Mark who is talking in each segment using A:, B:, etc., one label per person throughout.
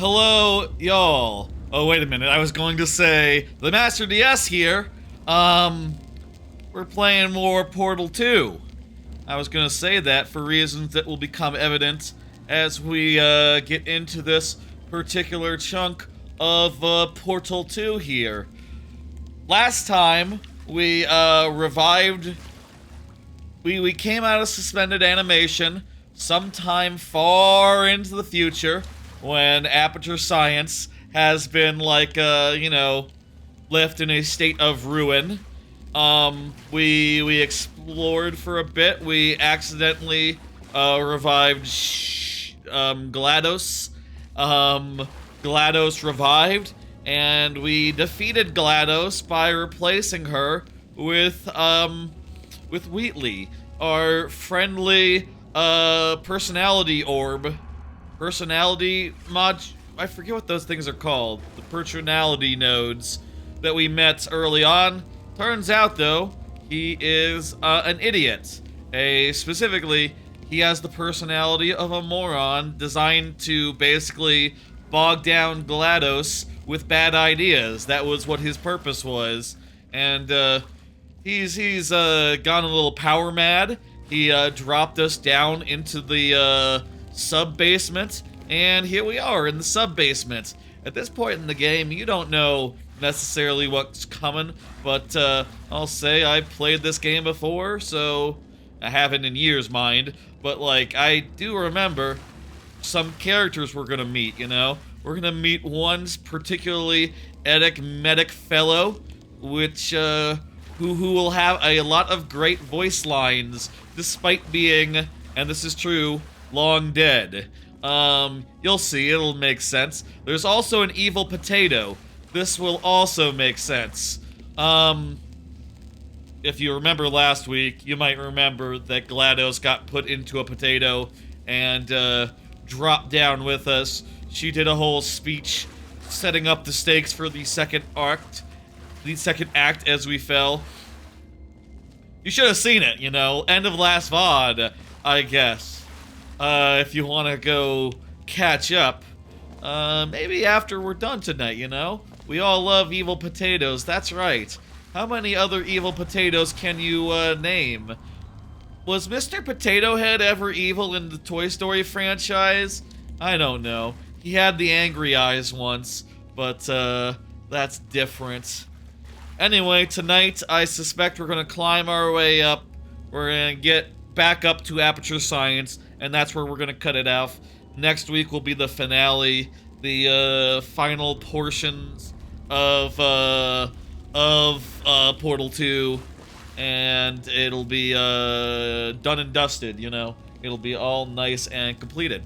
A: Hello, y'all. Oh, wait a minute. I was going to say, the Master DS here. We're playing more Portal 2. I was going to say that for reasons that will become evident as we get into this particular chunk of Portal 2 here. Last time, we revived... We came out of suspended animation sometime far into the future when Aperture Science has been, like, left in a state of ruin. We explored for a bit. We accidentally revived GLaDOS. GLaDOS revived, and we defeated GLaDOS by replacing her with Wheatley, our friendly personality orb. Personality mod... I forget what those things are called. The personality nodes that we met early on. Turns out, though, he is an idiot. Specifically, he has the personality of a moron designed to basically bog down GLaDOS with bad ideas. That was what his purpose was. And, he's gone a little power mad. He, dropped us down into the, sub-basement, and here we are in the sub-basement. At this point in the game, you don't know necessarily what's coming, but I'll say I played this game before, so I haven't in years, mind, but like I do remember some characters we're gonna meet, you know? We're gonna meet one particularly enigmatic fellow, which who will have a lot of great voice lines despite being, and this is true, long dead. You'll see, it'll make sense. There's also an evil potato. This will also make sense. If you remember last week, you might remember that GLaDOS got put into a potato and, dropped down with us. She did a whole speech setting up the stakes for the second act as we fell. You should have seen it, you know, end of last VOD, I guess. If you want to go catch up, maybe after we're done tonight, you know? We all love evil potatoes, that's right. How many other evil potatoes can you, name? Was Mr. Potato Head ever evil in the Toy Story franchise? I don't know. He had the angry eyes once, but, that's different. Anyway, tonight, I suspect we're gonna climb our way up. We're gonna get back up to Aperture Science, and that's where we're gonna cut it off. Next week will be the finale, the final portions of Portal 2, and it'll be done and dusted, you know. It'll be all nice and completed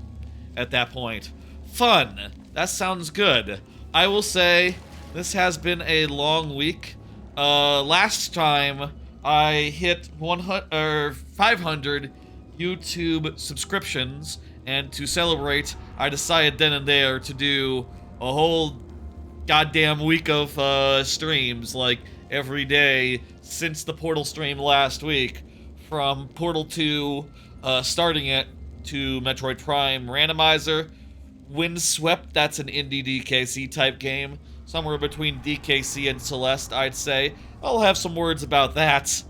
A: at that point. Fun. That sounds good. I will say this has been a long week. Last time I hit 500 YouTube subscriptions, and to celebrate, I decided then and there to do a whole goddamn week of streams, like every day since the Portal stream last week, from Portal 2, starting it, to Metroid Prime Randomizer, Windswept, that's an indie DKC type game, somewhere between DKC and Celeste, I'd say. I'll have some words about that,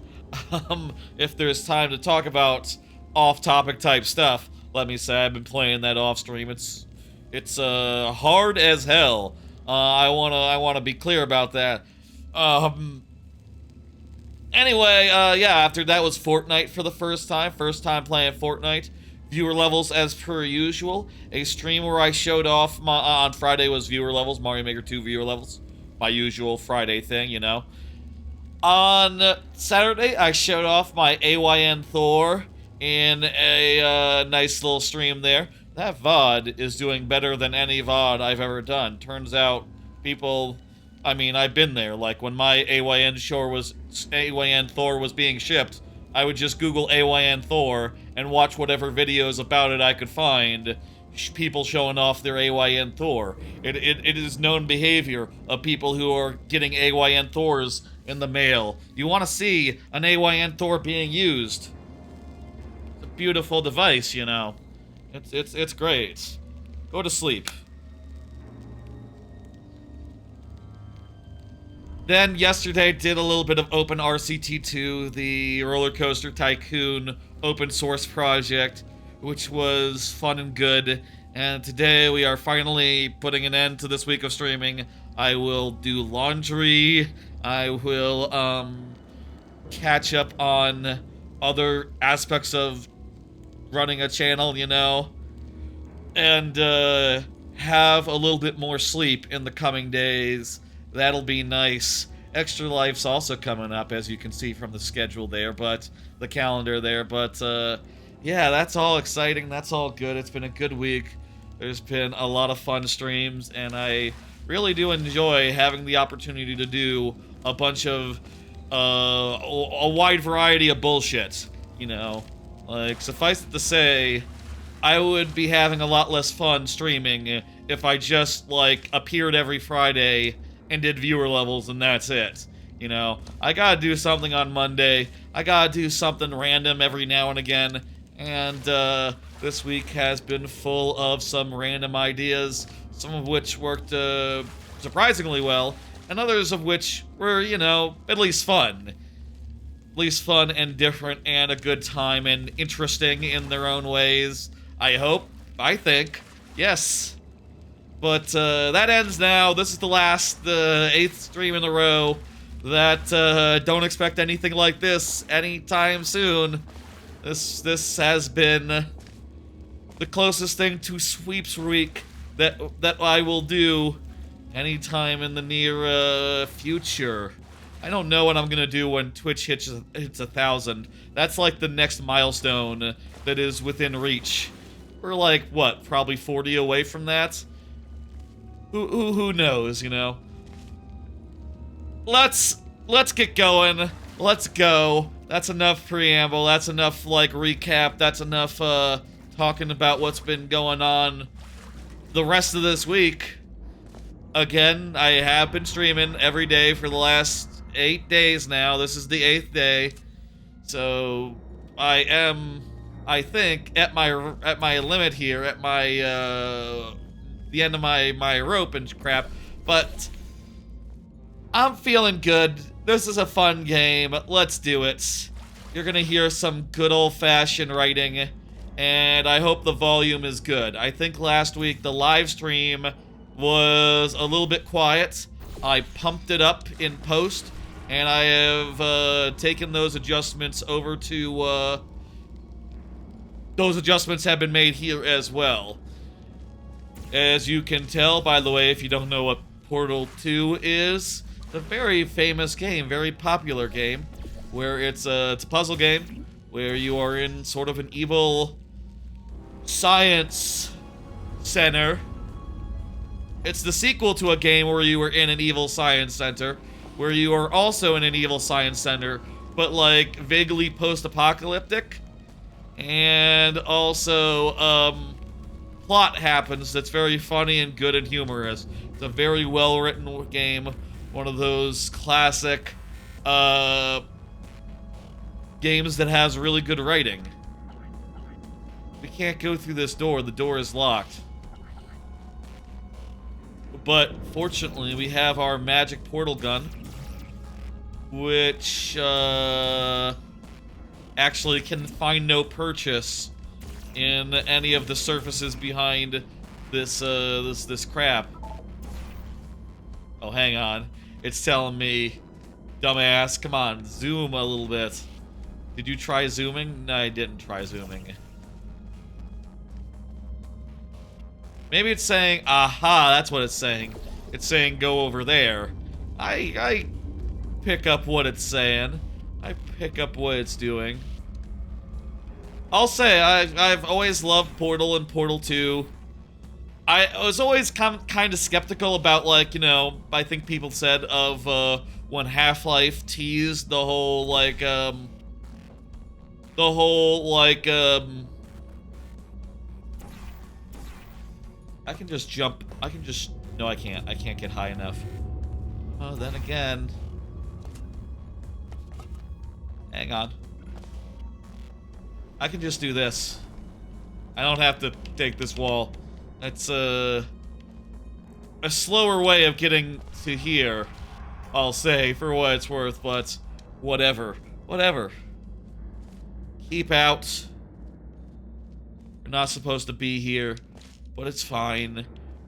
A: if there's time to talk about off-topic type stuff. Let me say, I've been playing that off-stream. It's hard as hell. I wanna be clear about that. Anyway, yeah, after that was Fortnite for the first time playing Fortnite. Viewer levels as per usual. A stream where I showed off on Friday was viewer levels, Mario Maker 2 viewer levels. My usual Friday thing, you know. On Saturday, I showed off my AYN Thor in a nice little stream there. That VOD is doing better than any VOD I've ever done. Turns out people, I mean, I've been there. Like when my AYN Thor was being shipped, I would just Google AYN Thor and watch whatever videos about it I could find. People showing off their AYN Thor. It is known behavior of people who are getting AYN Thors in the mail. You want to see an AYN Thor being used. It's a beautiful device, you know. It's great. Go to sleep. Then yesterday did a little bit of Open RCT2, the Roller Coaster Tycoon open source project, which was fun and good. And today we are finally putting an end to this week of streaming. I will do laundry. I will catch up on other aspects of running a channel, you know, and have a little bit more sleep in the coming days. That'll be nice. Extra Life's also coming up, as you can see from the schedule there, but the calendar there. But yeah, that's all exciting. That's all good. It's been a good week. There's been a lot of fun streams, and I really do enjoy having the opportunity to do a bunch of a wide variety of bullshit. You know, like, suffice it to say, I would be having a lot less fun streaming if I just, like, appeared every Friday and did viewer levels and that's it. You know, I gotta do something on Monday. I gotta do something random every now and again. And this week has been full of some random ideas, some of which worked surprisingly well, and others of which were, you know, at least fun. At least fun and different and a good time and interesting in their own ways. I hope. I think. Yes. But that ends now. This is the last, the 8th stream in a row that don't expect anything like this anytime soon. This has been the closest thing to Sweeps Week that I will do anytime in the near future. I don't know what I'm gonna do when Twitch hits 1,000. That's like the next milestone that is within reach. We're like, what, probably 40 away from that? Who knows, you know? Let's get going. Let's go. That's enough preamble. That's enough, like, recap. That's enough, talking about what's been going on the rest of this week. Again, I have been streaming every day for the last 8 days now. This is the 8th day. So, I am, I think, at my limit here, at my, the end of my rope and crap, but I'm feeling good. This is a fun game. Let's do it. You're gonna hear some good old-fashioned writing, and I hope the volume is good. I think last week the live stream was a little bit quiet. I pumped it up in post, and I have taken those adjustments over to those adjustments have been made here as well. As you can tell, by the way, if you don't know what Portal 2 is, it's a very famous game, very popular game, where it's a puzzle game, where you are in sort of an evil science center. It's the sequel to a game where you were in an evil science center, where you are also in an evil science center, but like vaguely post-apocalyptic, and also, plot happens that's very funny and good and humorous. It's a very well-written game. One of those classic, games that has really good writing. We can't go through this door. The door is locked. But, fortunately, we have our magic portal gun, which, actually can find no purchase in any of the surfaces behind this, this crap. Oh, hang on. It's telling me, dumbass, come on, zoom a little bit. Did you try zooming? No, I didn't try zooming. Maybe it's saying, aha, that's what it's saying. It's saying go over there. I pick up what it's saying. I pick up what it's doing. I'll say, I've always loved Portal and Portal 2. I was always kind of skeptical about, like, you know, I think people said of, when Half-Life teased the whole, like, I can just jump, no I can't get high enough. Oh, then again. Hang on. I can just do this. I don't have to take this wall. It's a slower way of getting to here. I'll say, for what it's worth, but whatever. Whatever. Keep out. We're not supposed to be here, but it's fine.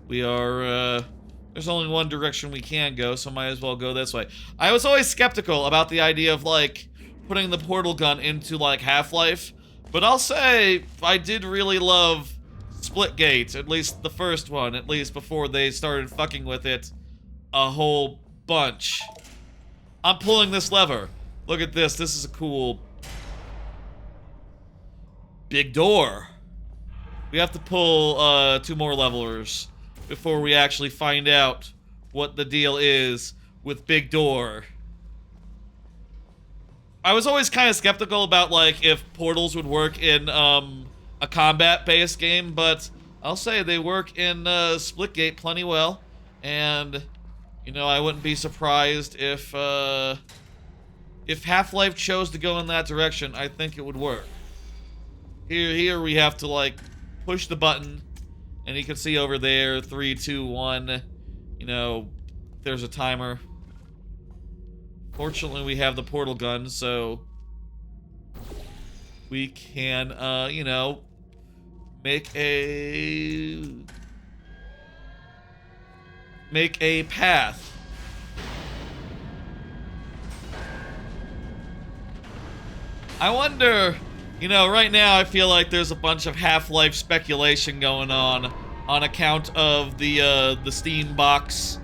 A: We are, there's only one direction we can go, so might as well go this way. I was always skeptical about the idea of, like, putting the portal gun into, like, Half-Life, but I'll say I did really love Splitgate, at least the first one, at least before they started fucking with it a whole bunch. I'm pulling this lever. Look at this. This is a cool big door. We have to pull 2 more levelers before we actually find out what the deal is with Big Door. I was always kind of skeptical about, like, if portals would work in a combat-based game, but I'll say they work in Splitgate plenty well, and you know, I wouldn't be surprised if Half-Life chose to go in that direction. I think it would work. Here we have to, like, push the button, and you can see over there, 3, 2, 1, you know, there's a timer. Fortunately, we have the portal gun, so we can, you know, make a path. I wonder, you know, right now I feel like there's a bunch of Half-Life speculation going on account of the Steam box,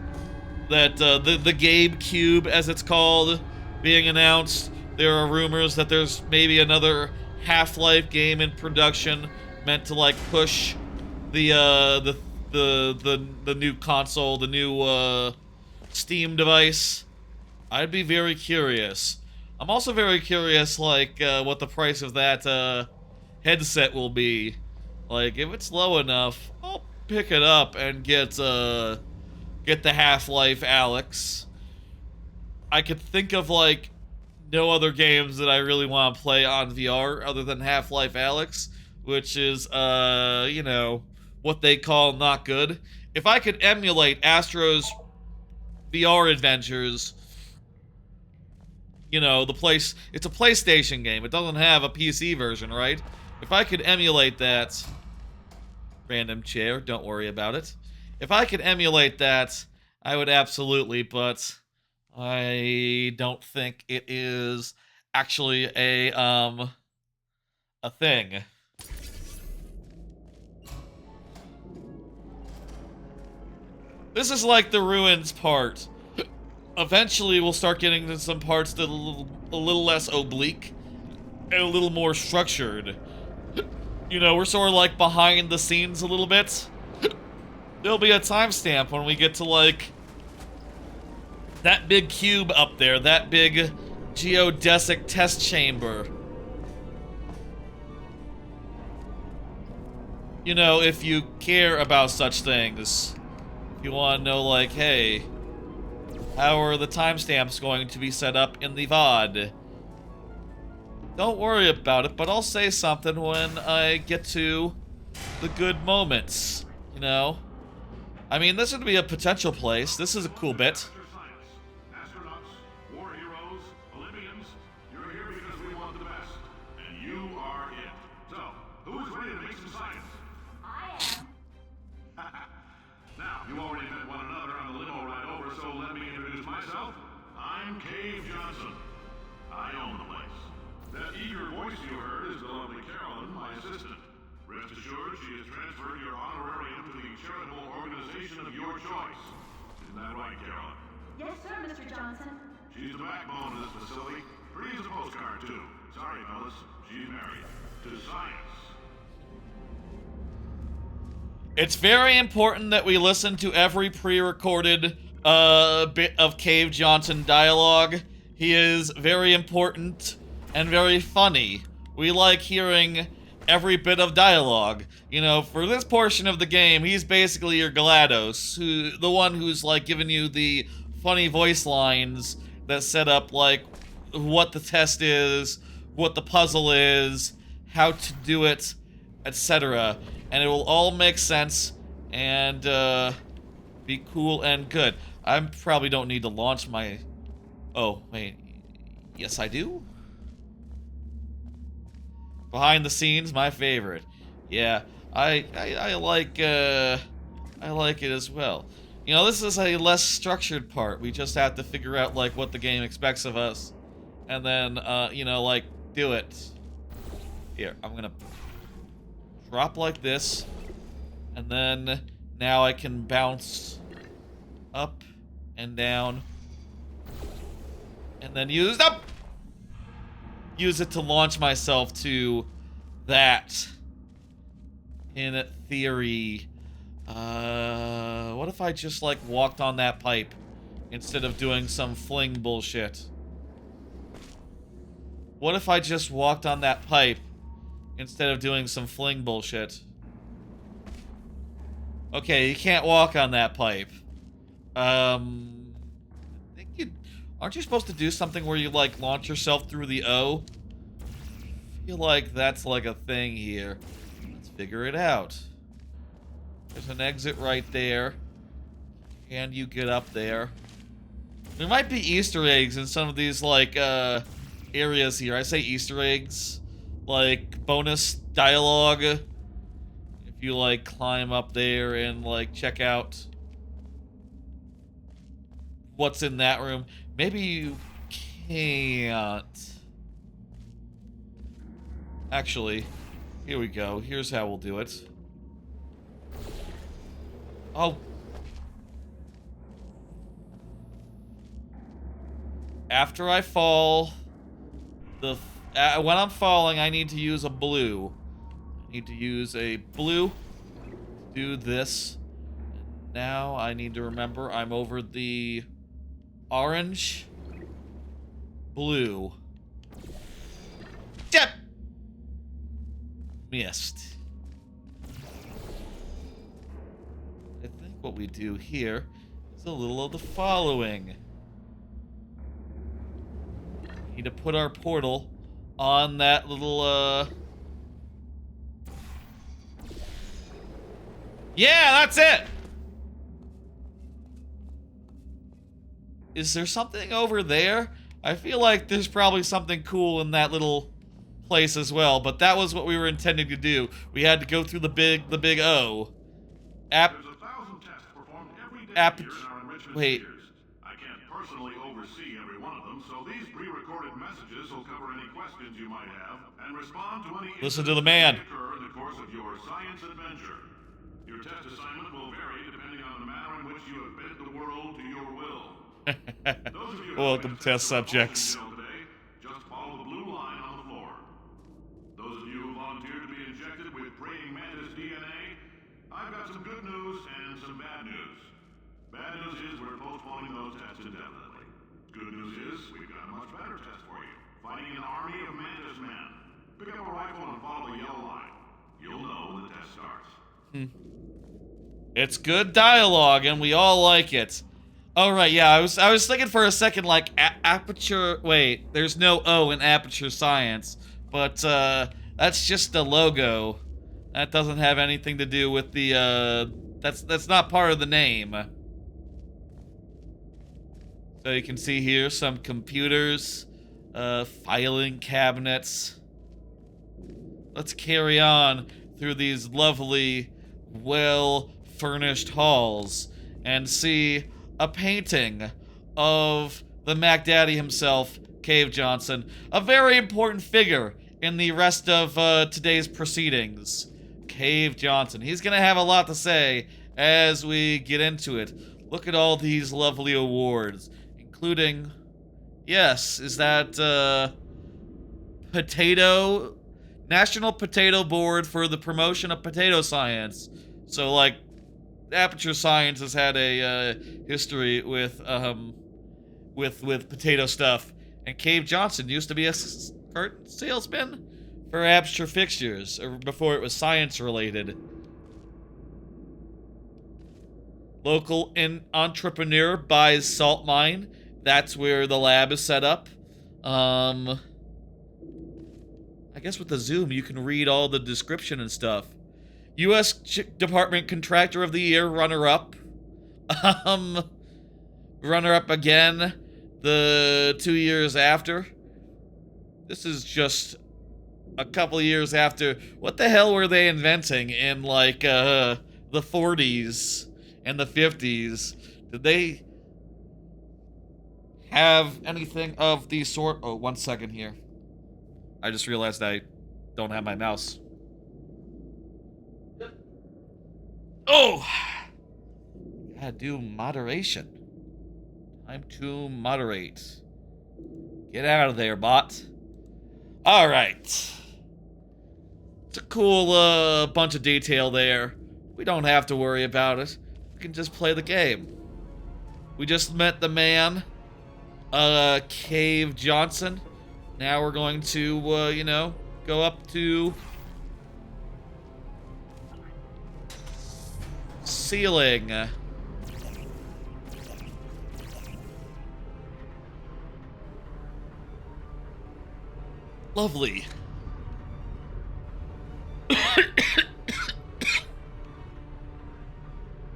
A: that the Gabe Cube, as it's called, being announced. There are rumors that there's maybe another Half-Life game in production meant to, like, push the new console, the new Steam device. I'd be very curious. I'm also very curious, like, what the price of that headset will be. Like, if it's low enough, I'll pick it up and get the Half-Life Alyx. I could think of, like, no other games that I really want to play on VR other than Half-Life Alyx, which is, you know, what they call not good. If I could emulate Astro's VR adventures, you know, it's a PlayStation game. It doesn't have a PC version, right? If I could emulate that, random chair, don't worry about it. If I could emulate that, I would absolutely, but I don't think it is actually a thing. This is like the ruins part. Eventually, we'll start getting to some parts that are a little less oblique and a little more structured. You know, we're sort of like behind the scenes a little bit. There'll be a timestamp when we get to, like, that big cube up there, that big geodesic test chamber. You know, if you care about such things, if you want to know, like, hey, how are the timestamps going to be set up in the VOD? Don't worry about it, but I'll say something when I get to the good moments, you know? I mean, this would be a potential place. This is a cool bit.
B: I'm Cave Johnson. I own the place. That eager voice you heard is the lovely Carolyn, my assistant. Rest assured, she has transferred your honorarium to the charitable organization of your choice. Isn't that right, Carolyn?
C: Yes, sir, Mr. Johnson.
B: She's the backbone of this facility. Pretty as a postcard, too. Sorry, fellas. She's married. To science.
A: It's very important that we listen to every pre-recorded bit of Cave Johnson dialogue. He is very important and very funny. We like hearing every bit of dialogue. You know, for this portion of the game, he's basically your GLaDOS, the one who's, like, giving you the funny voice lines that set up, like, what the test is, what the puzzle is, how to do it, etc. And it will all make sense and be cool and good. I probably don't need to launch my Oh, wait. Yes, I do? Behind the scenes, my favorite. Yeah, I like it as well. You know, this is a less structured part. We just have to figure out like what the game expects of us, and then you know, like do it. Here, I'm gonna drop like this, and then now I can bounce up and down, and then use it to launch myself to that. In theory, what if I just like walked on that pipe instead of doing some fling bullshit? What if I just walked on that pipe instead of doing some fling bullshit? Okay, you can't walk on that pipe. I think aren't you supposed to do something where you like launch yourself through the O? I feel like that's like a thing here. Let's figure it out. There's an exit right there. Can you get up there? There might be Easter eggs in some of these like areas here. I say Easter eggs, like bonus dialogue. If you like climb up there and like check out what's in that room. Maybe you can't. Actually, here we go. Here's how we'll do it. Oh. After I fall, when I'm falling, I need to use a blue. I need to use a blue to do this. Now I need to remember I'm over the orange, blue. Yep. Missed. I think what we do here is a little of the following. We need to put our portal on that little, Yeah, that's it! Is there something over there? I feel like there's probably something cool in that little place as well, but that was what we were intending to do. We had to go through the big O.
B: There's 1,000 tests performed every day here in our enrichmentAit. spheres. I can't personally oversee every one of them, so these pre-recorded messages will cover any questions you might have and respond to any
A: Listen to the man.
B: that may occur in the course of your science adventure. Your test assignment will vary depending on the manner in which you have bent the world to your will. Those of you
A: Welcome, test subjects.
B: today, just follow the blue line on the floor. Those of you who volunteered to be injected with praying mantis DNA, I've got some good news and some bad news. Bad news is we're postponing those tests indefinitely. Good news is we've got a much better test for you. Fighting an army of mantis men. Pick up a rifle and follow the yellow line. You'll know when the test starts.
A: It's good dialogue, and we all like it. Oh right, yeah. I was thinking for a second like aperture. Wait, there's no O in aperture science, but that's just a logo. That doesn't have anything to do with the. That's not part of the name. So you can see here some computers, filing cabinets. Let's carry on through these lovely, well-furnished halls and see a painting of the Mac Daddy himself, Cave Johnson, a very important figure in the rest of today's proceedings. Cave Johnson. He's gonna have a lot to say as we get into it. Look at all these lovely awards, including, yes, is that National Potato Board for the promotion of potato science. So like, Aperture Science has had a history with potato stuff, and Cave Johnson used to be a curtain salesman for Aperture fixtures, or before it was science related. Local entrepreneur buys salt mine. That's where the lab is set up. I guess with the zoom you can read all the description and stuff. U.S. Department Contractor of the Year, runner-up. Runner-up again the 2 years after. This is just a couple years after. What the hell were they inventing in like the 40s and the 50s? Did they have anything of the sort? Oh, 1 second here. I just realized I don't have my mouse. Oh! Gotta do moderation. Time to moderate. Get out of there, bot. Alright. It's a cool bunch of detail there. We don't have to worry about it. We can just play the game. We just met the man, Cave Johnson. Now we're going to, you know, go up to ceiling. Lovely.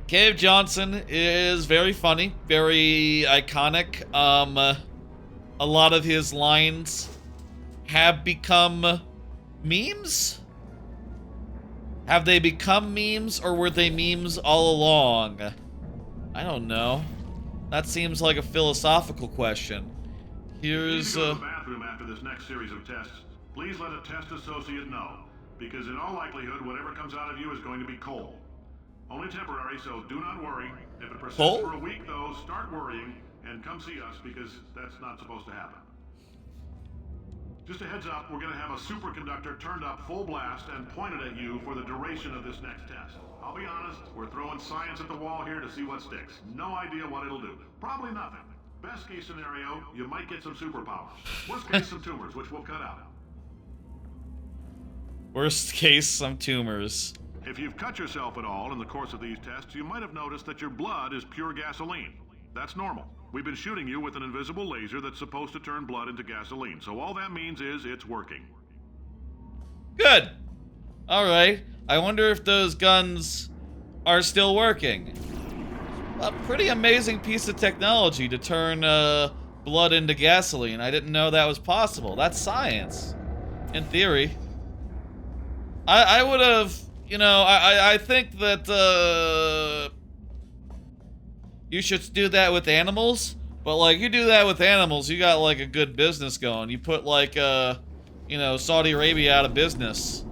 A: Cave Johnson is very funny, very iconic. A lot of his lines have become memes? Have they become memes, or were they memes all along? I don't know. That seems like a philosophical question. Here's
B: If you go to the bathroom after this next series of tests, please let a test associate know, because in all likelihood, whatever comes out of you is going to be coal. Only temporary, so do not worry. If it persists
A: Coal?
B: for a week, though, start worrying and come see us, because that's not supposed to happen. Just a heads up, we're going to have a superconductor turned up full blast and pointed at you for the duration of this next test. I'll be honest, we're throwing science at the wall here to see what sticks. No idea what it'll do. Probably nothing. Best case scenario, you might get some superpowers. Worst case, some tumors, which we'll cut out.
A: worst case, some tumors.
B: If you've cut yourself at all in the course of these tests, you might have noticed that your blood is pure gasoline. That's normal. We've been shooting you with an invisible laser that's supposed to turn blood into gasoline, so all that means is it's working.
A: Good. Alright. I wonder if those guns are still working. A pretty amazing piece of technology to turn blood into gasoline. I didn't know that was possible. That's science. In theory. I would have, you know, I think that you should do that with animals, but like you do that with animals, you got like a good business going. You put like you know, Saudi Arabia out of business.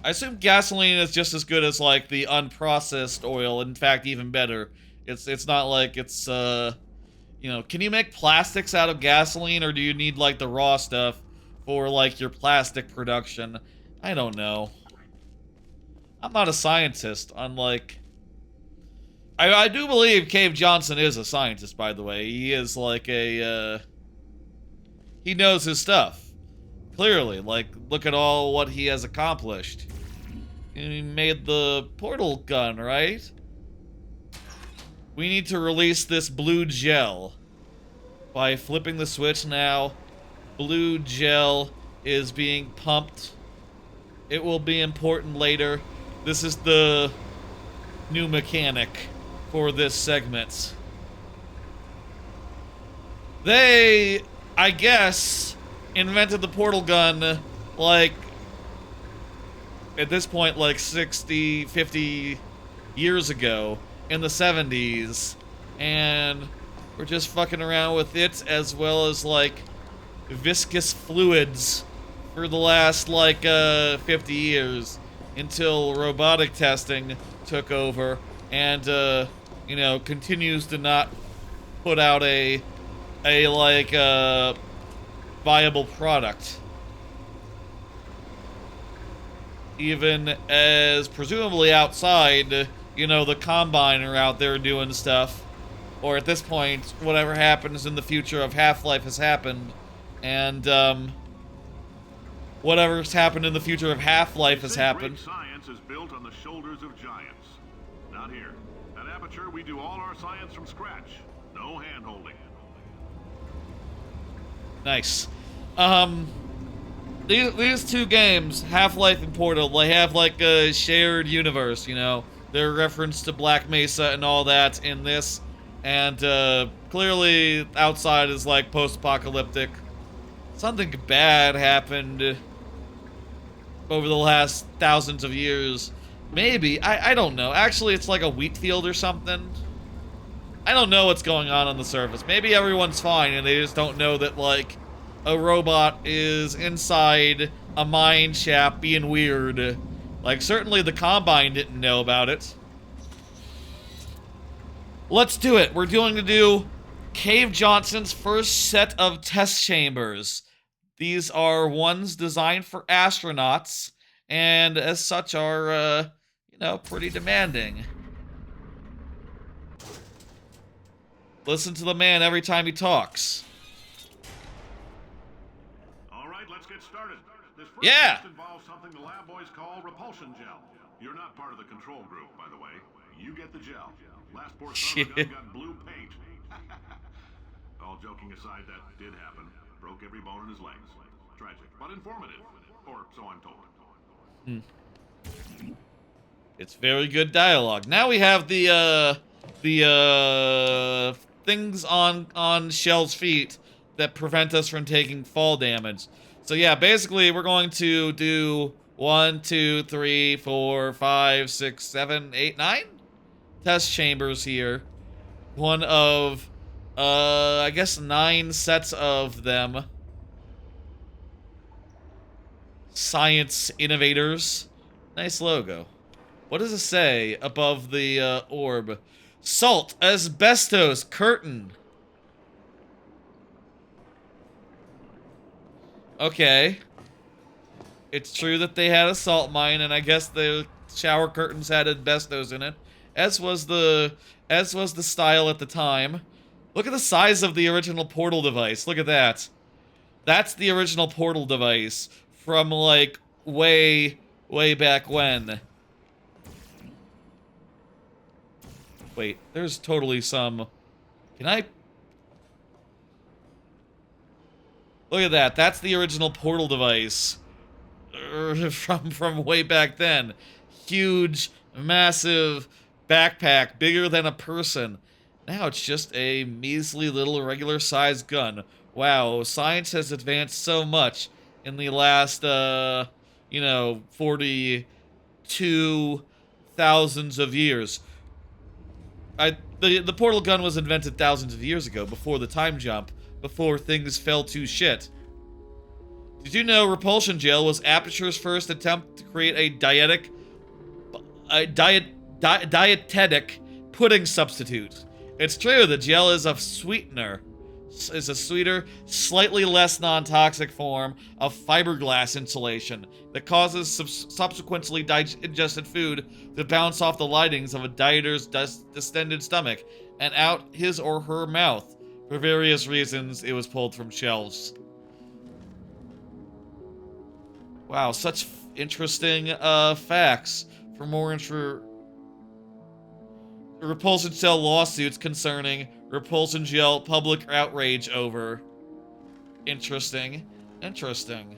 A: I assume gasoline is just as good as like the unprocessed oil. In fact, even better. It's not like it's you know, can you make plastics out of gasoline, or do you need like the raw stuff for like your plastic production? I don't know. I'm not a scientist, unlike... I do believe Cave Johnson is a scientist, by the way. He is like a, he knows his stuff. Clearly, like, look at all what he has accomplished. He made the portal gun, right? We need to release this blue gel. By flipping the switch now, blue gel is being pumped. It will be important later. This is the new mechanic for this segment. They, I guess, invented the portal gun, like, at this point, like 60, 50 years ago, in the 70s, and we're just fucking around with it, as well as, like, viscous fluids for the last, like, 50 years, until robotic testing took over, and, you know, continues to not put out a viable product. Even as, presumably outside, you know, the Combine are out there doing stuff. Or at this point, whatever happens in the future of Half-Life has happened. And, whatever's happened in the future of Half-Life has happened.
B: Great science is built on the shoulders of giants. Not here. At Aperture, we do all our science from scratch. No hand-holding.
A: Nice. These two games, Half-Life and Portal, they have like a shared universe, you know? their reference to Black Mesa and all that in this. And clearly outside is like post-apocalyptic. Something bad happened over the last thousands of years. Maybe. I don't know. Actually, it's like a wheat field or something. I don't know what's going on the surface. Maybe everyone's fine and they just don't know that, like, a robot is inside a mine shaft being weird. Like, certainly the Combine didn't know about it. Let's do it. We're going to do Cave Johnson's first set of test chambers. These are ones designed for astronauts, and as such are, you know, pretty demanding. Listen to the man every time he talks.
B: All right, let's get started. This first
A: Yeah.
B: test involves something the lab boys call repulsion gel. You're not part of the control group, by the way. You get the gel. Last poor son of a gun got blue paint. All joking aside, that did happen. Broke every bone in his legs. Tragic, but informative. Or so I'm told.
A: It's very good dialogue. Now we have the things on Shell's feet that prevent us from taking fall damage. So yeah, basically we're going to do 1, 2, 3, 4, 5, 6, 7, 8, 9 test chambers here. One of, I guess 9 sets of them. Science innovators. Nice logo. What does it say above the orb? Salt, asbestos, curtain. Okay. It's true that they had a salt mine, and I guess the shower curtains had asbestos in it, as was the style at the time. Look at the size of the original portal device. Look at that. That's the original portal device from like way back when. Wait, there's totally some... Can I... Look at that. That's the original portal device. From way back then. Huge, massive backpack, bigger than a person. Now it's just a measly little regular-sized gun. Wow, science has advanced so much in the last, you know, 42 thousands of years. The portal gun was invented thousands of years ago, before the time jump, before things fell to shit. Did you know repulsion gel was Aperture's first attempt to create a dietetic pudding substitute? It's true, the gel is a sweetener. Is a sweeter, slightly less non-toxic form of fiberglass insulation that causes subsequently digested food to bounce off the linings of a dieter's distended stomach and out his or her mouth. For various reasons, it was pulled from shelves. Wow, such interesting facts. For more repulsion gel lawsuits concerning repulsion gel public outrage over. Interesting. Interesting.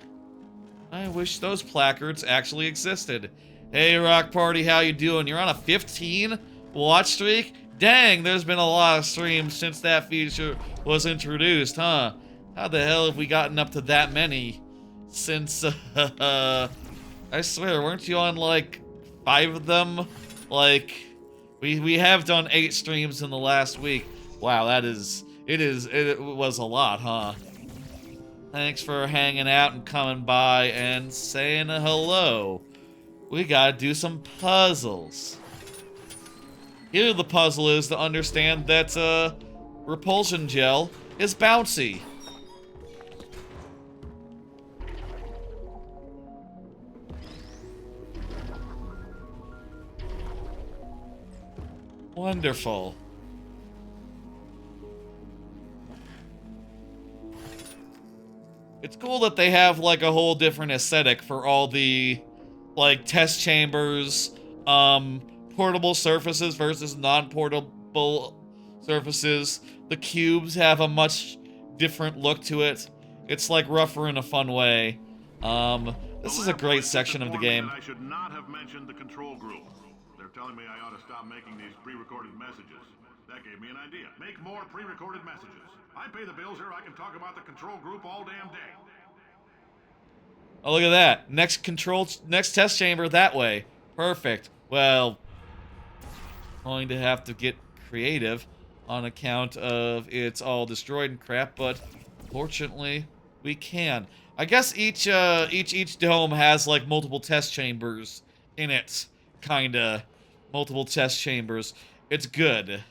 A: I wish those placards actually existed. Hey, Rock Party, how you doing? You're on a 15 watch streak? Dang, there's been a lot of streams since that feature was introduced, huh? How the hell have we gotten up to that many since, I swear, weren't you on, like, 5 of them? Like, we have done 8 streams in the last week. Wow, it was a lot, huh? Thanks for hanging out and coming by and saying hello. We gotta do some puzzles. Here the puzzle is to understand that, repulsion gel is bouncy. Wonderful. It's cool that they have, like, a whole different aesthetic for all the, like, test chambers, portable surfaces versus non-portable surfaces. The cubes have a much different look to it. It's, like, rougher in a fun way. This is a great section of the game.
B: I should not have mentioned the control group. They're telling me I ought to stop making these pre-recorded messages. That gave me an idea. Make more pre-recorded messages. I pay the bills here. I can talk about the control group all damn day.
A: Oh, look at that. Next test chamber that way. Perfect. Well, going to have to get creative on account of it's all destroyed and crap, but fortunately we can. I guess each dome has like multiple test chambers in it, kinda. Multiple test chambers. It's good.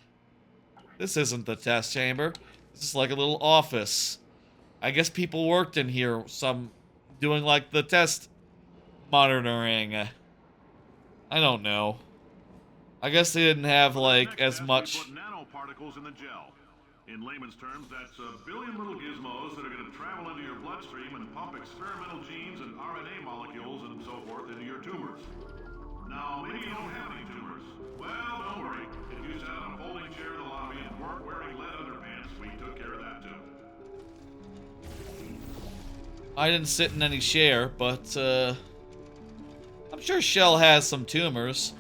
A: This isn't the test chamber. This is like a little office. I guess people worked in here, some doing like the test monitoring. I don't know. I guess they didn't have like as much.
B: We put nanoparticles in the gel. In layman's terms, that's a billion little gizmos that are going to travel into your bloodstream and pump experimental genes and RNA molecules and so forth into your tumors. Now, maybe you don't have any tumors. Well, don't worry. If you sat on a folding chair in the lobby and weren't wearing lead underpants, we took care of that too.
A: I didn't sit in any chair, but I'm sure Shell has some tumors.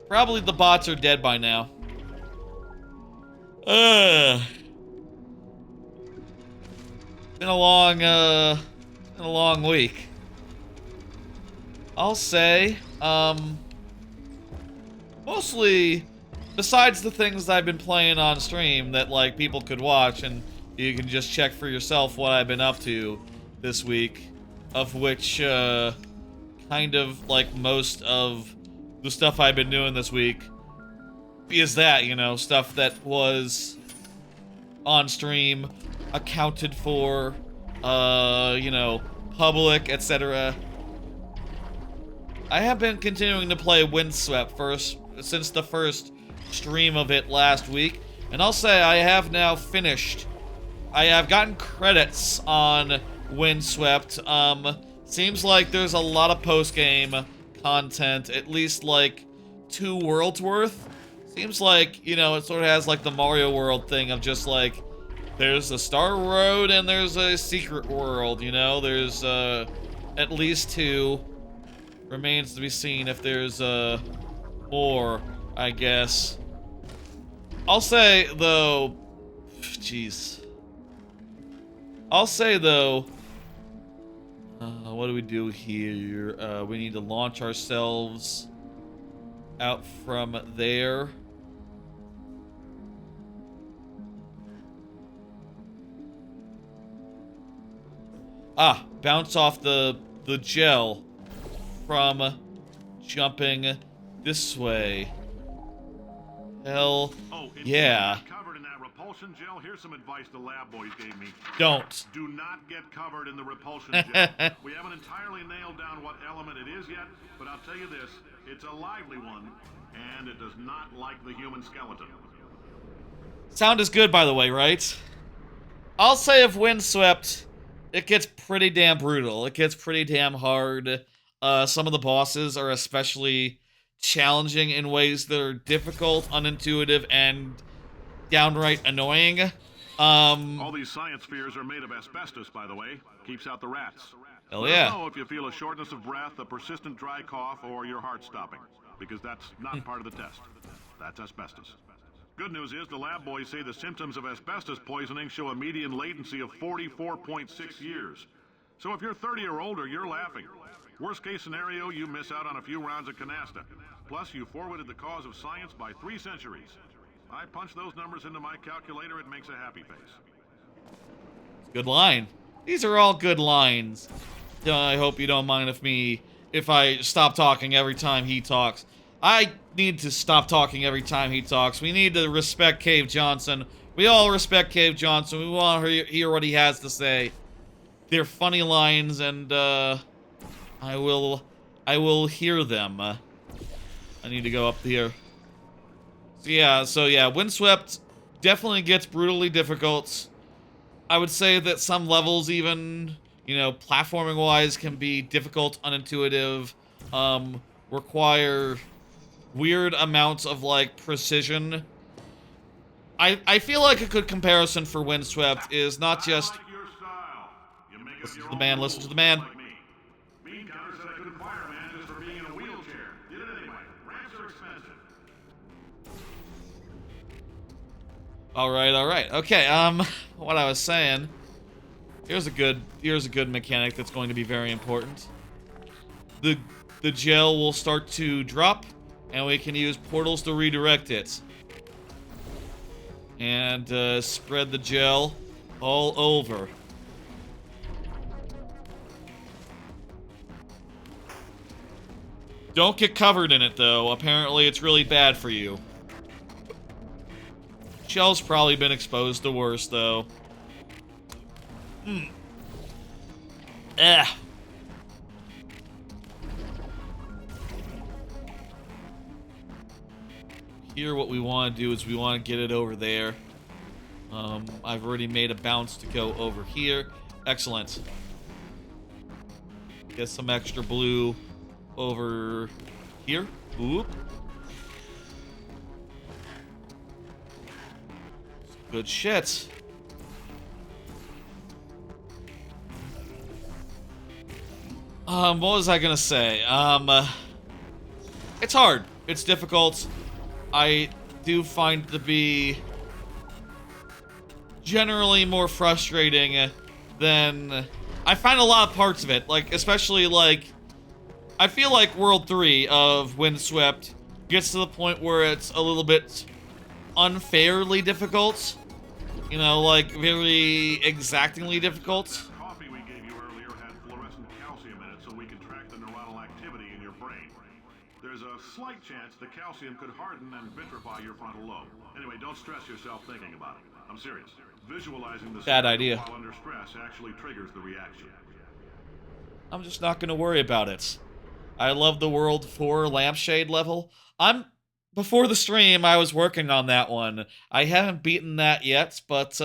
A: Probably the bots are dead by now. Been a long week. I'll say, mostly, besides the things I've been playing on stream that, like, people could watch, and you can just check for yourself what I've been up to this week, of which, kind of, like, most of the stuff I've been doing this week is that, you know, stuff that was on stream, accounted for, you know, public, etc. I have been continuing to play Windswept since the first stream of it last week, and I'll say I have now finished. I have gotten credits on Windswept. Seems like there's a lot of post-game content, at least like 2 worlds worth. Seems like, you know, it sort of has like the Mario World thing of just like, there's a Star Road and there's a secret world, you know? There's at least 2. Remains to be seen if there's more, I guess. I'll say, though... Jeez. I'll say, though... what do we do here? We need to launch ourselves out from there. Ah, bounce off the gel from jumping this way. Hell, yeah.
B: Covered in that repulsion gel. Here's some advice the lab boys gave me.
A: Don't.
B: Do not get covered in the repulsion gel. We haven't entirely nailed down what element it is yet, but I'll tell you this, it's a lively one, and it does not like the human skeleton.
A: Sound is good, by the way, right? I'll say if Windswept, it gets pretty damn brutal. It gets pretty damn hard. Some of the bosses are especially challenging in ways that are difficult, unintuitive, and downright annoying.
B: All these science spheres are made of asbestos, by the way. Keeps out the rats.
A: Hell
B: Let us
A: yeah.
B: know if you feel a shortness of breath, a persistent dry cough, or your heart stopping, because that's not part of the test. That's asbestos. Good news is the lab boys say the symptoms of asbestos poisoning show a median latency of 44.6 years. So if you're 30 or older, you're laughing. Worst case scenario, you miss out on a few rounds of canasta. Plus, you forwarded the cause of science by 3 centuries. I punch those numbers into my calculator, it makes a happy face.
A: Good line. These are all good lines. I hope you don't mind if I stop talking every time he talks. I need to stop talking every time he talks. We need to respect Cave Johnson. We all respect Cave Johnson. We want to hear what he has to say. They're funny lines, and I will hear them. I need to go up here. So yeah, Windswept definitely gets brutally difficult. I would say that some levels even, you know, platforming-wise can be difficult, unintuitive, require weird amounts of, like, precision. I feel like a good comparison for Windswept is not just... Listen to the man, listen to the man.
B: are expensive.
A: All right. Okay, what I was saying. Here's a good mechanic that's going to be very important. The gel will start to drop, and we can use portals to redirect it. And spread the gel all over. Don't get covered in it, though. Apparently, it's really bad for you. Shell's probably been exposed to worse, though. Here, what we want to do is we want to get it over there. I've already made a bounce to go over here. Excellent. Get some extra blue over here. Oop. Good shit. What was I gonna say? It's hard. It's difficult. I do find it to be generally more frustrating than... I find a lot of parts of it, like, especially, like... I feel like World 3 of Windswept gets to the point where it's a little bit unfairly difficult. You know, like, very exactingly difficult.
B: That coffee we gave you earlier had fluorescent calcium in it so we could track the neuronal activity in your brain. There's a slight chance the calcium could harden and vitrify your frontal lobe. Anyway, don't stress yourself thinking about it. I'm serious. Visualizing the
A: bad idea
B: while under stress actually triggers the reaction.
A: I'm just not gonna worry about it. I love the World 4 lampshade level. Before the stream, I was working on that one. I haven't beaten that yet, but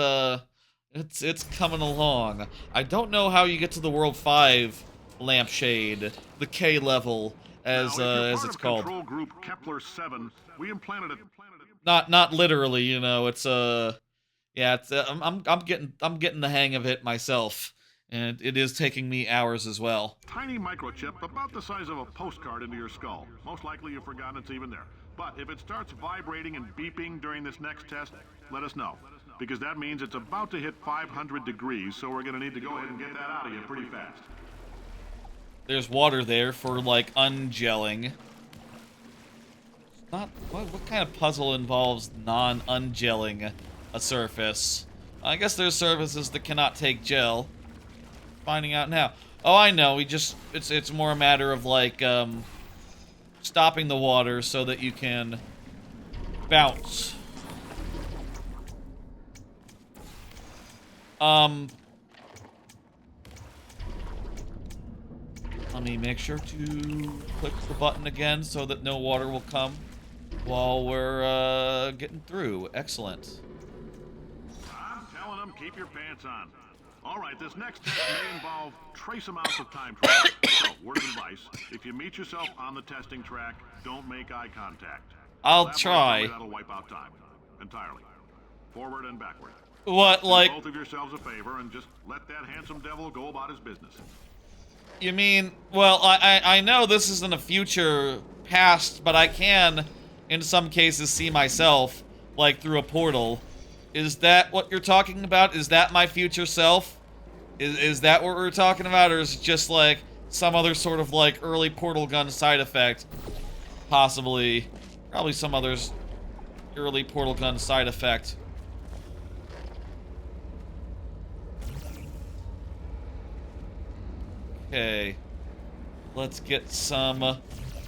A: it's coming along. I don't know how you get to the World 5 lampshade, the K level, as it's called.
B: Control group Kepler 7, we implanted it.
A: Not literally, you know. It's yeah. It's I'm getting the hang of it myself, and it is taking me hours as well.
B: Tiny microchip about the size of a postcard into your skull. Most likely you've forgotten it's even there. But if it starts vibrating and beeping during this next test, let us know. Because that means it's about to hit 500 degrees, so we're going to need to go ahead and get that out of you pretty fast.
A: There's water there for, like, ungelling. What kind of puzzle involves non-ungelling a surface? I guess there's surfaces that cannot take gel. Finding out now. Oh, I know. It's more a matter of, like, stopping the water so that you can bounce. Let me make sure to click the button again so that no water will come while we're getting through. Excellent.
B: I'm telling them, keep your pants on. All right, this next test may involve trace amounts of time travel. So, word of advice, if you meet yourself on the testing track, don't make eye contact.
A: I'll try.
B: That'll wipe out time. Entirely. Forward and backward.
A: What, like...
B: Do both of yourselves a favor and just let that handsome devil go about his business.
A: You mean... Well, I know this isn't a future past, but I can, in some cases, see myself, like, through a portal. Is that what you're talking about? Is that my future self? Is that what we're talking about? Or is it just, like, some other sort of, like, early portal gun side effect? Possibly. Probably some other early portal gun side effect. Okay. Let's get some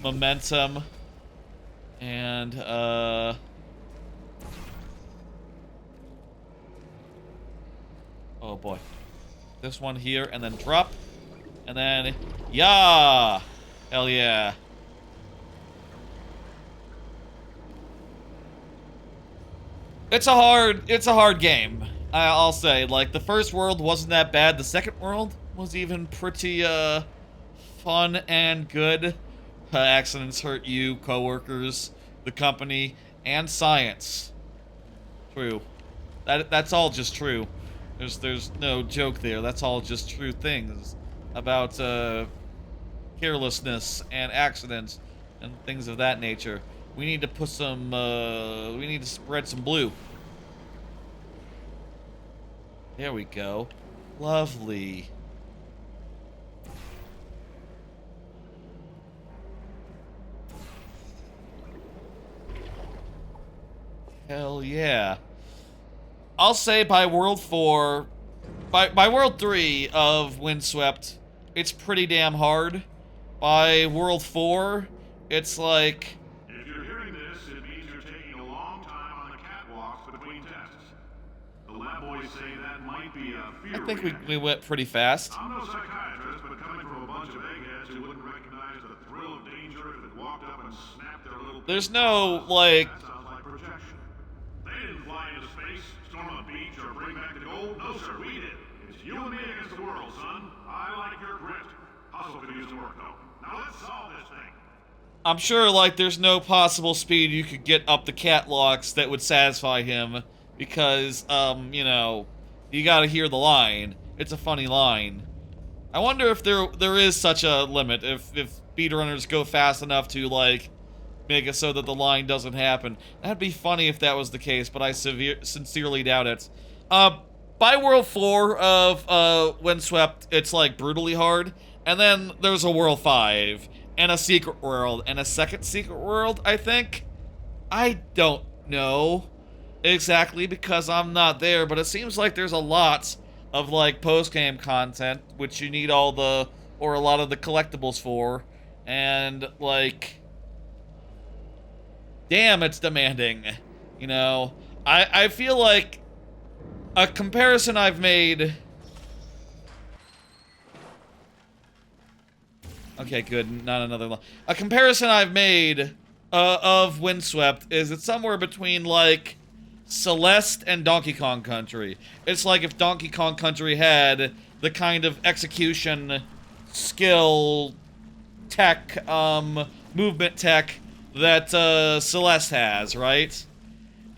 A: momentum. And, oh boy. This one here, and then drop. And then, yeah! Hell yeah. It's a hard game. I'll say. Like, the first world wasn't that bad. The second world was even pretty, fun and good. Accidents hurt you, coworkers, the company, and science. True. That's all just true. There's no joke there. That's all just true things about carelessness and accidents and things of that nature. We need to put some, we need to spread some blue. There we go. Lovely. Hell yeah. I'll say by World 4, by World 3 of Windswept, it's pretty damn hard. By World 4, it's like...
B: If you're hearing this, it means you're taking a long time on the catwalks between tests. The lab boys say that might be a fear
A: I think
B: reaction.
A: we went pretty fast.
B: I'm no psychiatrist, but coming from a bunch of eggheads who wouldn't recognize the thrill of danger if it walked up and snapped their little...
A: There's no, like...
B: That sounds like projection. They didn't fly into space, storm a beach, or bring back the gold. No, sir, we did. It's you and me against the world, son. I like your grit. Hustle could use some work, though. Now let's solve this thing.
A: I'm sure, like, there's no possible speed you could get up the catwalks that would satisfy him, because, you know, you gotta hear the line. It's a funny line. I wonder if there is such a limit, if speedrunners go fast enough to, like, make it so that the line doesn't happen. That'd be funny if that was the case, but I sincerely doubt it. By World 4 of Windswept, it's, like, brutally hard, and then there's a World 5, and a secret world, and a second secret world, I think? I don't know exactly because I'm not there, but it seems like there's a lot of, like, post-game content, which you need all the, or a lot of the collectibles for, and, like, damn, it's demanding, you know? I feel like a comparison I've made... Okay, good. Not another line. A comparison I've made of Windswept is it's somewhere between, like, Celeste and Donkey Kong Country. It's like if Donkey Kong Country had the kind of execution, skill, tech, movement tech that Celeste has, right?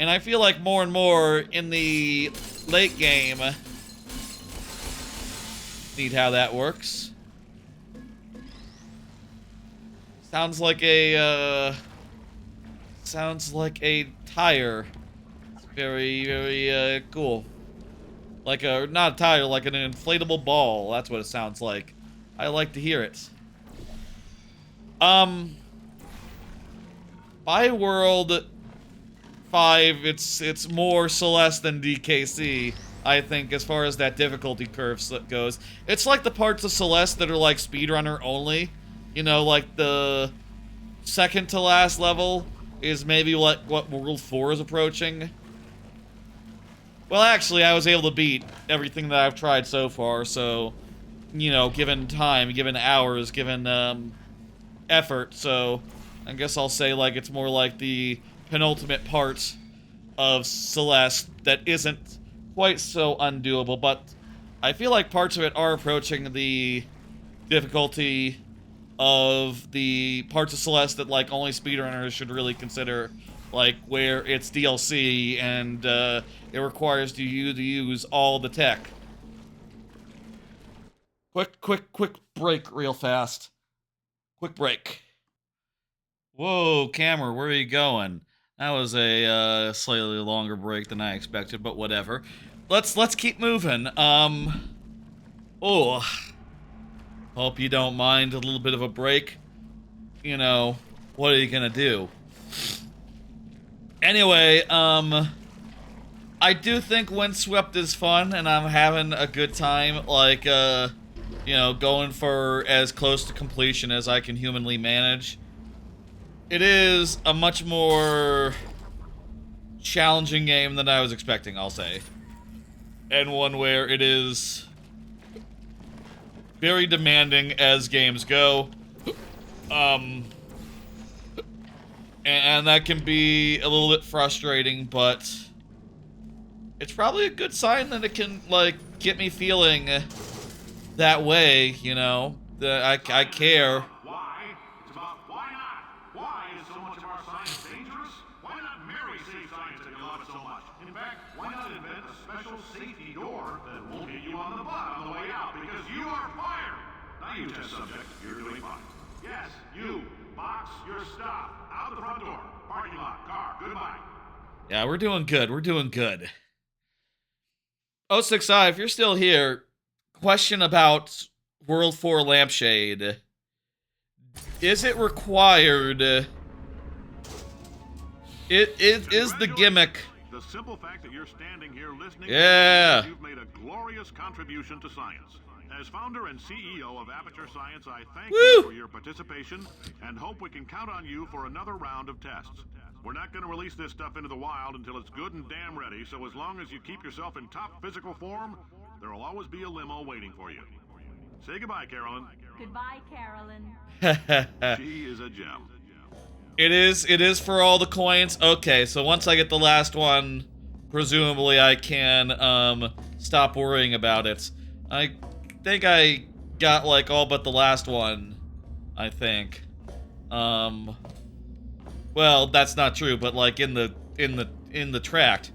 A: And I feel like more and more in the late game... Need how that works. Sounds like a tire. It's very, very, cool. Like a, not a tire, like an inflatable ball. That's what it sounds like. I like to hear it. By World 5, it's more Celeste than DKC, I think, as far as that difficulty curve goes. It's like the parts of Celeste that are like speedrunner only. You know, like the second to last level is maybe what World 4 is approaching. Well, actually, I was able to beat everything that I've tried so far, so, you know, given time, given hours, given, effort, so I guess I'll say, like, it's more like the penultimate part of Celeste that isn't quite so undoable, but I feel like parts of it are approaching the difficulty of the parts of Celeste that, like, only speedrunners should really consider, like, where it's DLC and, it requires you to use all the tech. Quick break real fast. Quick break. Whoa, camera, where are you going? That was a, slightly longer break than I expected, but whatever. Let's keep moving. Oh. Hope you don't mind a little bit of a break. You know, what are you gonna do? Anyway, I do think Windswept is fun, and I'm having a good time, like, you know, going for as close to completion as I can humanly manage. It is a much more challenging game than I was expecting, I'll say. And one where it is very demanding as games go. And that can be a little bit frustrating, but it's probably a good sign that it can, like, get me feeling that way, you know, that I care.
B: Why? It's about why not? Why is so much of our science dangerous? Why not marry safe science if you love it so much? In fact, why not invent a special safety door that won't hit you on the butt on the way out because you are fired? Now you test subject, you're doing fine. Yes, you. Box, your stop. Out the front door. Parking lot. Car. Goodbye.
A: Yeah, we're doing good. We're doing good. 065, if you're still here, question about World 4 Lampshade. Is it required? It is the gimmick.
B: The simple fact that you're standing here listening,
A: Yeah.
B: you've made a glorious contribution to science. As founder and CEO of Aperture Science, I thank you for your participation and hope we can count on you for another round of tests. We're not going to release this stuff into the wild until it's good and damn ready, so as long as you keep yourself in top physical form, there will always be a limo waiting for you. Say goodbye, Carolyn.
C: Goodbye, Carolyn.
B: She is a gem.
A: It is for all the coins. Okay, so once I get the last one, presumably I can stop worrying about it. I think I got like all but the last one, I think. Well, that's not true, but like in the tract.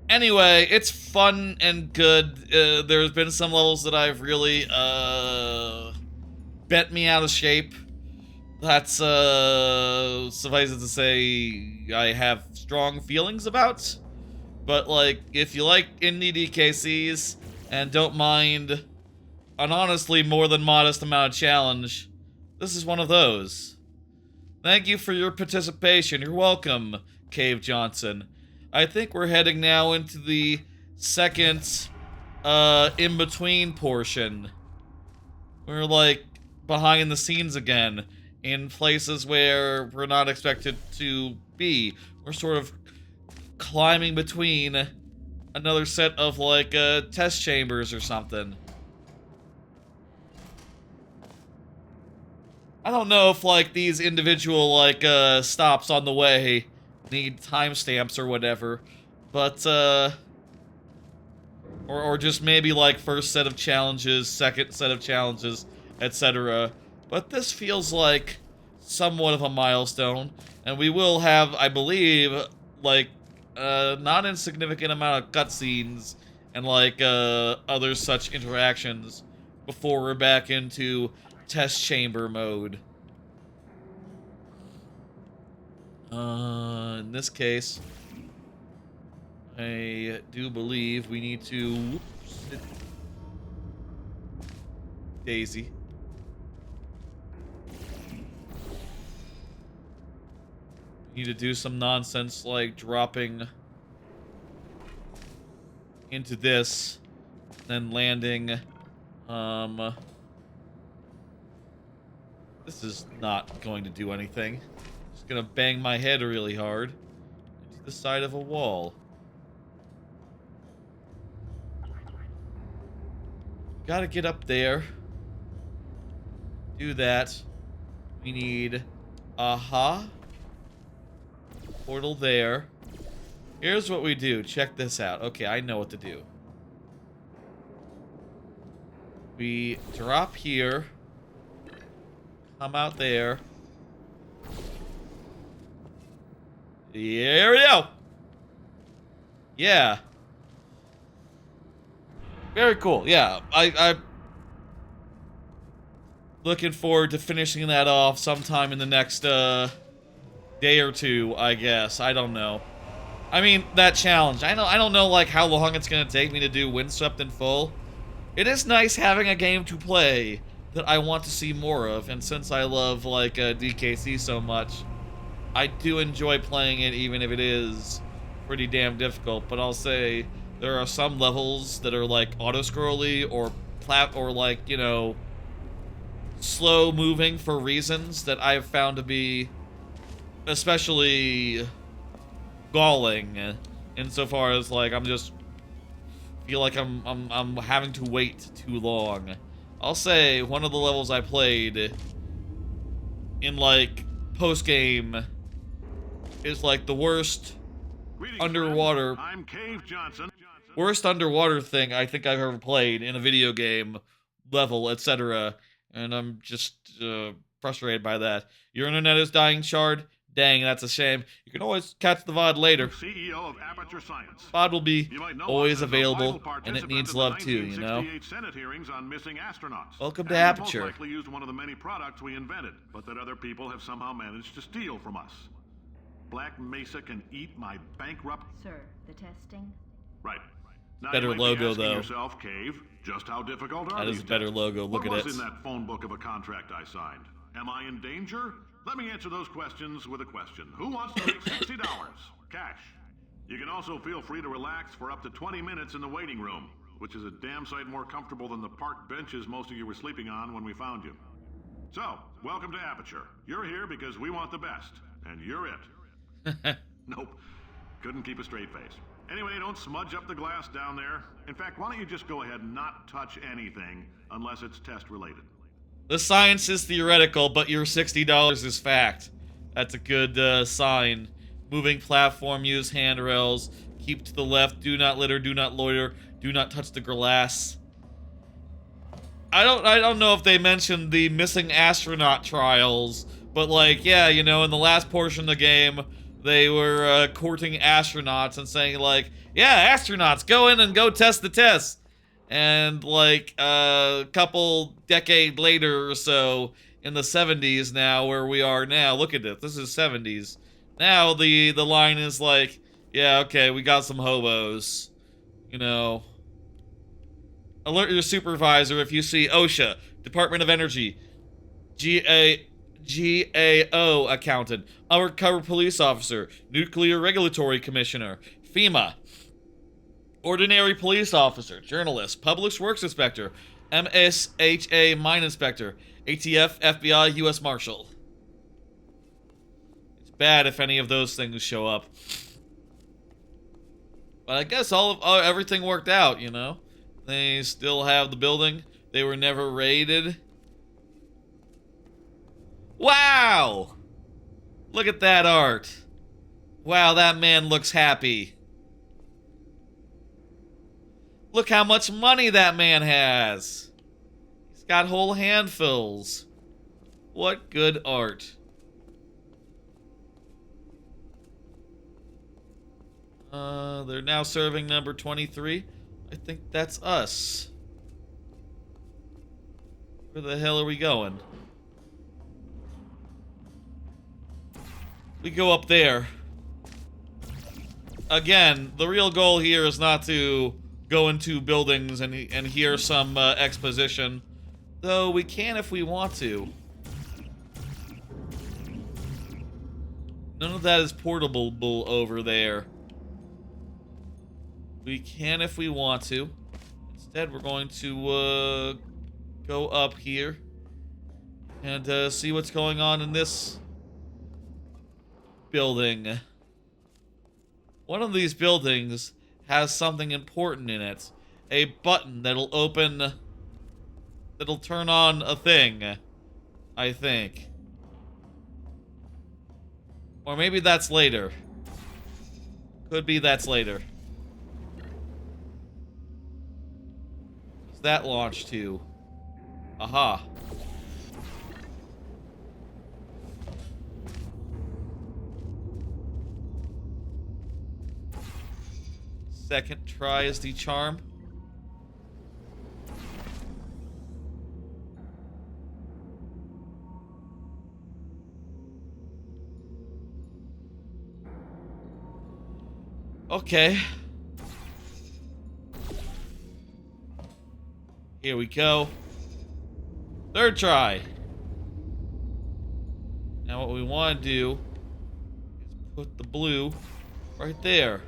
A: Anyway, it's fun and good. There's been some levels that I've really bent me out of shape. That's suffice it to say, I have strong feelings about. But like, if you like indie DKCs and don't mind an honestly more than modest amount of challenge, this is one of those. Thank you for your participation. You're welcome, Cave Johnson. I think we're heading now into the second in-between portion. We're like behind the scenes again, in places where we're not expected to be. We're sort of climbing between another set of like test chambers or something. I don't know if like these individual like stops on the way need timestamps or whatever, but or just maybe like first set of challenges, second set of challenges, etc. But this feels like somewhat of a milestone, and we will have, I believe, like not insignificant amount of cutscenes and like other such interactions before we're back into test chamber mode. In this case, I do believe we need to... Whoops. Daisy. Need to do some nonsense like dropping into this, then landing. This is not going to do anything. Just gonna bang my head really hard into the side of a wall. Gotta get up there. Do that. We need portal there. Here's what we do. Check this out. Okay, I know what to do. We drop here. Come out there. Here we go. Yeah. Very cool. Yeah, I'm looking forward to finishing that off sometime in the next day or two, I guess. I don't know. I mean, that challenge. I don't know like how long it's gonna take me to do Windswept in full. It is nice having a game to play that I want to see more of, and since I love like DKC so much, I do enjoy playing it even if it is pretty damn difficult. But I'll say there are some levels that are like auto-scrolly or like, you know, slow moving for reasons that I've found to be especially galling insofar as like I'm just feel like I'm having to wait too long. I'll say one of the levels I played in like post game is like the worst underwater
B: I'm Cave Johnson.
A: worst underwater thing I think I've ever played in a video game level, etc. And I'm just frustrated by that. Your internet is dying, Shard. Dang, that's a shame. You can always catch the VOD later.
B: CEO of Aperture Science.
A: VOD will be
B: You might know us
A: always
B: as a
A: available,
B: vital
A: and it
B: participant
A: needs
B: in the
A: love too, you know?
B: 1968 Senate hearings on missing astronauts.
A: Welcome to
B: And you've
A: Aperture.
B: most likely used one of the many products we invented, but that other people have somehow managed to steal from us. Black Mesa can eat my bankrupt...
C: Sir, the testing?
B: Right. Now
A: Better
B: you might
A: logo,
B: be asking
A: though.
B: yourself, Cave, just how difficult are
A: That is
B: these
A: a better
B: tests?
A: logo. Look
B: What
A: at
B: was
A: it.
B: in that phone book of a contract I signed? Am I in danger? Let me answer those questions with a question. Who wants to make $60? Cash. You can also feel free to relax for up to 20 minutes in the waiting room, which is a damn sight more comfortable than the park benches most of you were sleeping on when we found you. So, welcome to Aperture. You're here because we want the best, and you're it. Nope. Couldn't keep a straight face. Anyway, don't smudge up the glass down there. In fact, why don't you just go ahead and not touch anything unless it's test related?
A: The science is theoretical, but your $60 is fact. That's a good sign. Moving platform, use handrails. Keep to the left. Do not litter. Do not loiter. Do not touch the glass. I don't know if they mentioned the missing astronaut trials, but like, yeah, you know, in the last portion of the game, they were courting astronauts and saying like, yeah, astronauts, go in and go test the test. And like a couple decade later or so, in the 70s now, where we are now, look at this. This is 70s. Now the line is like, yeah, okay, we got some hobos. You know. Alert your supervisor if you see OSHA, Department of Energy, GAO accountant, undercover police officer, nuclear regulatory commissioner, FEMA, ordinary police officer, journalist, public works inspector, MSHA mine inspector, ATF, FBI, US Marshal. It's bad if any of those things show up. But I guess everything worked out, you know? They still have the building. They were never raided. Wow! Look at that art. Wow, that man looks happy. Look how much money that man has. He's got whole handfuls. What good art. They're now serving number 23. I think that's us. Where the hell are we going? We go up there. Again, the real goal here is not to go into buildings and hear some exposition. Though we can if we want to. None of that is portable over there. We can if we want to. Instead, we're going to go up here and see what's going on in this building. One of these buildings has something important in it. A button that'll open... that'll turn on a thing. I think. Or maybe that's later. Could be that's later. What's that launch to? Aha. Second try is the charm. Okay. Here we go. Third try. Now what we want to do is put the blue right there.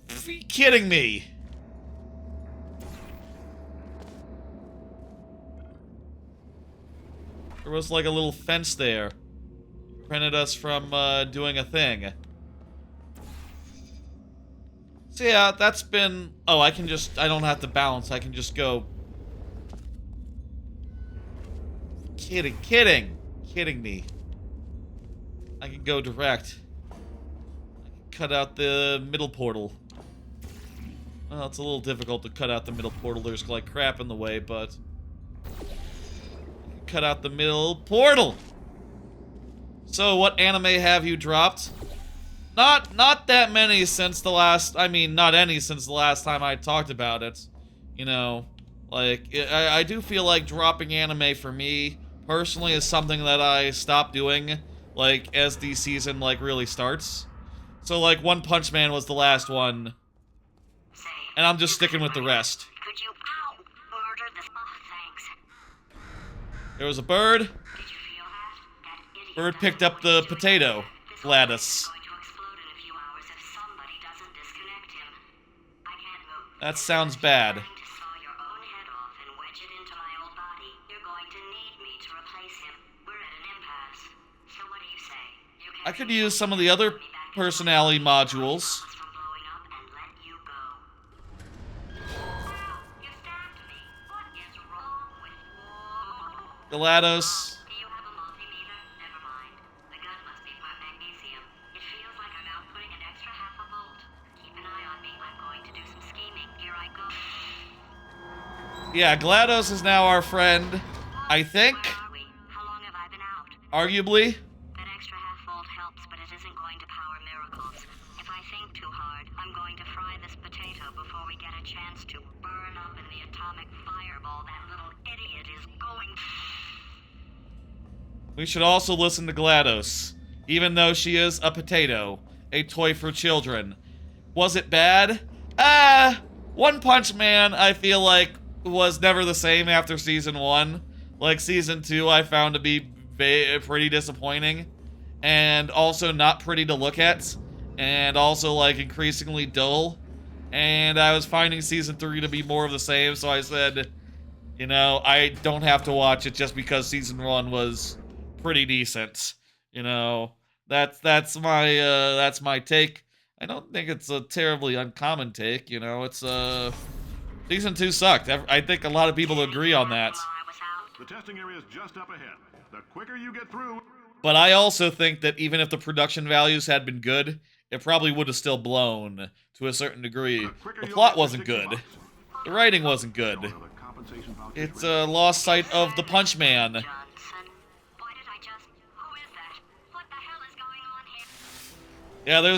A: Are you kidding me? There was like a little fence there. Prevented us from doing a thing. So yeah, that's been... Oh, I don't have to balance. I can just go... Kidding me. I can go direct. I can cut out the middle portal. Well, it's a little difficult to cut out the middle portal. There's like crap in the way, but... I can cut out the middle portal! So what anime have you dropped? Not that many since the last, I mean, not any since the last time I talked about it. You know, like, I do feel like dropping anime for me, personally, is something that I stopped doing, like, as the season, like, really starts. So, like, One Punch Man was the last one, and I'm just sticking with the rest.
D: Could you murder this? Oh, thanks.
A: There was a bird.
D: Did you feel that? That idiot
A: Bird picked up the potato. Gladys.
D: going to explode in a few hours if somebody doesn't disconnect him. I can't move.
A: That sounds bad.
D: Trying to saw your own head off and wedge it into my old body. You're going to need me to replace him. We're at an impasse. So what do you say? You can
A: I could use some of the other personality modules.
D: from blowing up and let you go. Ow, you stabbed me. What is wrong with you?
A: GLaDOS.
D: Do you have a multimeter? Never mind. The gun must be part magnesium. It feels like I'm outputting an extra half a volt. Keep an eye on me. I'm going to do some scheming. Here I go.
A: Yeah, GLaDOS is now our friend, I think.
D: Where are we? How long have I been out?
A: Arguably.
D: That extra half volt helps, but it isn't going to power miracles. If I think too hard, I'm going to fry this potato before we get a chance to burn up in the atomic fireball that little idiot is going.
A: We should also listen to GLaDOS, even though she is a potato, a toy for children. Was it bad? One Punch Man, I feel like, was never the same after season 1. Like, season 2 I found to be pretty disappointing, and also not pretty to look at, and also, like, increasingly dull. And I was finding season 3 to be more of the same, so I said, you know, I don't have to watch it just because season 1 was pretty decent. You know, that's my take. I don't think it's a terribly uncommon take, you know, it's season 2 sucked. I think a lot of people agree on that.
D: While I was out,
B: The testing area is just up ahead. The quicker you get through...
A: But I also think that even if the production values had been good, it probably would have still blown to a certain degree. The plot wasn't good. The writing wasn't good. It's a lost sight of the Punch Man.
D: Johnson. Why did I just... Who is that? What the hell is going on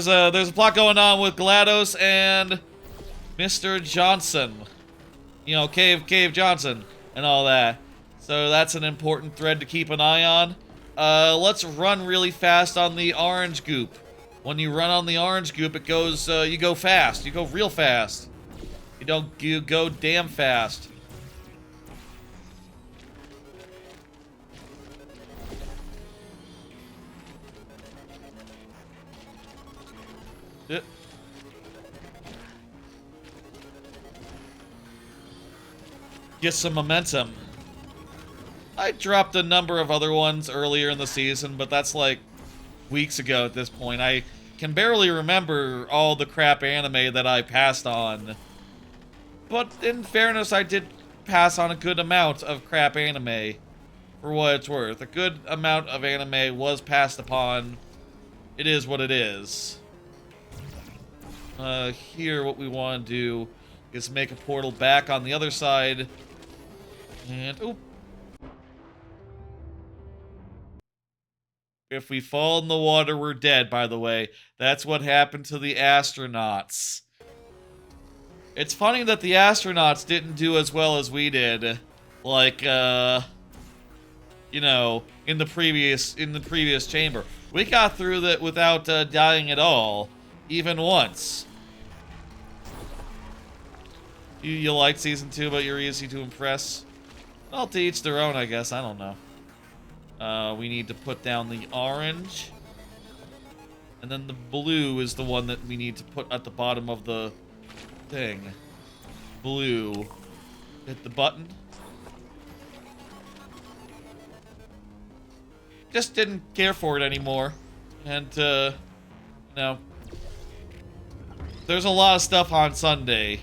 D: here?
A: Yeah, there's a plot going on with GLaDOS and Mr. Johnson. You know, Cave Johnson and all that. So that's an important thread to keep an eye on. Let's run really fast on the orange goop. When you run on the orange goop, it goes, you go fast. You go real fast. You go damn fast. Yep. Get some momentum. I dropped a number of other ones earlier in the season, but that's like weeks ago at this point. I can barely remember all the crap anime that I passed on. But in fairness, I did pass on a good amount of crap anime, for what it's worth. A good amount of anime was passed upon. It is what it is. Here, what we want to do is make a portal back on the other side. And, oop. If we fall in the water, we're dead, by the way. That's what happened to the astronauts. It's funny that the astronauts didn't do as well as we did. Like, you know, in the previous chamber. We got through that without dying at all. Even once. You like season 2, but you're easy to impress? Well, to each their own, I guess. I don't know. We need to put down the orange. And then the blue is the one that we need to put at the bottom of the thing. Blue. Hit the button. Just didn't care for it anymore. And, you know. There's a lot of stuff on Sunday.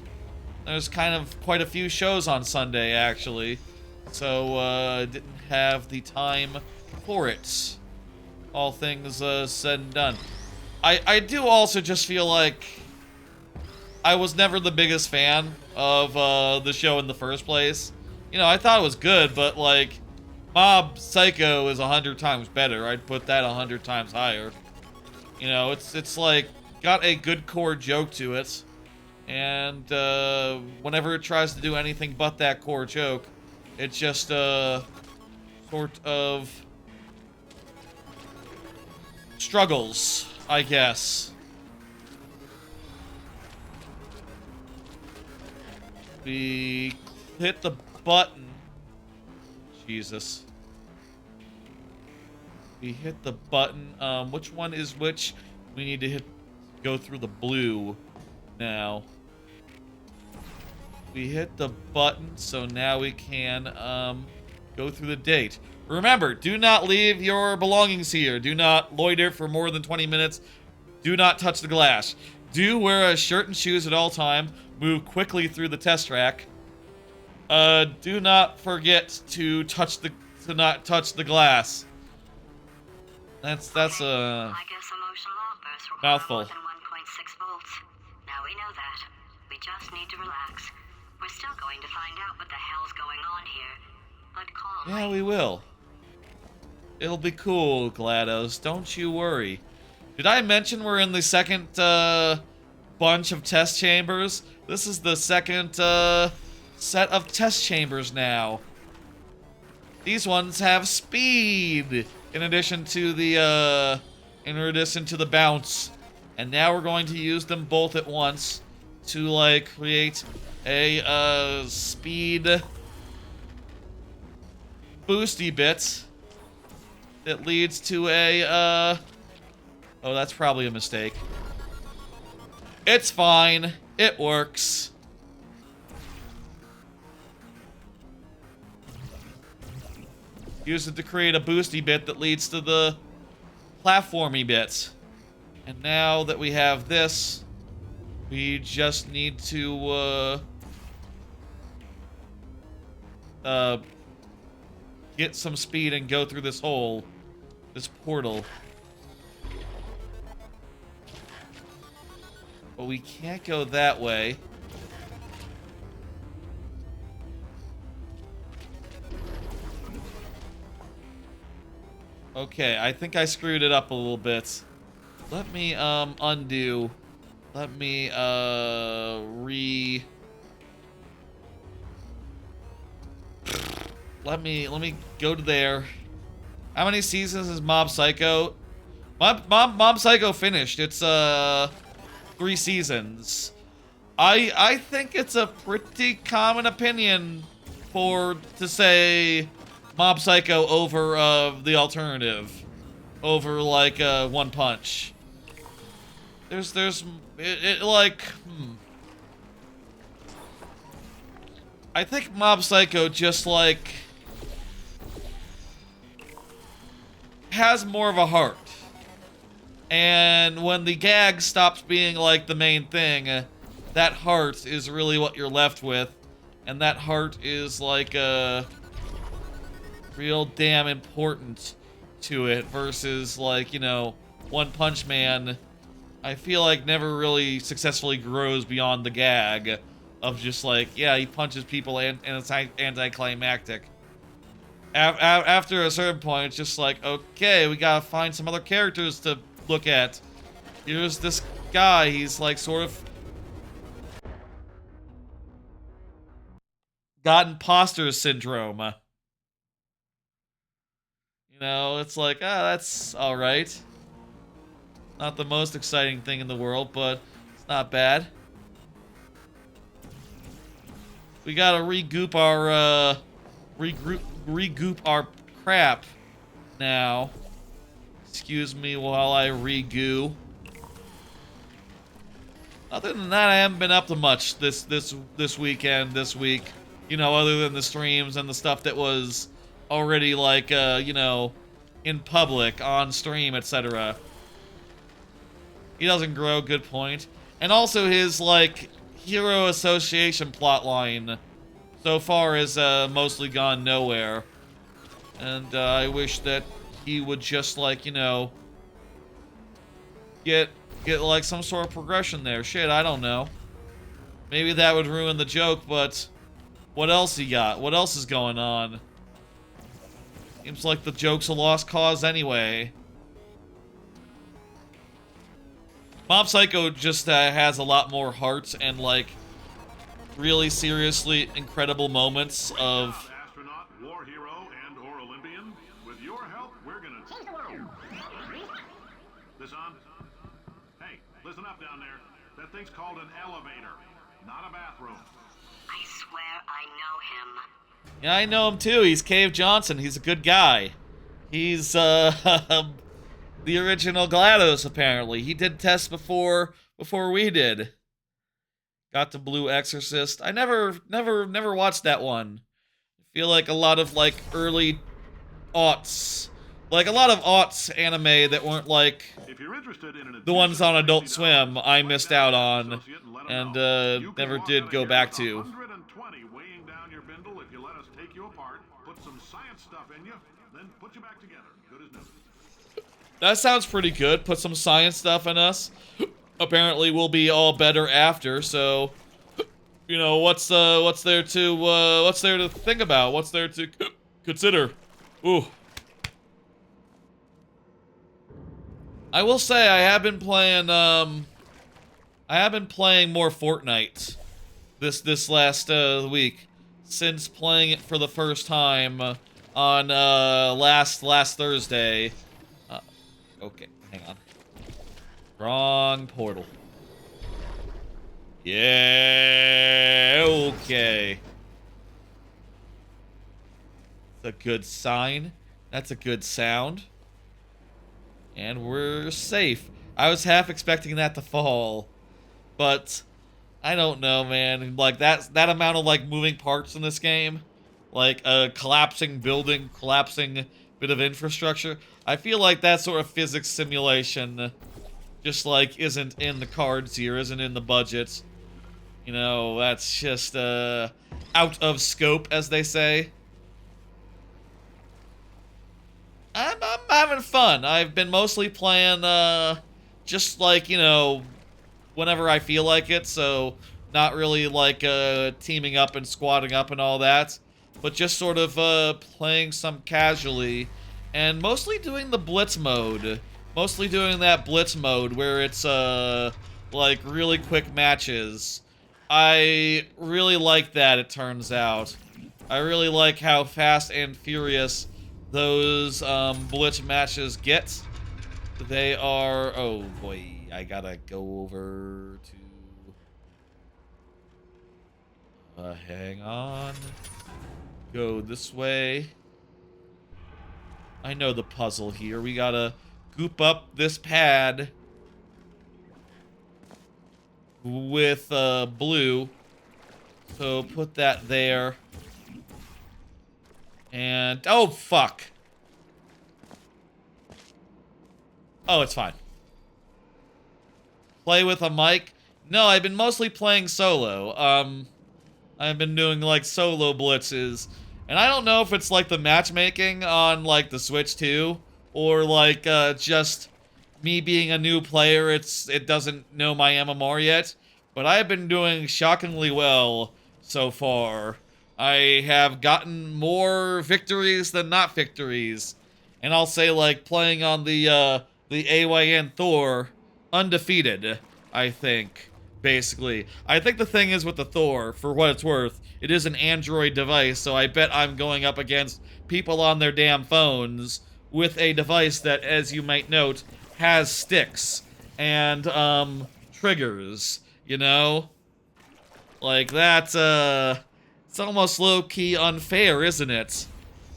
A: There's kind of quite a few shows on Sunday, actually. So, didn't have the time for it. All things said and done. I do also just feel like I was never the biggest fan of the show in the first place. You know, I thought it was good, but like, Mob Psycho is 100 times better. I'd put that 100 times higher. You know, it's like got a good core joke to it, and whenever it tries to do anything but that core joke, it just sort of struggles, I guess. We hit the button. Jesus. We hit the button. Which one is which? We need to go through the blue now. We hit the button, so now we can go through the date. Remember, do not leave your belongings here. Do not loiter for more than 20 minutes. Do not touch the glass. Do wear a shirt and shoes at all time. Move quickly through the test track. Do not forget to not touch the glass. That's
D: I guess emotional outbursts require
A: mouthful.
D: more than 1.6 volts. Now we know that. We just need to relax. We're still going to find out what the hell's going on here. But calmly.
A: Yeah, we will. It'll be cool, GLaDOS. Don't you worry. Did I mention we're in the second bunch of test chambers? This is the second set of test chambers now. These ones have speed in addition to the bounce. And now we're going to use them both at once to like create a speed boosty bit that leads to a oh, that's probably a mistake. It's fine. It works. Use it to create a boosty bit that leads to the platformy bit. And now that we have this, we just need to get some speed and go through this hole, this portal. But we can't go that way. Okay, I think I screwed it up a little bit. Let me undo. Let me Let me go to there. How many seasons is Mob Psycho? Mob Psycho finished. It's 3 seasons. I think it's a pretty common opinion to say Mob Psycho over the alternative, over like One Punch. I think Mob Psycho just like has more of a heart. And when the gag stops being like the main thing, that heart is really what you're left with. And that heart is like real damn important to it versus like, you know, One Punch Man, I feel like never really successfully grows beyond the gag of just like, yeah, he punches people and it's anticlimactic. After a certain point, it's just like, okay, we gotta find some other characters to look at. Here's this guy, he's like sort of got imposter syndrome. You know, it's like, that's alright. Not the most exciting thing in the world, but it's not bad. We gotta regroup our crap now. Excuse me while I regoo. Other than that, I haven't been up to much this week. You know, other than the streams and the stuff that was already like you know, in public, on stream, etc. He doesn't grow, good point. And also his like Hero Association plotline so far has mostly gone nowhere. And I wish that he would just like, you know, get like some sort of progression there. Shit, I don't know. Maybe that would ruin the joke, but what else he got? What else is going on? Seems like the joke's a lost cause anyway. Mob Psycho just has a lot more heart and, like, really seriously incredible moments of...
B: Astronaut, war hero, and or Olympian. With your help, we're gonna change the world. This on? Hey, listen up down there. That thing's called an elevator, not a bathroom.
D: I swear I know him.
A: Yeah, I know him too. He's Cave Johnson. He's a good guy. He's, the original GLaDOS, apparently. He did tests before we did. Got to Blue Exorcist. I never watched that one. I feel like a lot of, like, early aughts. Like, a lot of aughts anime that weren't, like,
B: If you're interested in
A: the ones on Adult Swim I missed out on and never did go back to.
B: 120 weighing down your bindle if you let us take you apart, put some science stuff in you, then put you back together. Good as new.
A: That sounds pretty good. Put some science stuff in us. Apparently we'll be all better after, so you know, what's there to think about? What's there to consider? Ooh. I will say I have been playing more Fortnite this last week since playing it for the first time on last Thursday. Okay, hang on. Wrong portal. Yeah, okay. That's a good sign. That's a good sound. And we're safe. I was half expecting that to fall. But I don't know, man. Like that amount of like moving parts in this game, like a collapsing building, collapsing bit of infrastructure. I feel like that sort of physics simulation just like isn't in the cards here, isn't in the budget. You know, that's just out of scope, as they say. I'm having fun. I've been mostly playing just like, you know, whenever I feel like it, so not really like teaming up and squatting up and all that, but just sort of playing some casually and mostly doing the blitz mode. Mostly doing that blitz mode where it's like really quick matches. I really like that, it turns out. I really like how fast and furious those blitz matches get. They are... Oh boy, I gotta go over to... hang on. Go this way. I know the puzzle here. We gotta goop up this pad with blue. So put that there. And... Oh, fuck. Oh, it's fine. Play with a mic? No, I've been mostly playing solo. I've been doing, like, solo blitzes. And I don't know if it's, like, the matchmaking on, like, the Switch 2, or, like, just me being a new player, it doesn't know my MMR yet. But I've been doing shockingly well so far. I have gotten more victories than not victories. And I'll say, like, playing on the AYN Thor, undefeated, I think, basically. I think the thing is with the Thor, for what it's worth, it is an Android device, so I bet I'm going up against people on their damn phones with a device that, as you might note, has sticks and, triggers, you know? Like, that's, it's almost low-key unfair, isn't it?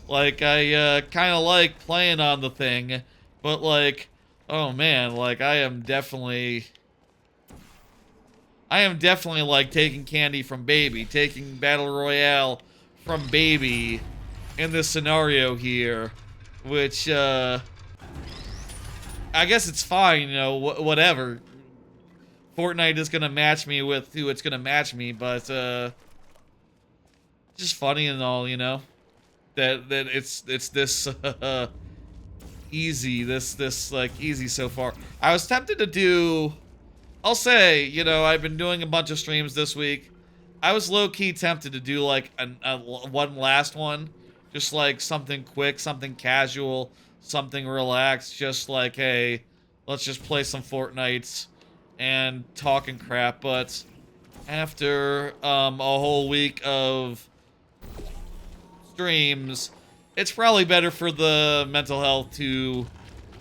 A: Like, I, kinda like playing on the thing, but, like, oh man, like, I am definitely, like, taking candy from Baby, taking Battle Royale from Baby in this scenario here, which, I guess it's fine, you know, whatever. Fortnite is gonna match me with who it's gonna match me, but, just funny and all, you know, that it's this, easy, this like easy so far. I was tempted to do, I'll say, you know, I've been doing a bunch of streams this week. I was low-key tempted to do like one last one Just like something quick, something casual, something relaxed. Just like, hey, let's just play some Fortnite and talking crap. But after a whole week of streams, it's probably better for the mental health to,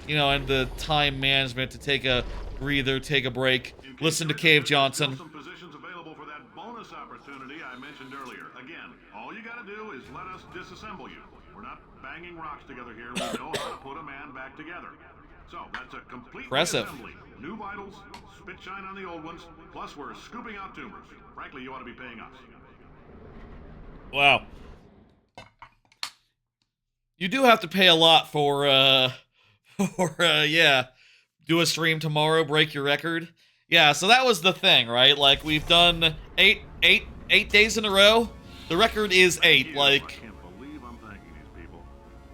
A: you know, and the time management to take a breather, take a break, listen to Cave Johnson.
B: Some positions available for that bonus opportunity I mentioned earlier. Again, all you gotta do is let us disassemble you. We're not banging rocks together here. We know how to put a man back together. So that's a complete
A: Impressive.
B: assembly. New vitals, spit shine on the old ones, plus we're scooping out tumors. Frankly, you ought to be paying us.
A: Wow. You do have to pay a lot for, yeah, do a stream tomorrow, break your record. Yeah, so that was the thing, right? Like, we've done eight days in a row. The record is 8,
B: I
A: like...
B: can't believe I'm thanking these people.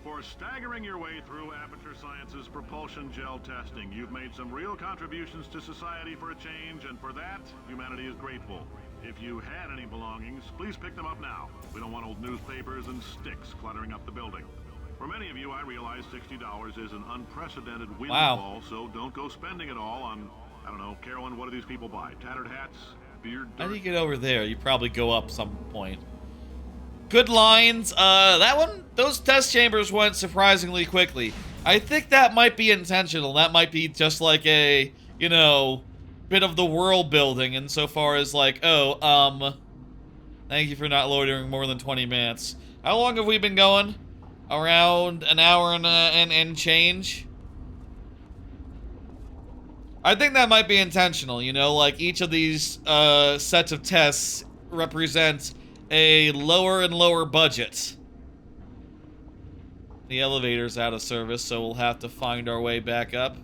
B: For staggering your way through Aperture Science's propulsion gel testing, you've made some real contributions to society for a change, and for that, humanity is grateful. If you had any belongings, please pick them up now. We don't want old newspapers and sticks cluttering up the building. For many of you, I realize $60 is an unprecedented windfall, so don't go spending it all on, I don't know, Carolyn, what do these people buy? Tattered hats? Beard dirt?
A: How do you get over there? You probably go up some point. Good lines. That one, those test chambers went surprisingly quickly. I think that might be intentional. That might be just like a, you know, bit of the world building insofar as like, oh, thank you for not loitering more than 20 minutes. How long have we been going? Around an hour and change. I think that might be intentional, you know, like each of these sets of tests represents a lower and lower budget. The elevator's out of service, so we'll have to find our way back up.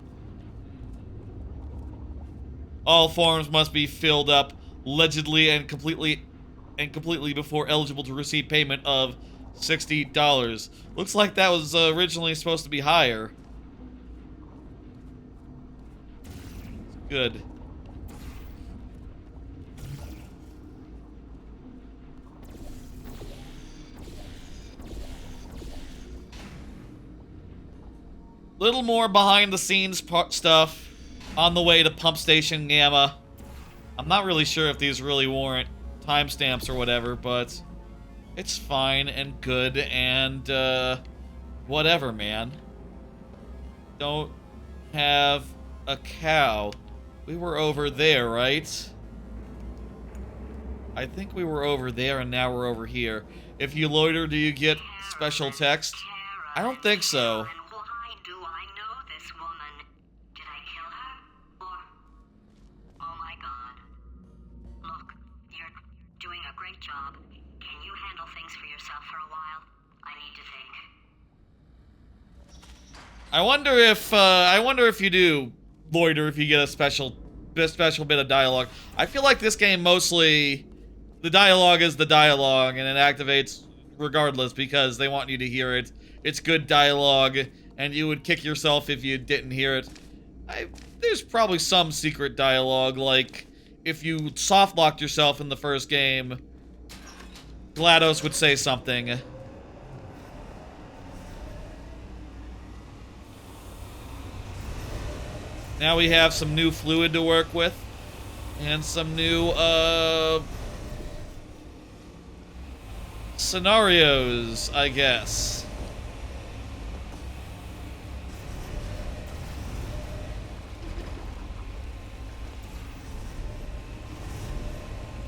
A: All forms must be filled up allegedly and completely before eligible to receive payment of $60. Looks like that was originally supposed to be higher. Good. Little more behind the scenes stuff on the way to Pump Station Gamma. I'm not really sure if these really warrant timestamps or whatever, but it's fine and good and whatever, man. Don't have a cow. We were over there, right? I think we were over there and now we're over here. If you loiter, do you get special text? I don't think so.
D: Why do I know this woman? Did I kill her? Or... Oh my god. Look, you're doing a great job. Can you handle things for yourself for a while? I need to think.
A: I wonder if you do loiter, if you get a special bit of dialogue. I feel like this game mostly, the dialogue is the dialogue, and it activates regardless because they want you to hear it. It's good dialogue, and you would kick yourself if you didn't hear it. There's probably some secret dialogue, like if you soft-locked yourself in the first game, GLaDOS would say something. Now we have some new fluid to work with, and some new, scenarios, I guess.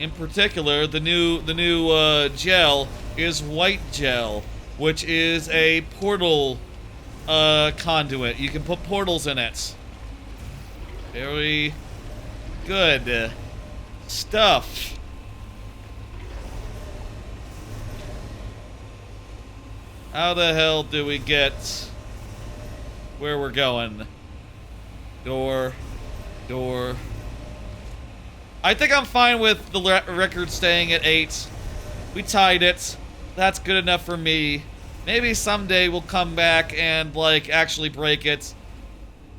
A: In particular, the new gel is white gel, which is a portal conduit. You can put portals in it. Very good stuff. How the hell do we get where we're going? Door. I think I'm fine with the record staying at 8. We tied it. That's good enough for me. Maybe someday we'll come back and, like, actually break it.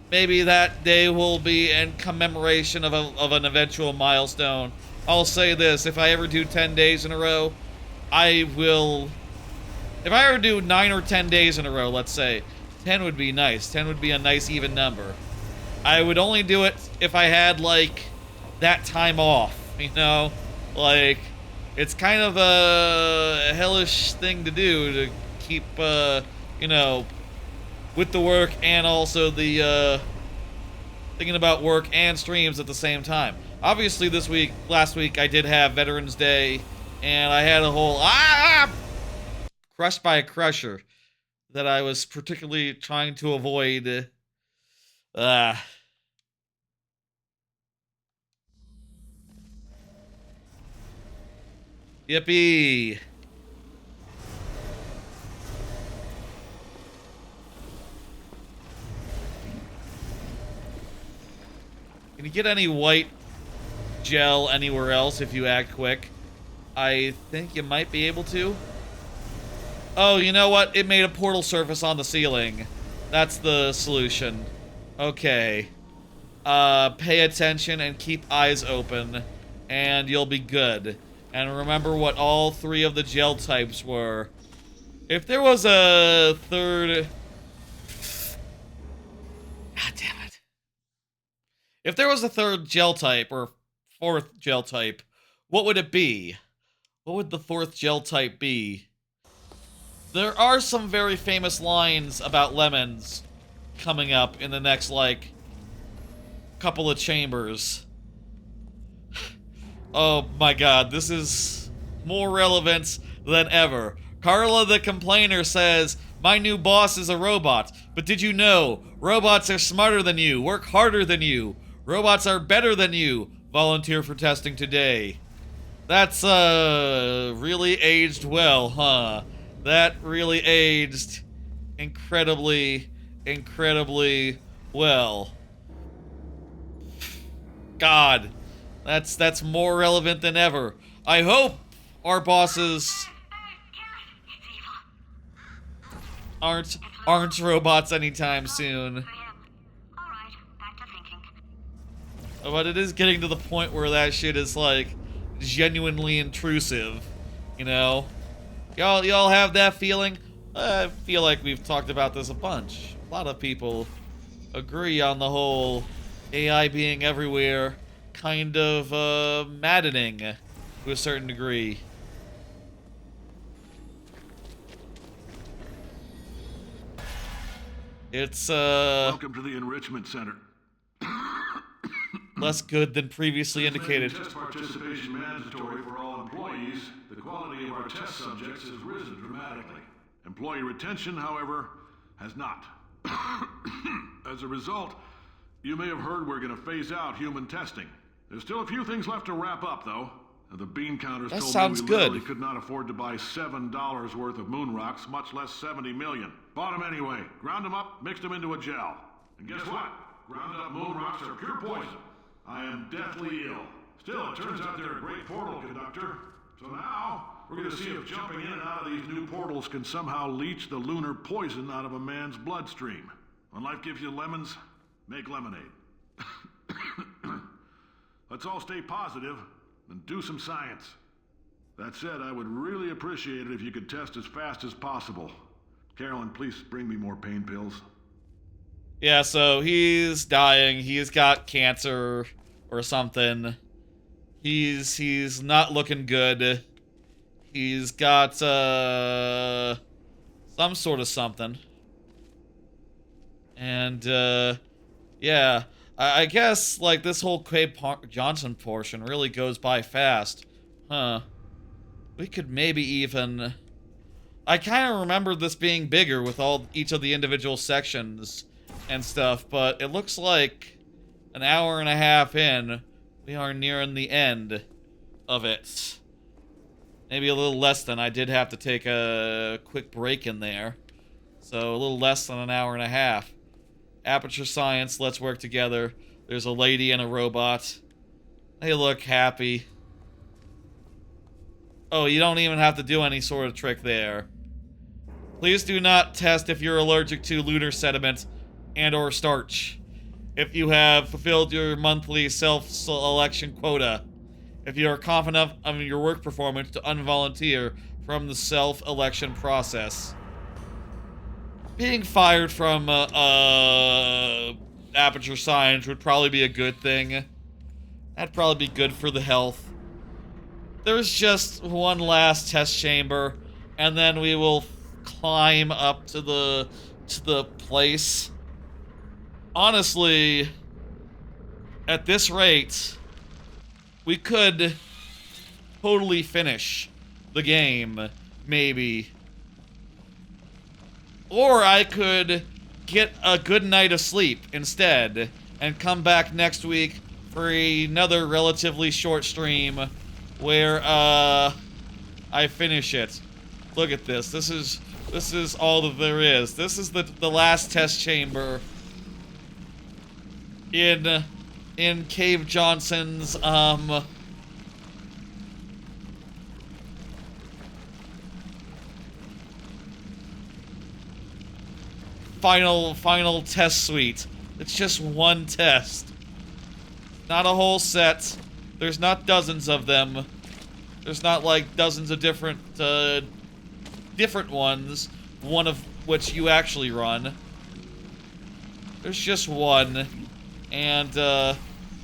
A: Maybe that day will be in commemoration of an eventual milestone. I'll say this, if I ever do 10 days in a row, I will If I were to do 9 or 10 days in a row, let's say, 10 would be nice. 10 would be a nice even number. I would only do it if I had, like, that time off, you know? Like, it's kind of a hellish thing to do to keep, you know, with the work and also the, thinking about work and streams at the same time. Obviously, last week, I did have Veterans Day, and I had a whole, crushed by a crusher that I was particularly trying to avoid. Yippee. Can you get any white gel anywhere else if you act quick? I think you might be able to. Oh, you know what? It made a portal surface on the ceiling. That's the solution. Okay. Pay attention and keep eyes open, and you'll be good. And remember what all 3 of the gel types were. If there was a third... God damn it. If there was a third gel type, or 4th gel type, what would it be? What would the 4th gel type be? There are some very famous lines about lemons coming up in the next, like, couple of chambers. Oh my god, this is more relevant than ever. Carla the Complainer says, "My new boss is a robot, but did you know, robots are smarter than you, work harder than you. Robots are better than you. Volunteer for testing today." That's, really aged well, huh? That really aged incredibly, incredibly well. God, that's more relevant than ever. I hope our bosses aren't robots anytime soon. But it is getting to the point where that shit is, like, genuinely intrusive, you know? Y'all have that feeling? I feel like we've talked about this a bunch. A lot of people agree on the whole AI being everywhere kind of, maddening to a certain degree. It's,
B: Welcome to the Enrichment Center.
A: less good than previously indicated.
B: Test participation mandatory for all employees, the quality of our test subjects has risen dramatically. Employee retention, however, has not. As a result, you may have heard we're going to phase out human testing. There's still a few things left to wrap up, though. The bean counters
A: That
B: told
A: sounds
B: me we
A: good.
B: literally could not afford to buy $7 worth of moon rocks, much less 70 million. Bought them anyway, ground them up, mixed them into a gel. And guess what? Ground up moon rocks are pure poison. I am deathly ill. Still, it turns out they're a great portal conductor. So now, we're going to see if jumping in and out of these new portals can somehow leach the lunar poison out of a man's bloodstream. When life gives you lemons, make lemonade. Let's all stay positive and do some science. That said, I would really appreciate it if you could test as fast as possible. Carolyn, please bring me more pain pills.
A: Yeah, so he's dying. He's got cancer or something. He's not looking good. He's got, some sort of something. And, yeah. I guess, like, this whole Cave Johnson portion really goes by fast. Huh. We could maybe even... I kind of remember this being bigger with each of the individual sections and stuff, but it looks like an hour and a half in, we are nearing the end of it. Maybe a little less than. I did have to take a quick break in there. So a little less than an hour and a half. Aperture Science, let's work together. There's a lady and a robot. They look happy. Oh, you don't even have to do any sort of trick there. Please do not test if you're allergic to lunar sediment and or starch. If you have fulfilled your monthly self-selection quota. If you are confident of your work performance to unvolunteer, from the self-election process. Being fired from Aperture Science would probably be a good thing. That'd probably be good for the health. There's just one last test chamber, and then we will climb up to the place. Honestly, at this rate, we could totally finish the game, maybe. Or I could get a good night of sleep instead and come back next week for another relatively short stream where I finish it. Look at this. This is all that there is. This is the last test chamber in Cave Johnson's final test suite. It's just one test. Not a whole set. There's not dozens of them. There's not like dozens of different ones, one of which you actually run. There's just one. And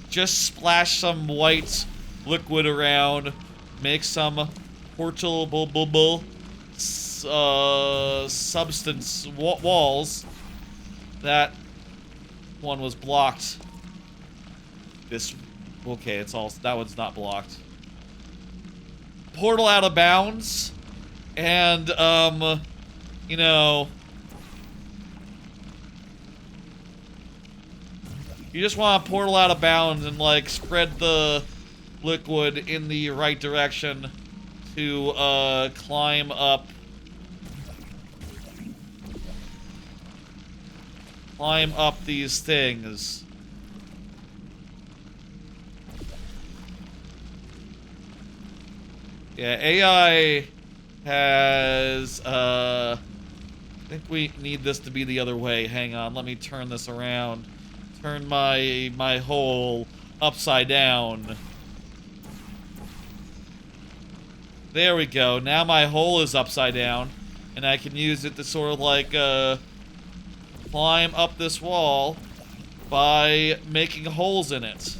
A: just splash some white liquid around, make some portable substance walls. That one was blocked. Okay, it's all, that one's not blocked. Portal out of bounds, and you know, you just want to portal out of bounds and like spread the liquid in the right direction to climb up these things. Yeah, AI has, I think we need this to be the other way. Hang on, let me turn this around. Turn my hole upside down. There we go. Now my hole is upside down, and I can use it to sort of like, climb up this wall by making holes in it.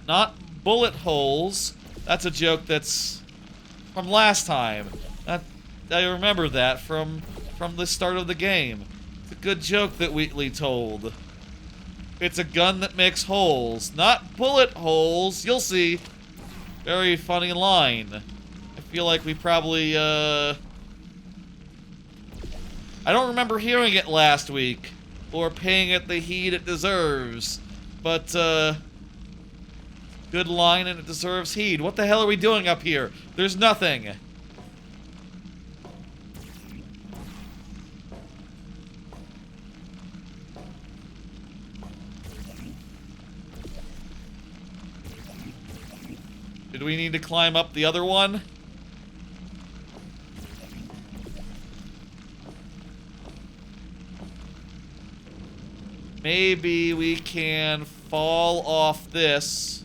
A: Not bullet holes. That's a joke that's from last time. I remember that from the start of the game. It's a good joke that Wheatley told. It's a gun that makes holes, not bullet holes. You'll see. Very funny line. I feel like we probably, I don't remember hearing it last week, or paying it the heed it deserves, but, good line and it deserves heed. What the hell are we doing up here? There's nothing. Did we need to climb up the other one? Maybe we can fall off this.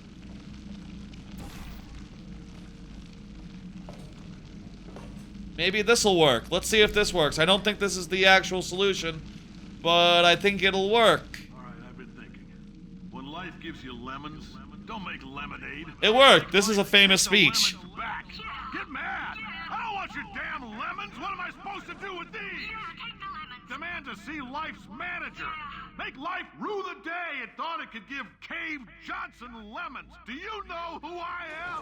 A: Maybe this'll work. Let's see if this works. I don't think this is the actual solution, but I think it'll work.
B: Alright, I've been thinking. When life gives you lemons, don't make lemonade.
A: It worked. This is a famous speech.
B: Lemons back. Get mad. I don't want your damn lemons. What am I supposed to do with these?
D: Take the lemons.
B: Demand to see life's manager. Make life rue the day it thought it could give Cave Johnson lemons. Do you know who I am?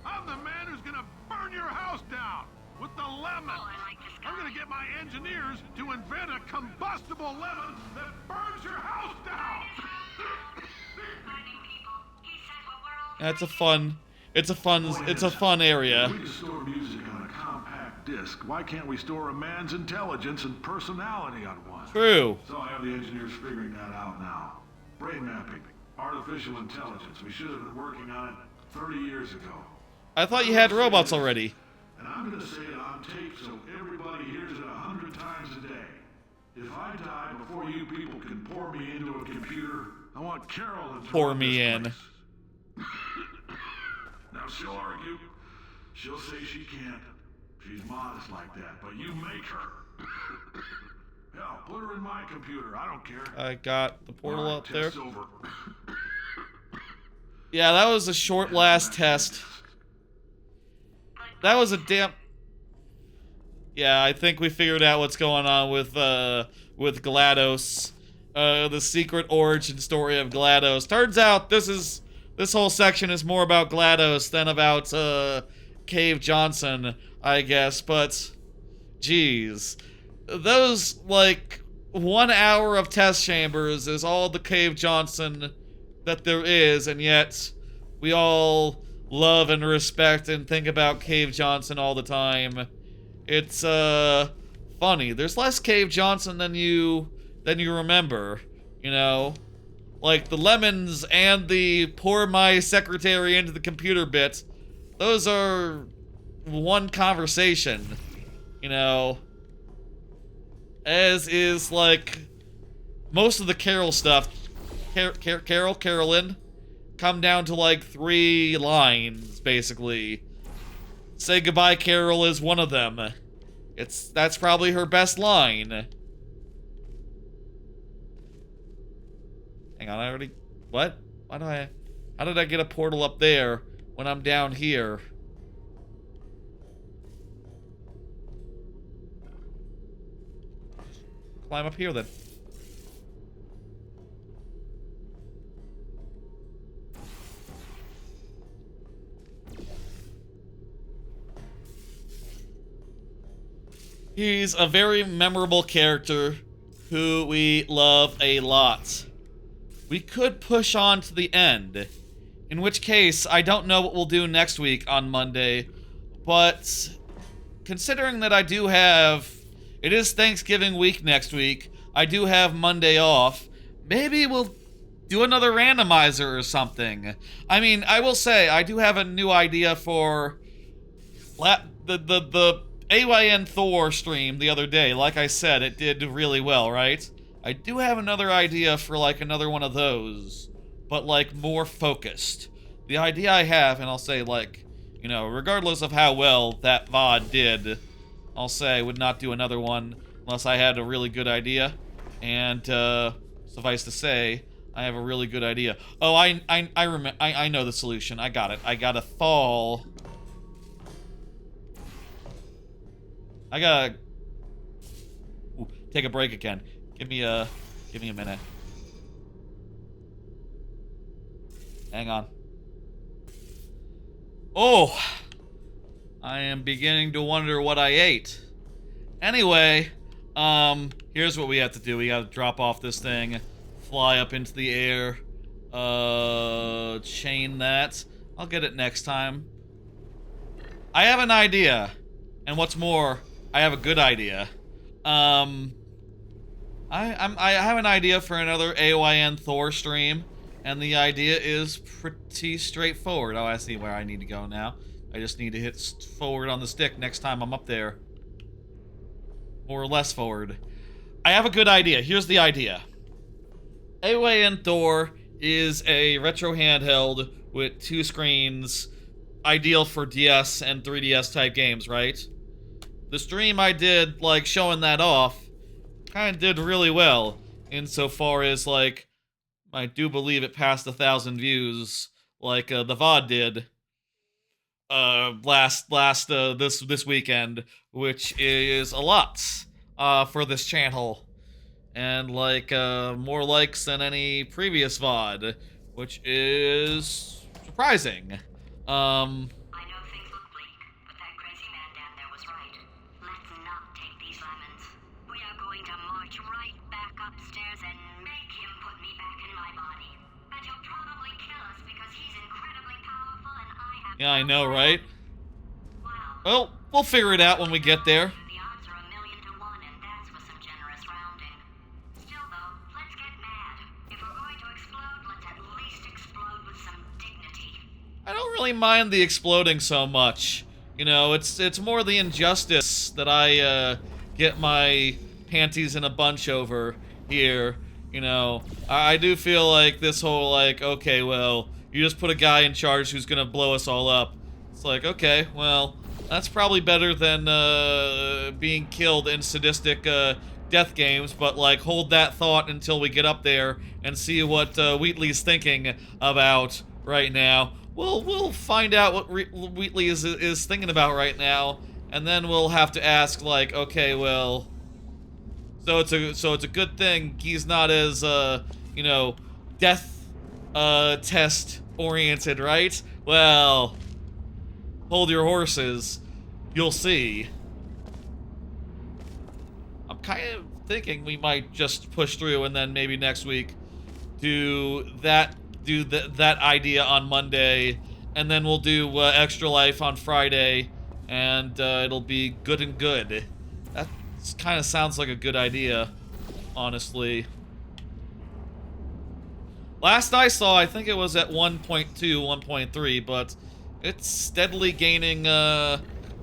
B: I'm the man who's gonna burn your house down with the lemon.
D: Oh, I like this guy.
B: I'm gonna get my engineers to invent a combustible lemon that burns your house down.
D: Finding people. He said what we're all
A: That's a fun. It's a fun area.
B: We can store music on a compact disc. Why can't we store a man's intelligence and personality on one?
A: True.
B: So I have the engineers figuring that out now. Brain mapping, artificial intelligence. We should have been working on it 30 years ago.
A: I thought you had robots already.
B: And I'm going to say it on tape so everybody hears it 100 times a day. If I die before you people can pour me into a computer, I want Carolyn to
A: Pour
B: run
A: me
B: this
A: in.
B: place. Now she'll argue. She'll say she can't. She's modest like that, but you make her. Hell, put her in my computer. I don't care.
A: I got the portal
B: All right,
A: up there.
B: test's over.
A: Yeah, that was a short last test. That was a damn... Yeah, I think we figured out what's going on with GLaDOS. The secret origin story of GLaDOS. Turns out this whole section is more about GLaDOS than about Cave Johnson, I guess, but geez. Those, like, 1 hour of test chambers is all the Cave Johnson that there is, and yet we all love and respect and think about Cave Johnson all the time. It's funny. There's less Cave Johnson than you remember, you know? Like the lemons and the pour my secretary into the computer bit, those are one conversation, you know? As is, like, most of the Carol stuff. Carolyn, come down to, like, 3 lines, basically. Say goodbye, Carol is one of them. That's probably her best line. Hang on, I already... What? How did I get a portal up there when I'm down here? Climb up here, then. He's a very memorable character who we love a lot. We could push on to the end, in which case I don't know what we'll do next week on Monday, but considering that I do have... It is Thanksgiving week next week. I do have Monday off. Maybe we'll do another randomizer or something. I mean, I will say, I do have a new idea for the AYN Thor stream the other day. Like I said, it did really well, right? I do have another idea for, like, another one of those, but, like, more focused. The idea I have, and I'll say, like, you know, regardless of how well that VOD did, I'll say I would not do another one unless I had a really good idea. And, suffice to say, I have a really good idea. Oh, I know the solution. I got it. I gotta fall. I gotta... Ooh, take a break again. Give me a minute. Hang on. Oh! I am beginning to wonder what I ate. Anyway, here's what we have to do. We gotta drop off this thing, fly up into the air, chain that. I'll get it next time. I have an idea. And what's more, I have a good idea. I have an idea for another AYN Thor stream, and the idea is pretty straightforward. Oh, I see where I need to go now. I just need to hit forward on the stick next time I'm up there. More or less forward. I have a good idea. Here's the idea. AYN Thor is a retro handheld with 2 screens, ideal for DS and 3DS type games, right? The stream I did, like, showing that off, kind of did really well, insofar as, like, I do believe it passed 1,000 views, like, the VOD did, this weekend, which is a lot, for this channel, and, like, more likes than any previous VOD, which is surprising.
D: I know things look bleak, but that crazy man down there was right. Let's not take these lemons. We are going to march right back upstairs and make him put me back in my body. And he'll probably kill us because he's incredibly powerful and I have...
A: Yeah, I know, right?
D: Wow.
A: Well, we'll figure it out when we get there.
D: The odds are 1,000,000 to 1, and that's with some generous rounding. Still, though, let's get mad. If we're going to explode, let's at least explode with some dignity.
A: I don't really mind the exploding so much. You know, it's more the injustice that I get my panties in a bunch over here. You know, I do feel like this whole, like, okay, well, you just put a guy in charge who's gonna blow us all up. It's like, okay, well, that's probably better than being killed in sadistic death games, but like hold that thought until we get up there and see what Wheatley's thinking about right now. We'll find out what Wheatley is thinking about right now, and then we'll have to ask like, okay, well, so it's a good thing he's not as you know, death test oriented, right? Well, hold your horses. You'll see. I'm kind of thinking we might just push through and then maybe next week do that idea on Monday, and then we'll do Extra Life on Friday, and it'll be good and good. That kind of sounds like a good idea, honestly. Last I saw, I think it was at 1.2, 1.3, but it's steadily gaining,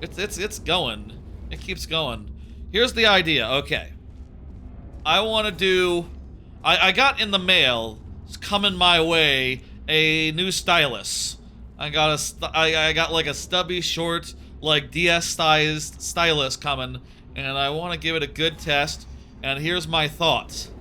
A: it's going. It keeps going. Here's the idea, okay. I want to do, I got in the mail, it's coming my way, a new stylus. I got like a stubby, short, like DS-sized stylus coming, and I want to give it a good test, and here's my thoughts.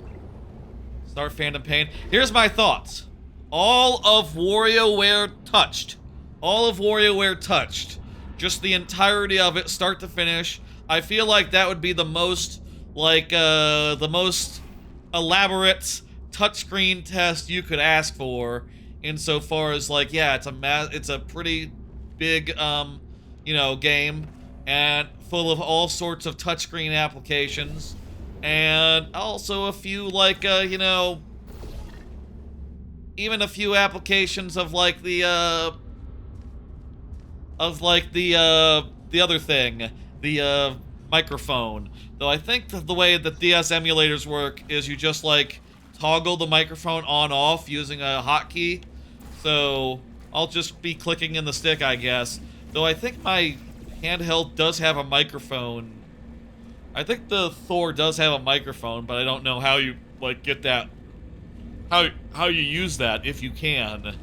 A: Start Phantom Pain. Here's my thoughts. All of WarioWare touched. All of WarioWare touched. Just the entirety of it, start to finish. I feel like that would be the most, like, the most elaborate touchscreen test you could ask for, insofar as, like, yeah, it's a pretty big, you know, game, and full of all sorts of touchscreen applications. And also a few, like, you know, even a few applications of, like, the other thing, the, microphone. Though I think that the way that DS emulators work is you just, like, toggle the microphone on-off using a hotkey. So, I'll just be clicking in the stick, I guess. Though I think my handheld does have a microphone. I think the Thor does have a microphone, but I don't know how you, like, get that, how you use that, if you can.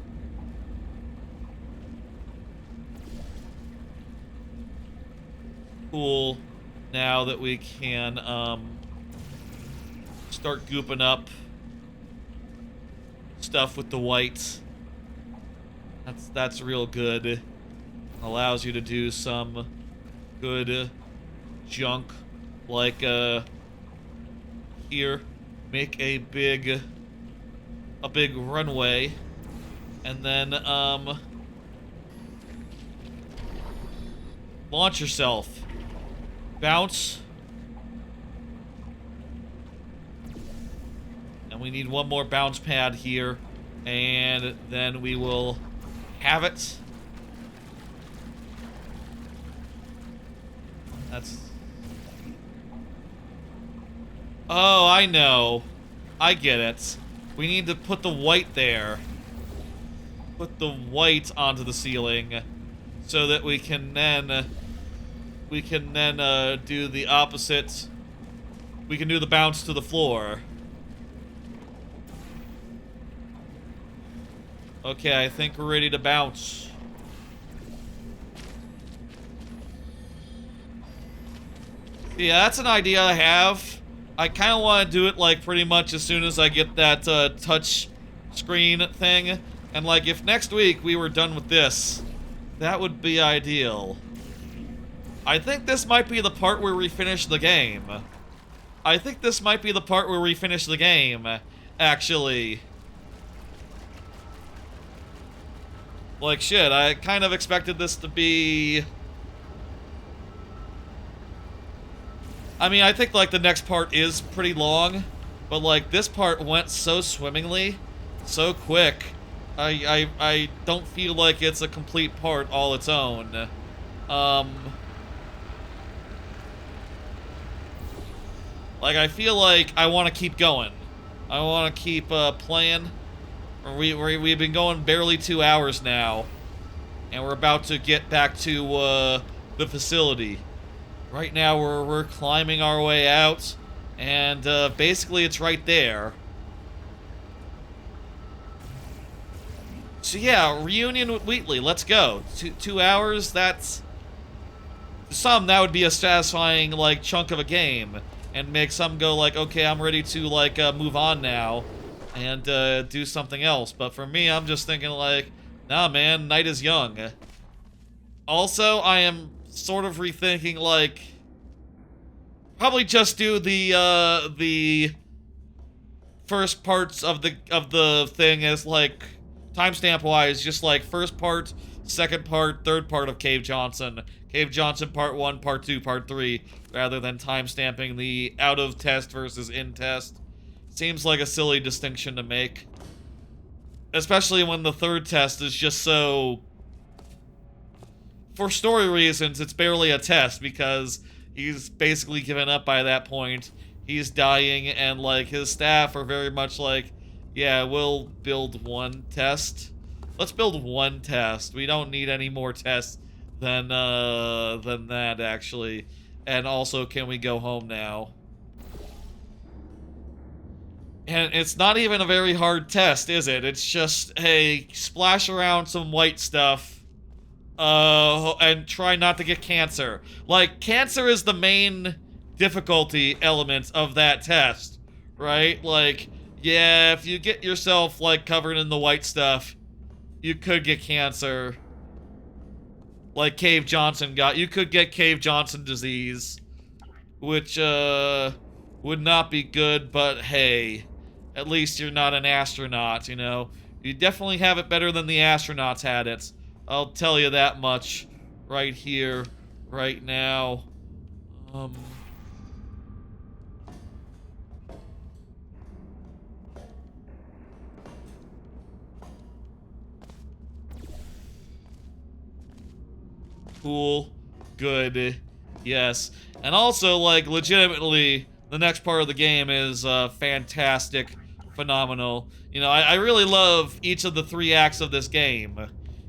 A: Cool. Now that we can, start gooping up stuff with the white. That's real good. Allows you to do some good junk. Like, here, make a big runway, and then, launch yourself. Bounce. And we need one more bounce pad here, and then we will have it. That's... Oh, I know. I get it. We need to put the white there. Put the white onto the ceiling so that we can then do the opposite. We can do the bounce to the floor. Okay, I think we're ready to bounce. Yeah, that's an idea I have. I kind of want to do it, like, pretty much as soon as I get that, touch screen thing. And, like, if next week we were done with this, that would be ideal. I think this might be the part where we finish the game. I think this might be the part where we finish the game, actually. Like, shit, I kind of expected this to be... I mean, I think, like, the next part is pretty long, but, like, this part went so swimmingly, so quick, I don't feel like it's a complete part all its own. Like, I feel like I want to keep going. I want to keep, playing. We've been going barely 2 hours now, and we're about to get back to, the facility. Right now, we're climbing our way out, and basically it's right there. So yeah, reunion with Wheatley. Let's go. 2 hours. That's to some that would be a satisfying like chunk of a game, and make some go like, okay, I'm ready to like move on now, and do something else. But for me, I'm just thinking like, nah, man, night is young. Also, I am sort of rethinking like probably just do the first parts of the thing as like timestamp wise, just like first part, second part, third part of Cave Johnson. Cave Johnson part 1, part 2, part 3, rather than timestamping the out of test versus in test. Seems like a silly distinction to make. Especially when the third test is just so... For story reasons, it's barely a test because he's basically given up by that point. He's dying, and like his staff are very much like, yeah, we'll build one test. Let's build one test. We don't need any more tests than that, actually. And also, can we go home now? And it's not even a very hard test, is it? It's just, hey, splash around some white stuff. And try not to get cancer. Like, cancer is the main difficulty element of that test, right? Like, yeah, if you get yourself, like, covered in the white stuff, you could get cancer. Like Cave Johnson got. You could get Cave Johnson disease, which, would not be good, but hey, at least you're not an astronaut, you know? You definitely have it better than the astronauts had it. I'll tell you that much right here, right now. Cool. Good. Yes. And also, like, legitimately, the next part of the game is fantastic, phenomenal. You know, I really love each of the 3 acts of this game.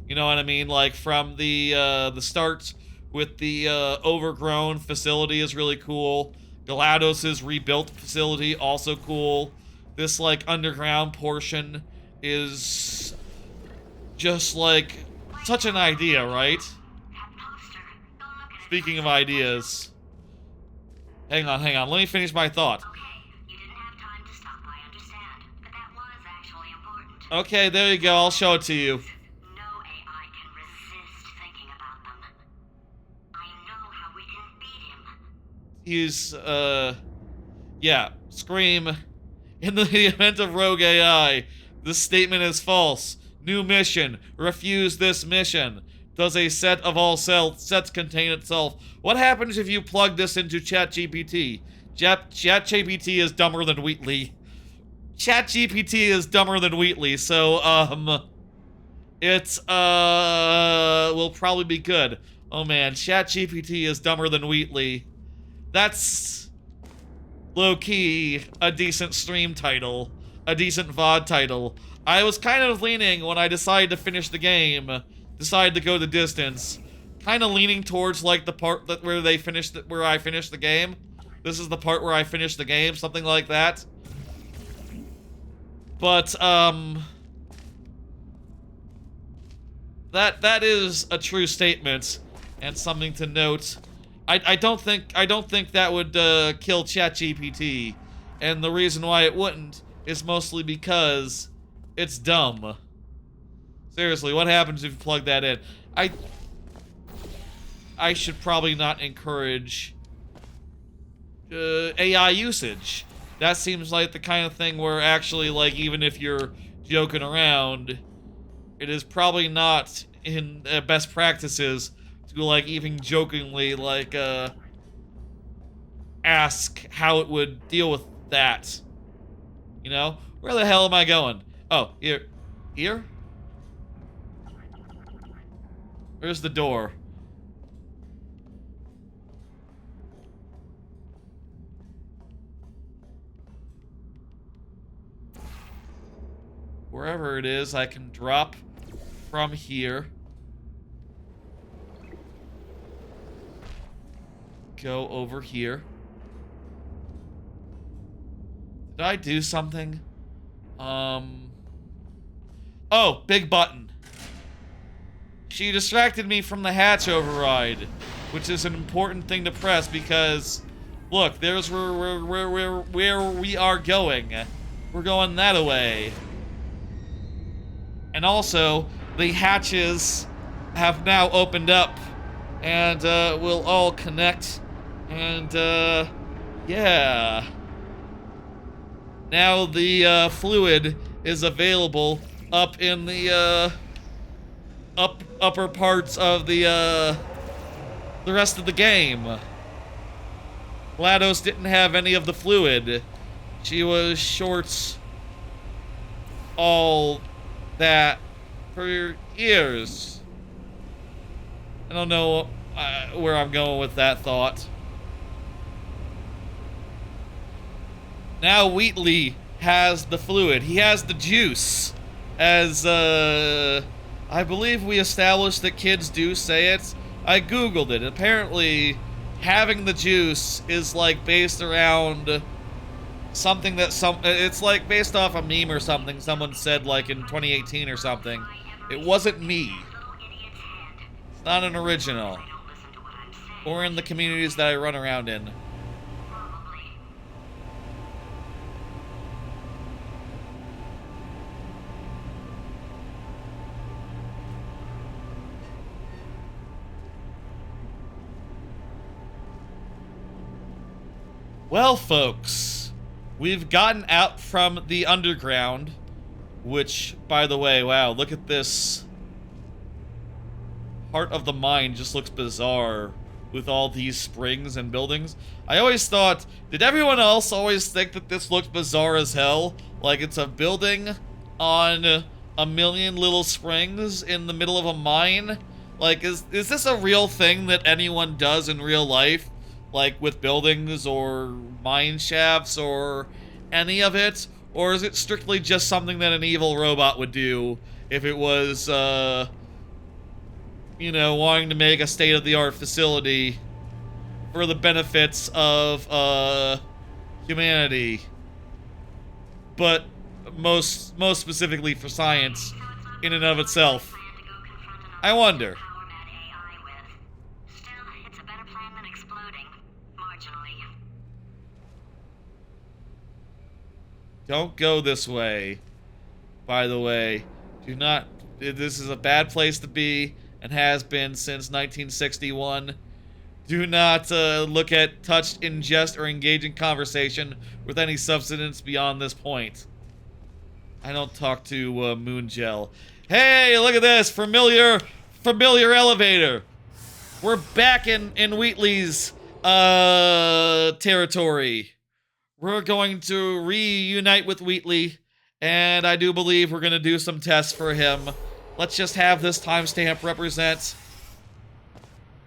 A: You know what I mean? Like, from the start with the overgrown facility is really cool. GLaDOS' rebuilt facility, also cool. This, like, underground portion is just, like, such an idea, right? Speaking of ideas. Hang on. Let me finish my thought.
D: Okay, you didn't have time to stop, I understand. But that was actually important.
A: Okay, there you go. I'll show it to you.
D: No AI can resist thinking about them. I know how we can beat him.
A: He's, yeah, Scream. In the event of rogue AI, this statement is false. New mission. Refuse this mission. Does a set of all sets contain itself? What happens if you plug this into ChatGPT? ChatGPT is dumber than Wheatley. ChatGPT is dumber than Wheatley, so, it's, will probably be good. Oh man, ChatGPT is dumber than Wheatley. That's low-key a decent stream title. A decent VOD title. I was kind of leaning when I decided to finish the game, decided to go the distance, kind of leaning towards like the part that where I finished the game. This is the part where I finished the game, something like that. But that is a true statement and something to note. I don't think that would kill ChatGPT, and the reason why it wouldn't is mostly because it's dumb. Seriously, what happens if you plug that in? I should probably not encourage AI usage. That seems like the kind of thing where actually, like, even if you're joking around, it is probably not in best practices to, like, even jokingly, like, ask how it would deal with that. You know? Where the hell am I going? Oh, here. Here? Where's the door? Wherever it is, I can drop from here. Go over here. Did I do something? Oh, big button. She distracted me from the hatch override, which is an important thing to press because, look, there's where we are going. We're going that way. And also, the hatches have now opened up, and we'll all connect, and yeah. Now the fluid is available up in the upper parts of the rest of the game. GLaDOS didn't have any of the fluid. She was short all that for years. I don't know where I'm going with that thought. Now Wheatley has the fluid. He has the juice. As, I believe we established that kids do say it. I googled it. Apparently, having the juice is, like, based around something that it's, like, based off a meme or something someone said, like, in 2018 or something. It wasn't me. It's not an original. Or in the communities that I run around in. Well, folks, we've gotten out from the underground, which, by the way, wow, look at this. Heart of the mine just looks bizarre with all these springs and buildings. I always thought, did everyone else always think that this looked bizarre as hell? Like it's a building on a million little springs in the middle of a mine? Like, is this a real thing that anyone does in real life? Like with buildings or mine shafts or any of it? Or is it strictly just something that an evil robot would do if it was, you know, wanting to make a state-of-the-art facility for the benefits of, humanity? But most specifically for science in and of itself. I wonder. Don't go this way, by the way. Do not... This is a bad place to be, and has been since 1961. Do not look at, touch, ingest, or engage in conversation with any substance beyond this point. I don't talk to Moon Gel. Hey, look at this! Familiar elevator! We're back in Wheatley's territory. We're going to reunite with Wheatley, and I do believe we're going to do some tests for him. Let's just have this timestamp represent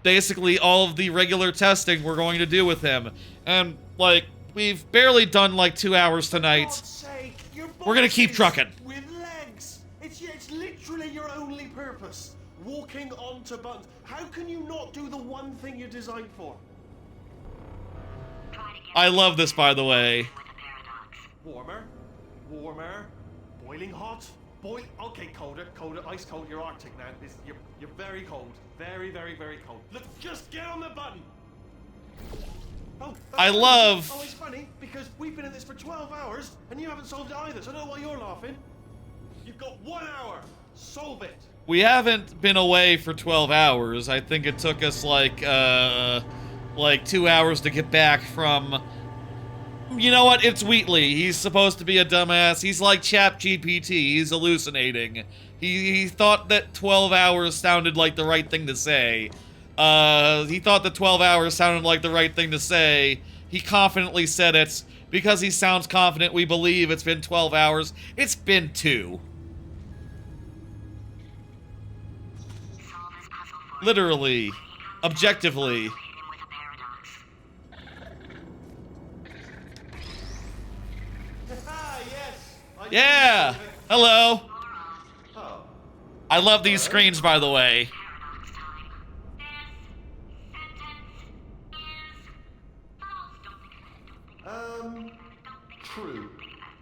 A: basically all of the regular testing we're going to do with him. And, like, we've barely done, like, 2 hours tonight.
E: Sake,
A: we're going to keep trucking.
E: With legs. It's literally your only purpose. Walking onto buttons. How can you not do the one thing you're designed for?
A: I love this, by the way.
E: Warmer, boiling hot, okay, colder, ice cold. You're Arctic now. You're very cold, very, very, very cold. Look, just get on the button. Oh,
A: I love.
E: Oh, it's funny because we've been at this for 12 hours and you haven't solved it either. So I don't know why you're laughing. You've got 1 hour. Solve it.
A: We haven't been away for 12 hours. I think it took us like 2 hours to get back from... You know what? It's Wheatley. He's supposed to be a dumbass. He's like ChatGPT. He's hallucinating. He thought that 12 hours sounded like the right thing to say. He thought that 12 hours sounded like the right thing to say. He confidently said it. Because he sounds confident, we believe it's been 12 hours. It's been 2. Literally. Objectively. Yeah! Hello!
E: Oh.
A: I love these screens, by the way.
E: True.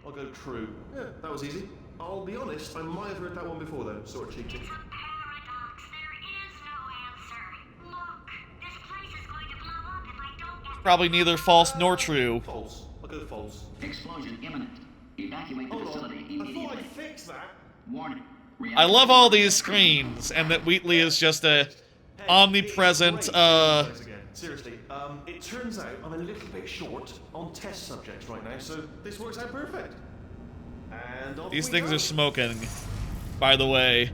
E: I'll go true. Yeah, that was easy. I'll be honest, I might have heard that one before though, sort of cheeky.
D: It's a paradox. There is no answer. Look, this place is going to blow up if I don't get...
A: Probably neither false nor true.
E: False. I'll go false.
F: Explosion imminent. Evacuate the facility
E: I thought
F: immediately.
E: I'd fix that.
F: Warning.
A: I love all these screens, and that Wheatley is just a omnipresent,
E: Seriously, it turns out I'm a little bit short on test subjects right now, so this works out perfect. And off
A: These
E: we
A: things
E: go.
A: are smoking, by the way.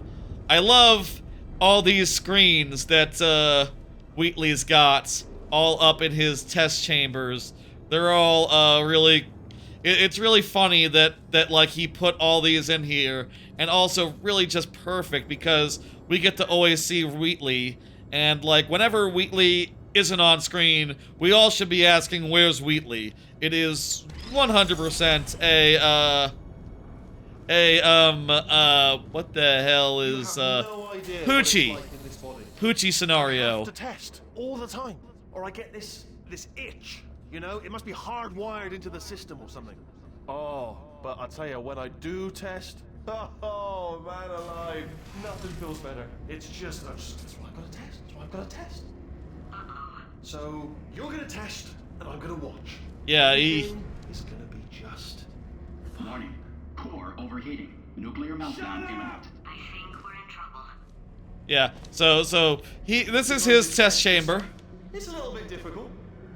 A: I love all these screens that Wheatley's got all up in his test chambers. They're all really... It's really funny that like he put all these in here, and also really just perfect because we get to always see Wheatley, and like whenever Wheatley isn't on screen, we all should be asking, where's Wheatley? It is 100% what the hell is
E: You have no idea what
A: Poochie.
E: it's like in this body.
A: Poochie
E: I
A: scenario.
E: have to test all the time, or I get this itch. You know, it must be hardwired into the system or something. Oh, but I tell you, when I do test, oh man alive, nothing feels better. It's just, that's why I've got to test. That's why I've got to test. So you're gonna test, and I'm gonna watch.
A: Yeah,
E: Everything is gonna be just.
F: Warning. Core overheating. Nuclear meltdown imminent.
D: I think we're in trouble.
A: Yeah, so this is his test chamber.
E: It's a little bit difficult.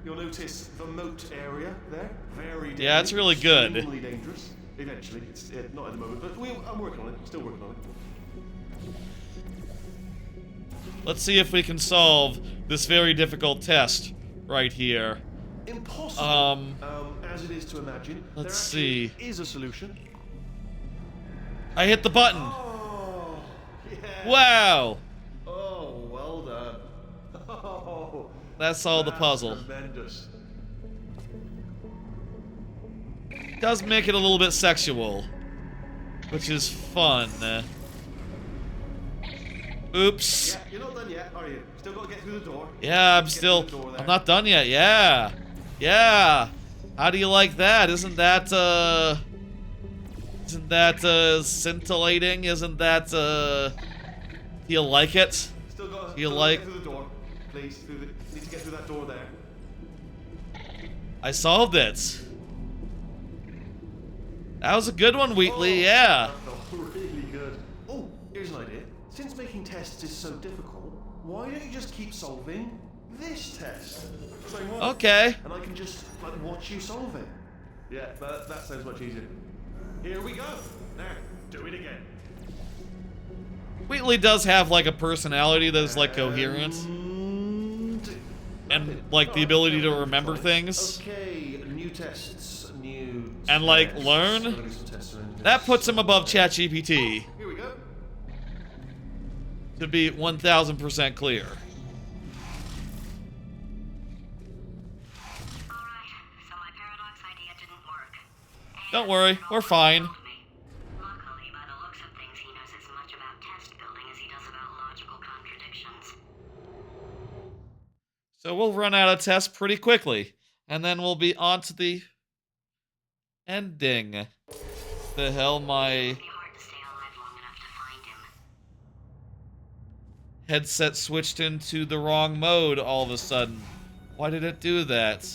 E: You'll notice the moat area there. Very dangerous.
A: Yeah, it's really good.
E: Extremely dangerous. Eventually. It's not at the moment, but I'm working on it. Still working on it.
A: Let's see if we can solve this very difficult test right here.
E: Impossible. As it is to imagine.
A: Let's
E: there actually
A: see.
E: is a solution.
A: I hit the button.
E: Oh, yeah.
A: Wow.
E: Oh, well done. Oh,
A: That solved the
E: that's
A: puzzle.
E: Tremendous.
A: Does make it a little bit sexual, which is fun. Oops.
E: Yeah, you're not done yet, are you? Still got to get through the door.
A: Yeah, I'm
E: Get
A: still...
E: through the door there.
A: I'm not done yet. Yeah. Yeah. How do you like that? Isn't that, scintillating? Isn't that, do you like it?
E: Still got
A: You
E: to
A: like-
E: get through the door. Please, need to get through that door there.
A: I solved it. That was a good one, Wheatley. Yeah.
E: That felt really good. Oh, here's an idea. Since making tests is so difficult, why don't you just keep solving this test? Same one.
A: Okay.
E: And I can just like watch you solve it. Yeah, that sounds much easier. Here we go. Now, do it again.
A: Wheatley does have like a personality that is like coherent and like the ability to remember things
E: Okay, new tests, new
A: and like
E: tests.
A: learn.
E: Gotta do some tests around
A: That
E: this.
A: puts him above ChatGPT,
E: Here we go.
A: to be 1000% clear.
D: Alright, so my paradox idea didn't work. And
A: Don't worry, we're fine.
D: luckily, by the looks of things, he knows as much about test building as he does about logical contradictions.
A: So we'll run out of tests pretty quickly, and then we'll be on to the ending. The hell, my
D: It'd be hard to stay alive long enough to find him.
A: headset switched into the wrong mode all of a sudden. Why did it do that?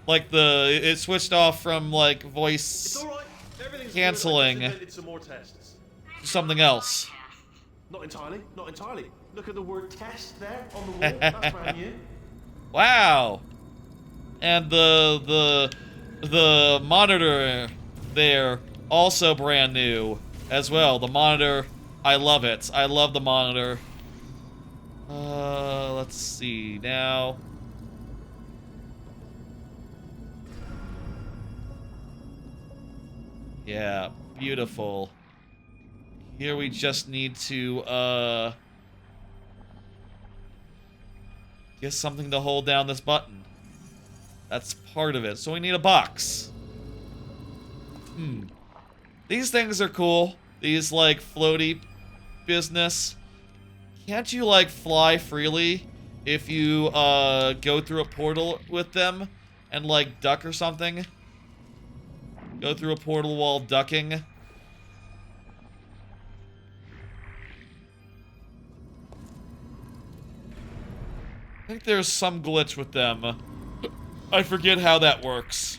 A: Like it switched off from like
E: It's
A: voice
E: all right. Everything's
A: Canceling.
E: Good. I just invented some more tests.
A: to something else.
D: Tests.
E: Not entirely. Not entirely. Look at the word test there on the wall. That's brand new.
A: Wow. And the monitor there also brand new as well. The monitor, I love it. I love the monitor. Let's see now. Yeah, beautiful. Here we just need to get something to hold down this button. That's part of it. So we need a box. These things are cool. These, like, floaty business. Can't you, like, fly freely if you, go through a portal with them and, like, duck or something? Go through a portal while ducking. I think there's some glitch with them. I forget how that works.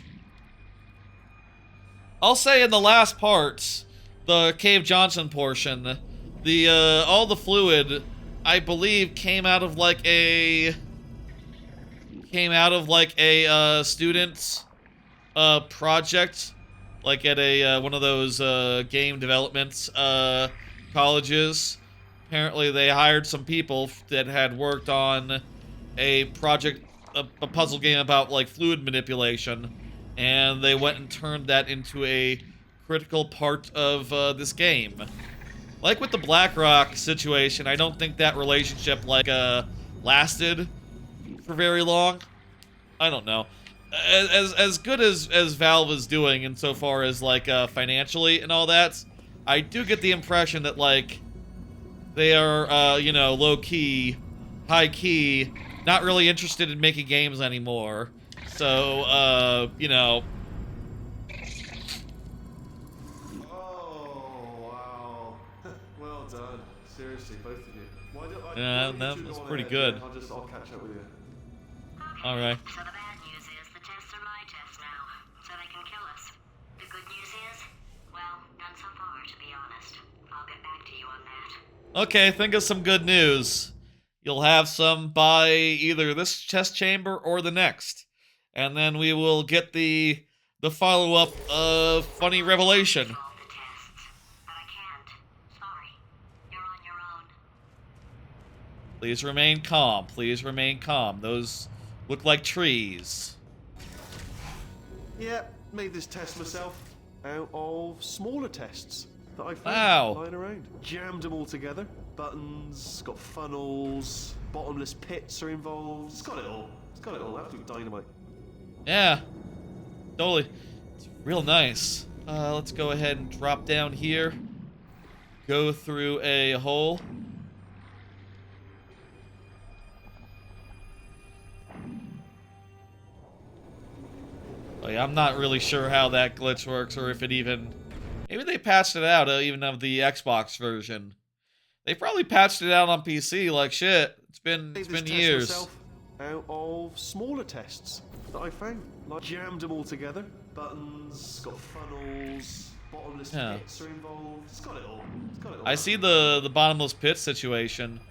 A: I'll say in the last part, the Cave Johnson portion, the all the fluid, I believe, came out of like a student's project, like at a one of those game development colleges. Apparently, they hired some people that had worked on a project, a puzzle game about like fluid manipulation, and they went and turned that into a critical part of this game. Like with the BlackRock situation, I don't think that relationship like lasted for very long. I don't know. As good as Valve is doing insofar as like financially and all that, I do get the impression that like they are you know, low key, high key, not really interested in making games anymore. So you know.
E: Oh, wow. Well done. Seriously, both of you. Why don't I...
A: Yeah,
E: why don't
A: that
E: you two
A: was
E: go on
A: pretty
E: ahead,
A: good.
E: yeah? I'll catch up with you.
A: All right.
D: So the bad news is the tests are my tests now, so they can kill us. The good news is, well, none so far, to be honest. I'll get back to you on that.
A: Okay, think of some good news. You'll have some by either this test chamber or the next. And then we will get the follow-up funny revelation.
D: Solve the tests, but I can't. Sorry. You're on your own.
A: Please remain calm. Please remain calm. Those look like trees.
E: Yeah, made this test myself out of smaller tests that I found
A: Wow.
E: lying around. Jammed them all together. Buttons, got funnels, bottomless pits are involved. It's got it all. It's got it all. Absolute dynamite.
A: Yeah, totally. It's real nice. Let's go ahead and drop down here. Go through a hole. Like, I'm not really sure how that glitch works, or if it even... Maybe they patched it out, even of the Xbox version. They probably patched it out on PC like shit. It's been
E: Made this test
A: years.
E: myself out of smaller tests that I found. Like jammed them all together. Buttons, got funnels, bottomless
A: Yeah.
E: pits are involved. It's got it all. It's got it all.
A: I see the bottomless pit situation.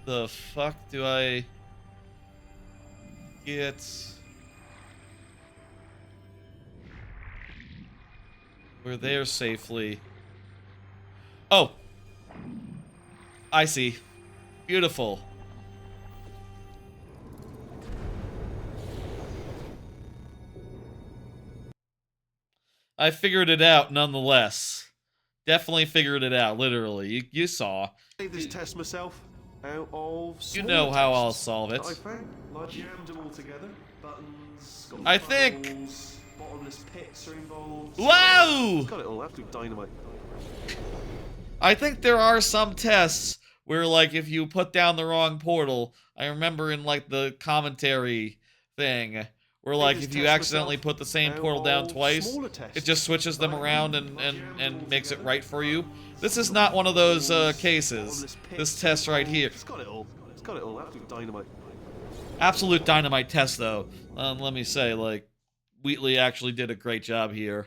A: The fuck do I get? We're there safely. Oh, I see. Beautiful. I figured it out nonetheless. Definitely figured it out, literally. You saw.
E: Made this test myself out of
A: You
E: smaller
A: know how I'll
E: tests
A: solve it.
E: that I found. Like jammed them all together. Buttons, got
A: I think-
E: funnels, bottomless pits are involved.
A: Whoa!
E: It's got it all. Absolute dynamite.
A: I think there are some tests where, like, if you put down the wrong portal, I remember in, like, the commentary thing, where, like, if you accidentally put the same portal down twice, it just switches them around and makes it right for you. This is not one of those cases. This test right here.
E: It's got it all. It's got it all. Absolute dynamite.
A: Absolute dynamite test, though. Let me say, like, Wheatley actually did a great job here.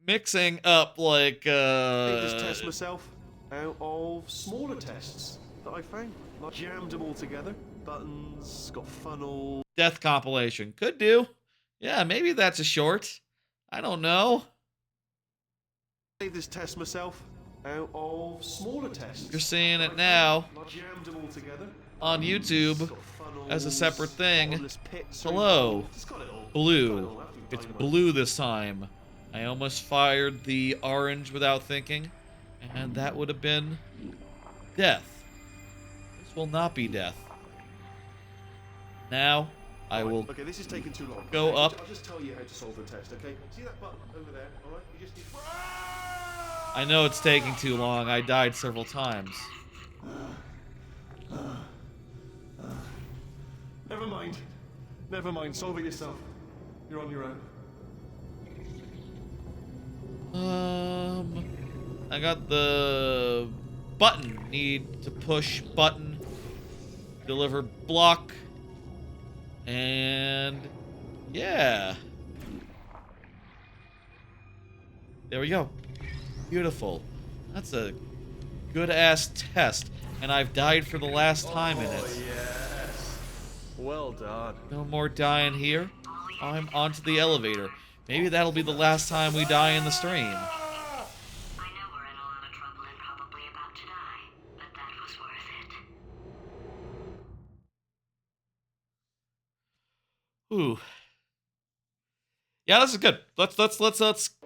A: Mixing up, like,
E: Made this test myself out of smaller tests that I found. Like jammed them all together. Buttons, got funnels.
A: Death compilation. Could do. Yeah, maybe that's a short. I don't know.
E: Made this test myself out of smaller tests.
A: You're seeing it now
E: Like jammed them all together.
A: on YouTube
E: Got funnels,
A: as a separate thing.
E: bottomless pits are
A: Hello.
E: involved. It's got it all. It's got it
A: Blue.
E: all. Absolute
A: It's
E: dynamite.
A: blue this time. I almost fired the orange without thinking, and that would have been death. This will not be death. Now, I will...
E: Okay, this is taking too long.
A: Go
E: Okay,
A: up.
E: I'll just tell you how to solve the test, okay? See that button over there, alright? You just need...
A: I know it's taking too long. I died several times.
E: Never mind. Never mind. Solve it yourself. You're on your own.
A: I got the button. Need to push button. Deliver block. And yeah. There we go. Beautiful. That's a good-ass test. And I've died for the last time in it.
E: Oh, yes. Well done.
A: No more dying here. I'm onto the elevator. Maybe that'll be the last time we die in the stream.
D: I know we're in a lot of trouble and probably about to die, but that was worth it.
A: Ooh. Yeah, this is good. Let's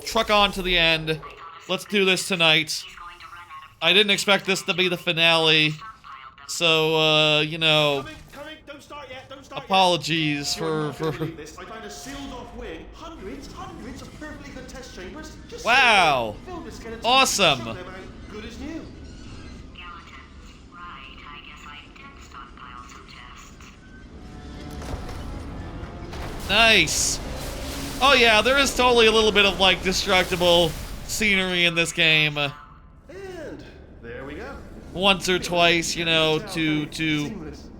A: truck on to the end. Let's do this tonight.
D: He's going to run out of
A: I didn't expect this to be the finale,
D: stockpiled them.
A: so you know,
E: Coming, don't start yet, don't start
A: apologies
E: yet.
A: for
E: This. I found a sealed off wing. Hundreds of perfectly good test chambers. Just
A: Wow.
E: filled with skeletons.
A: Awesome.
E: Shut them out. Good as new.
D: Skeletons. Right, I guess I did stockpile some tests.
A: Nice. Oh yeah, there is totally a little bit of like destructible scenery in this game.
E: And there we go.
A: Once or twice, you know, to
E: Seamless.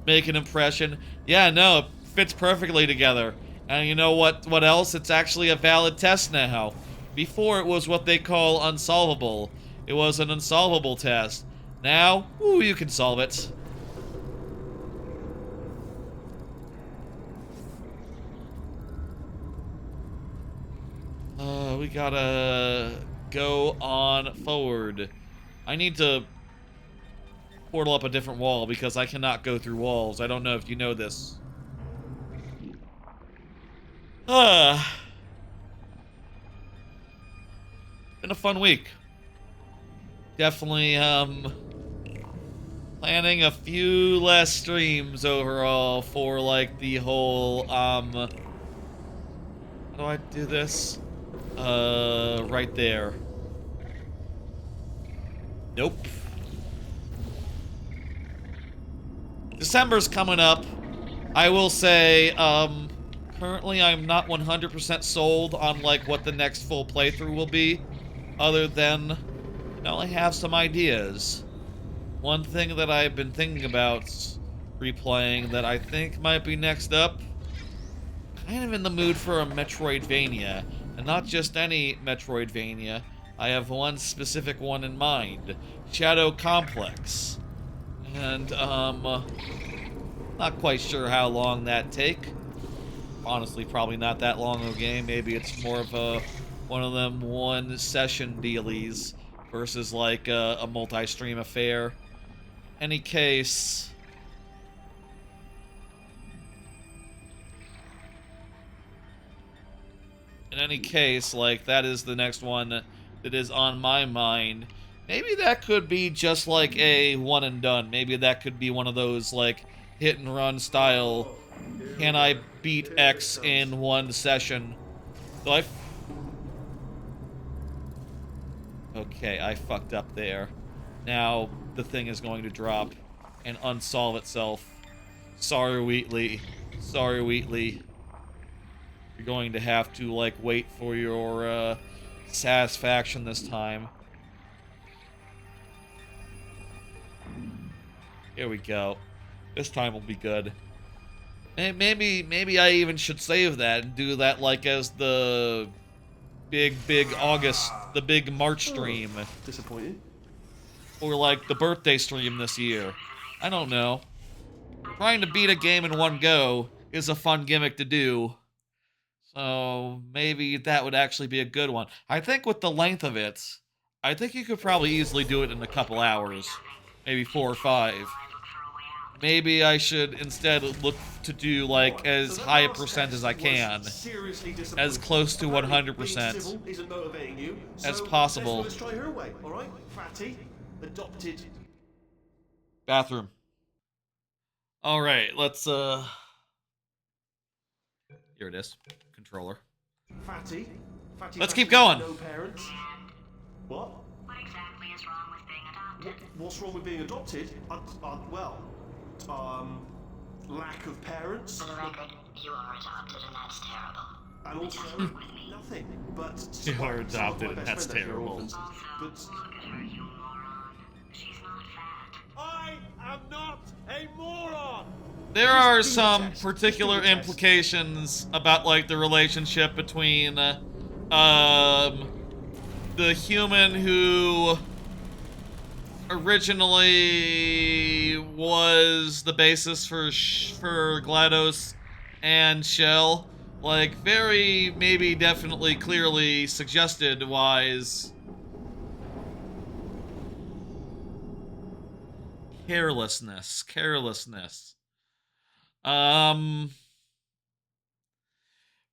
A: make an impression. Yeah, no, it fits perfectly together. And you know what else? It's actually a valid test now. Before it was what they call unsolvable. It was an unsolvable test. Now, ooh, you can solve it. We gotta go on forward. I need to portal up a different wall because I cannot go through walls. I don't know if you know this. Been a fun week. Definitely, planning a few less streams overall for, like, the whole, how do I do this? Right there. Nope. December's coming up. I will say, currently I'm not 100% sold on, like, what the next full playthrough will be, other than, you know, I have some ideas. One thing that I've been thinking about replaying that I think might be next up, kind of in the mood for a Metroidvania, and not just any Metroidvania. I have one specific one in mind, Shadow Complex. And, not quite sure how long that'd take. Honestly, probably not that long of a game. Maybe it's more of a one of them one-session dealies versus like a multi-stream affair. Any case, in any case, like that is the next one that is on my mind. Maybe that could be just like a one and done. Maybe that could be one of those like hit and run style. Can I beat X in one session? So okay, I fucked up there. Now the thing is going to drop and unsolve itself. Sorry, Wheatley. Sorry, Wheatley. You're going to have to, like, wait for your, satisfaction this time. Here we go. This time will be good. Maybe I even should save that and do that, like, as the big August, the big March stream.
E: Disappointed.
A: Or, like, the birthday stream this year. I don't know. Trying to beat a game in one go is a fun gimmick to do. So, maybe that would actually be a good one. I think with the length of it, I think you could probably easily do it in a couple hours. Maybe 4 or 5. Maybe I should instead look to do, like, as high a percent as I can. As close to 100% as possible.
E: Let's try her way, alright? Fatty, adopted.
A: Bathroom. Alright, let's, here it is. Controller.
E: Fatty.
A: Let's keep going.
E: No parents. What?
D: What exactly is wrong with being adopted?
E: What's wrong with being adopted? Lack of parents.
D: For the record, you are adopted and that's terrible.
E: And also,
D: Just work with me.
E: nothing. but
A: You
E: some
A: are
E: of my
A: adopted, and
E: best
A: that's
E: friends actually are
A: terrible.
E: orphans.
D: Also,
E: But
D: look at her, you moron. She's not fat.
E: I am not a moron.
A: There
E: Just
A: are
E: do the
A: some
E: test.
A: particular
E: Just do the test.
A: implications about like the relationship between the human who originally was the basis for GLaDOS and Shell. Like, very, maybe, definitely, clearly suggested wise. Carelessness.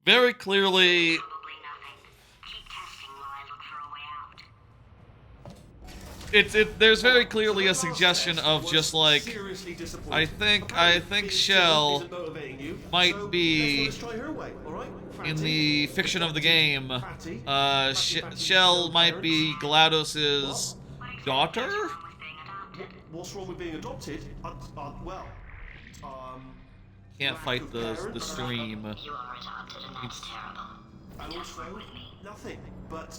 A: Very clearly,
D: Probably nothing. Keep testing while I look for a way out.
A: there's very clearly
E: So
A: a
E: the last
A: suggestion
E: test
A: of
E: was
A: just like,
E: seriously disappointing.
A: I think
E: Apparently, being
A: Shell
E: timid isn't motivating you,
A: might
E: so
A: be
E: let's try her way, all right?
A: in
E: Fatty,
A: the fiction of the game,
E: fatty, fatty,
A: Shell
E: no
A: might be
E: parents.
A: GLaDOS's daughter?
D: What's wrong with being adopted?
E: What's wrong with being adopted? Well,
A: Can't
E: lack
A: fight
E: of
A: the
E: parents.
A: stream.
D: You are adopted, and that's terrible.
E: And also, nothing. But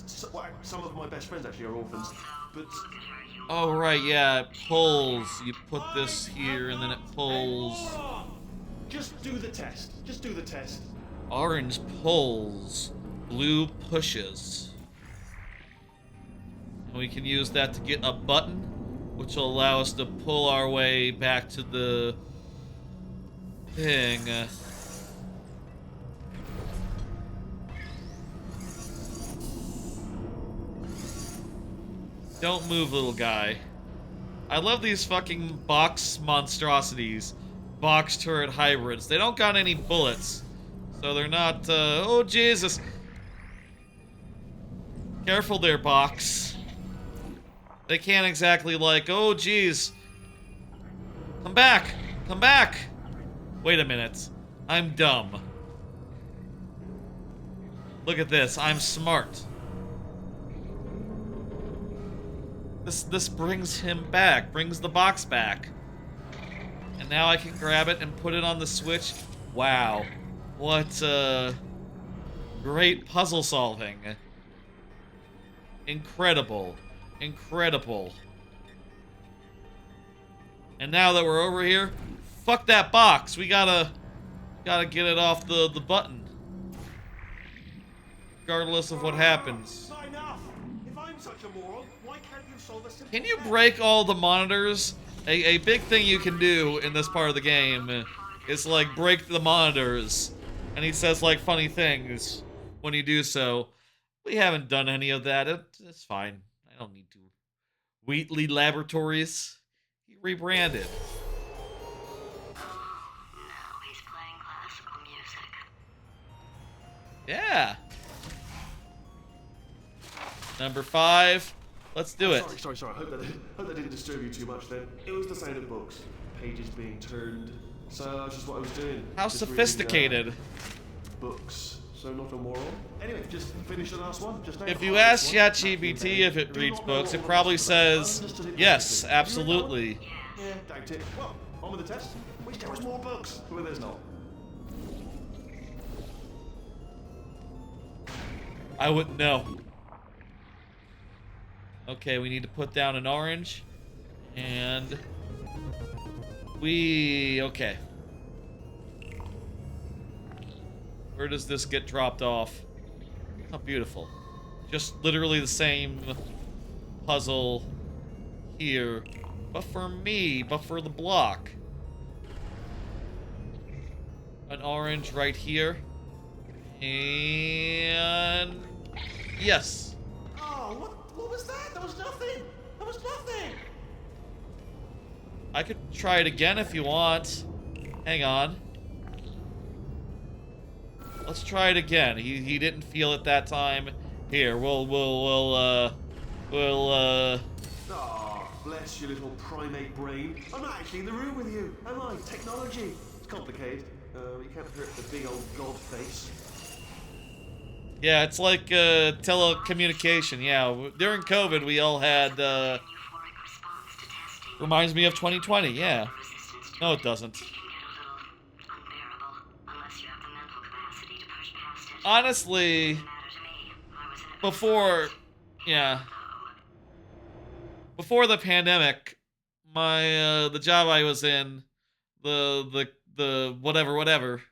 E: some of my best friends actually are orphans. But
D: Look at her, you
A: Oh right, yeah, it pulls. You put this here and then it pulls.
E: just do the test. Just do the test.
A: Orange pulls, blue pushes. And we can use that to get a button, which will allow us to pull our way back to the thing. Don't move, little guy. I love these fucking box monstrosities. Box turret hybrids. They don't got any bullets. So they're not, oh Jesus. Careful there, box. They can't exactly like, oh geez. Come back! Come back! Wait a minute. I'm dumb. Look at this. I'm smart. This brings him back. Brings the box back. And now I can grab it and put it on the switch. Wow. What, great puzzle solving. Incredible. Incredible. And now that we're over here, fuck that box. We gotta get it off the button. Regardless of what happens.
E: Not enough. If I'm such a moron, why can't you solve a simple
A: Can you
E: test?
A: break all the monitors? A big thing you can do in this part of the game is like break the monitors. And he says like funny things when you do so. We haven't done any of that. It's fine. I don't need to. Wheatley Laboratories. He rebranded.
D: Now he's playing classical music.
A: Yeah. Number 5. Let's do it.
E: Sorry. Hope that didn't disturb you too much then. It was the sound of books. Pages being turned. So that's just what I was doing.
A: How
E: Just reading,
A: sophisticated.
E: books. So not a moron. Anyway, just finish the last one. Just now.
A: If you ask ChatGPT if it reads books, it probably says, yes, absolutely.
E: Yeah, doubt it. Well, on with the test. Wish there was more books. Well, there's not.
A: I wouldn't know. Okay, we need to put down an orange. And okay. Where does this get dropped off? Oh, beautiful. Just literally the same puzzle here. But for me, but for the block. An orange right here. And yes.
E: Oh, what was that? That was nothing. That was nothing.
A: I could try it again if you want. Hang on. Let's try it again. He didn't feel it that time. Here, we'll
E: Oh, bless your little primate brain. I'm not actually in the room with you, am I? Technology. It's complicated. You can't hurt the big old god face.
A: Yeah, it's like telecommunication. Yeah, during COVID, we all had.
D: Euphoric response to testing.
A: Reminds me of 2020. Yeah.
D: Resistance to
A: No, it doesn't.
D: it can get a little unbearable unless you have the mental capacity to push past it.
A: Honestly,
D: Doesn't matter to me. I
A: before, yeah, before the pandemic, my the job I was in, the whatever,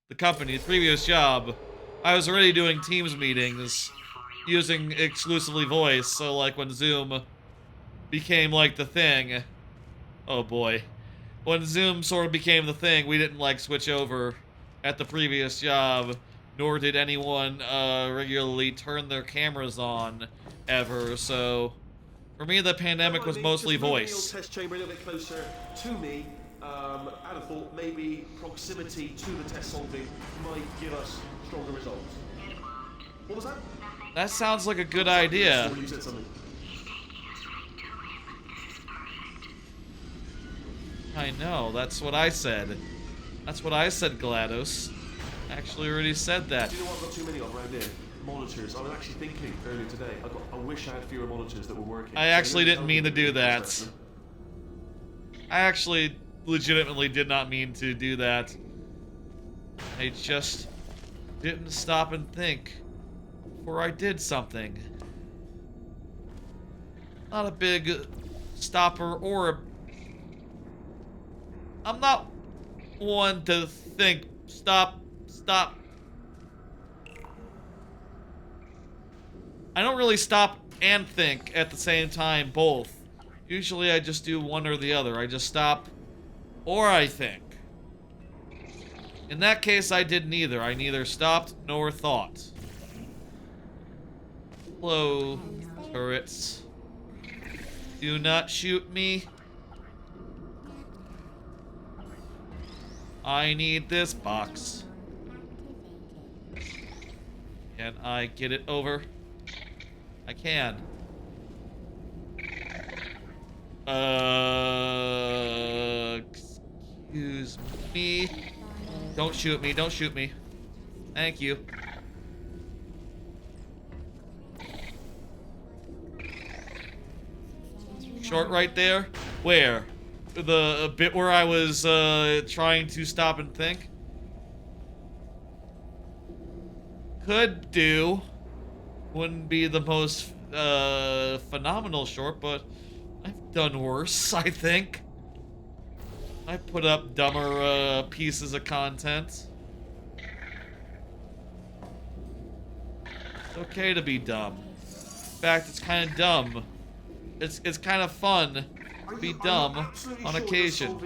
A: the company, the previous job, I was already doing Teams meetings using exclusively voice. So like when Zoom became like the thing, oh boy, when Zoom sort of became the thing, we didn't like switch over at the previous job, nor did anyone regularly turn their cameras on ever. So for me, the pandemic was mostly voice.
E: Test chamber a little bit closer to me. I'd have thought maybe proximity to the test solving might give us stronger results. What was that?
A: That sounds like a good idea.
E: You said something.
A: I know, that's what I said. That's what I said, GLaDOS. I actually already said that.
E: Do you know what I've got too many of around here? Monitors. I was actually thinking earlier today, I wish I had fewer monitors that were working.
A: I actually didn't mean to do that. I actually legitimately did not mean to do that. I just didn't stop and think before I did something. Not a big stopper or a... I'm not one to think, stop. I don't really stop and think at the same time, both. Usually I just do one or the other. I just stop or I think. In that case, I did neither. I neither stopped nor thought. Hello, turrets. Do not shoot me. I need this box. Can I get it over? I can. Excuse me. Don't shoot me, don't shoot me. Thank you. Short right there? Where? The bit where I was trying to stop and think? Could do. Wouldn't be the most phenomenal short, but I've done worse, I think. I put up dumber pieces of content. It's okay to be dumb. In fact, it's kind of dumb. It's kind of fun to be dumb on occasion.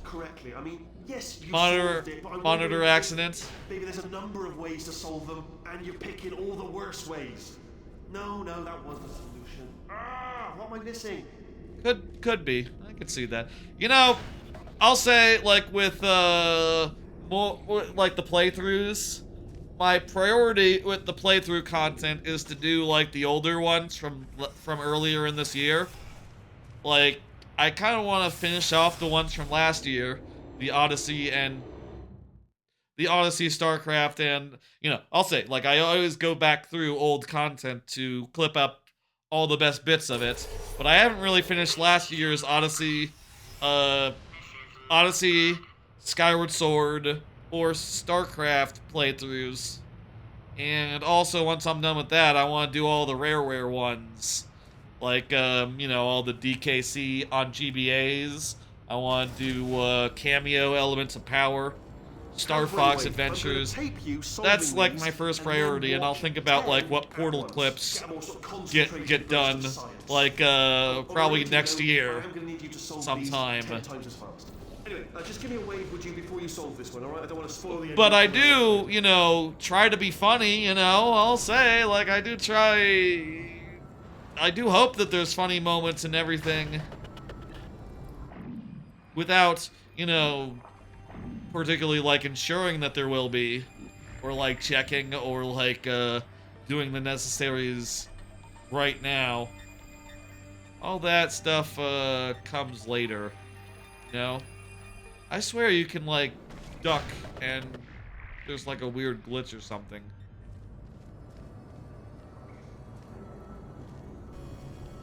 E: Correctly. I mean, yes, you
A: Monitor accidents.
E: Maybe there's a number of ways to solve them, and you're picking all the worst ways. No, that wasn't the solution. What am I missing?
A: Could be. I could see that. You know, I'll say like with more like the playthroughs, my priority with the playthrough content is to do like the older ones from earlier in this year. Like I kind of want to finish off the ones from last year, the Odyssey, StarCraft, and, you know, I'll say, like, I always go back through old content to clip up all the best bits of it, but I haven't really finished last year's Odyssey, Skyward Sword, or StarCraft playthroughs. And also, once I'm done with that, I want to do all the rare ones. Like, you know, all the DKC on GBAs. I want to do Cameo Elements of Power, Star Fox Adventures. That's like my first priority, and I'll think about like what Portal clips get done, like probably next year sometime.
E: Anyway, just give me a wave, would you, before you solve this one, alright? I don't want to spoil the ending.
A: But I do, you know, try to be funny, you know, I'll say, like, I do hope that there's funny moments and everything. Without, you know, particularly, like, ensuring that there will be. Or, like, checking, or, like, doing the necessaries right now. All that stuff, comes later, you know? I swear you can, like, duck and there's, like, a weird glitch or something.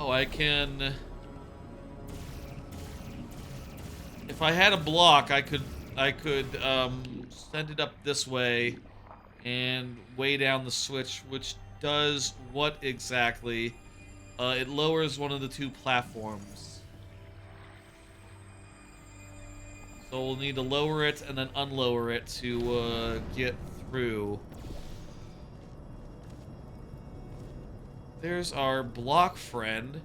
A: Oh, I can... If I had a block, I could, send it up this way and way down the switch, which does what exactly? It lowers one of the two platforms. So we'll need to lower it and then unlower it to get through. There's our block friend.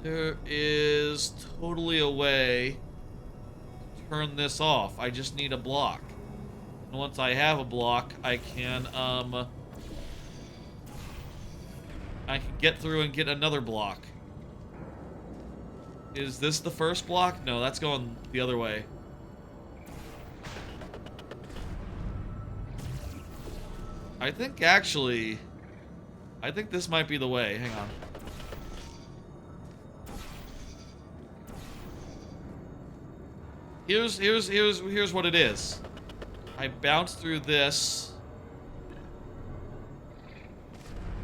A: There is totally a way to turn this off. I just need a block. And once I have a block, I can get through and get another block. Is this the first block? No, that's going the other way. I think this might be the way. Hang on. Here's what it is. I bounce through this.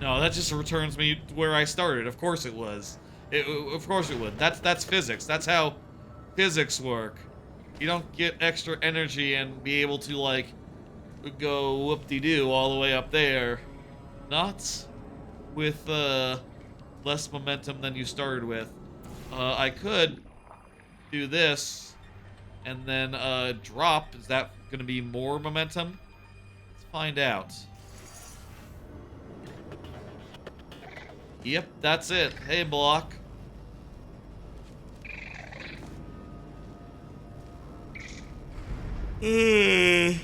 A: No, that just returns me to where I started. Of course it was. Of course it would. That's physics. That's how physics work. You don't get extra energy and be able to, like, go whoop-de-doo all the way up there. Not with less momentum than you started with. I could do this and then drop. Is that going to be more momentum? Let's find out. Yep, that's it. Hey, block. You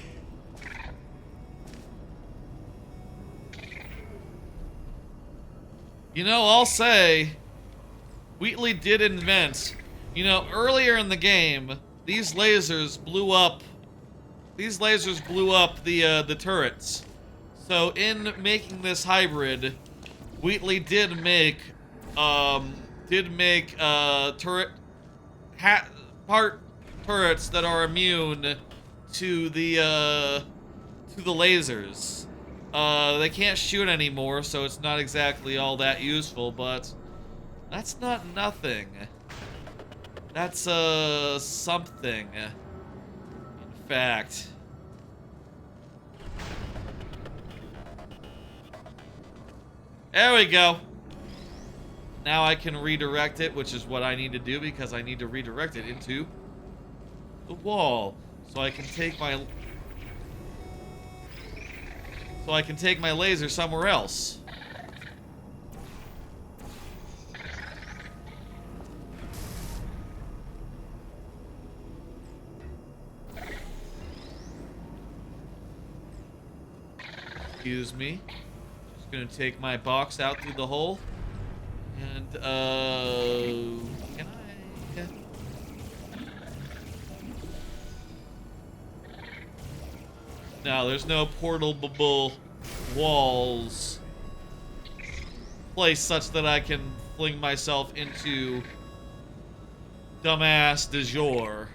A: know, I'll say, Wheatley did invent, you know, earlier in the game, these lasers blew up the turrets. So in making this hybrid, Wheatley did make turrets that are immune to the lasers. They can't shoot anymore, so it's not exactly all that useful, but that's not nothing. That's something. In fact. There we go. Now I can redirect it, which is what I need to do because I need to redirect it into the wall. So I can take my laser somewhere else. Excuse me. Just gonna take my box out through the hole. And, can I? No, there's no portable walls placed such that I can fling myself into dumbass du jour.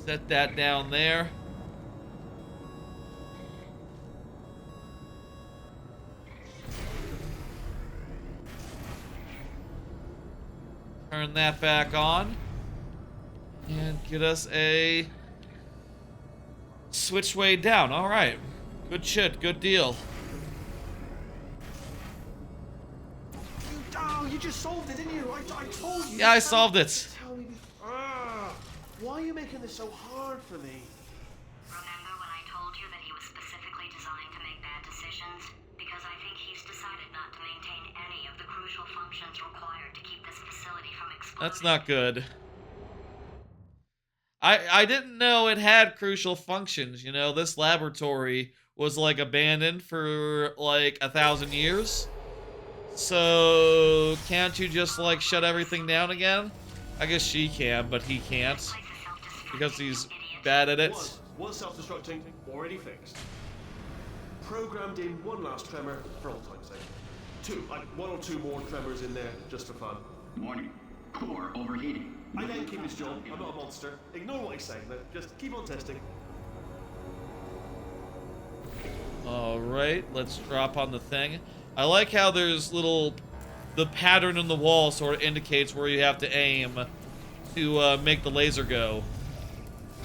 A: Set that down there. Turn that back on. And get us a switchway down. All right. Good shit. Good deal.
E: You just solved it, didn't you? I told you.
A: Yeah, I solved it.
E: Tell me. Why are you making this so hard for me?
D: Remember when I told you that he was specifically designed to make bad decisions? Because I think he's decided not to maintain any of the crucial functions required to keep this facility from exploding.
A: That's not good. I didn't know it had crucial functions. You know, this laboratory was like abandoned for like 1,000 years. So can't you just like shut everything down again? I guess she can, but he can't because he's bad at it.
E: One self-destructing, already fixed. Programmed in one last tremor for all time's sake. Two, like one or two more tremors in there just for fun.
F: Warning. Core overheating.
E: I can keep his job. I'm not a monster. Ignore what he's saying. Just keep on testing.
A: All right, let's drop on the thing. I like how there's the pattern in the wall sort of indicates where you have to aim to make the laser go.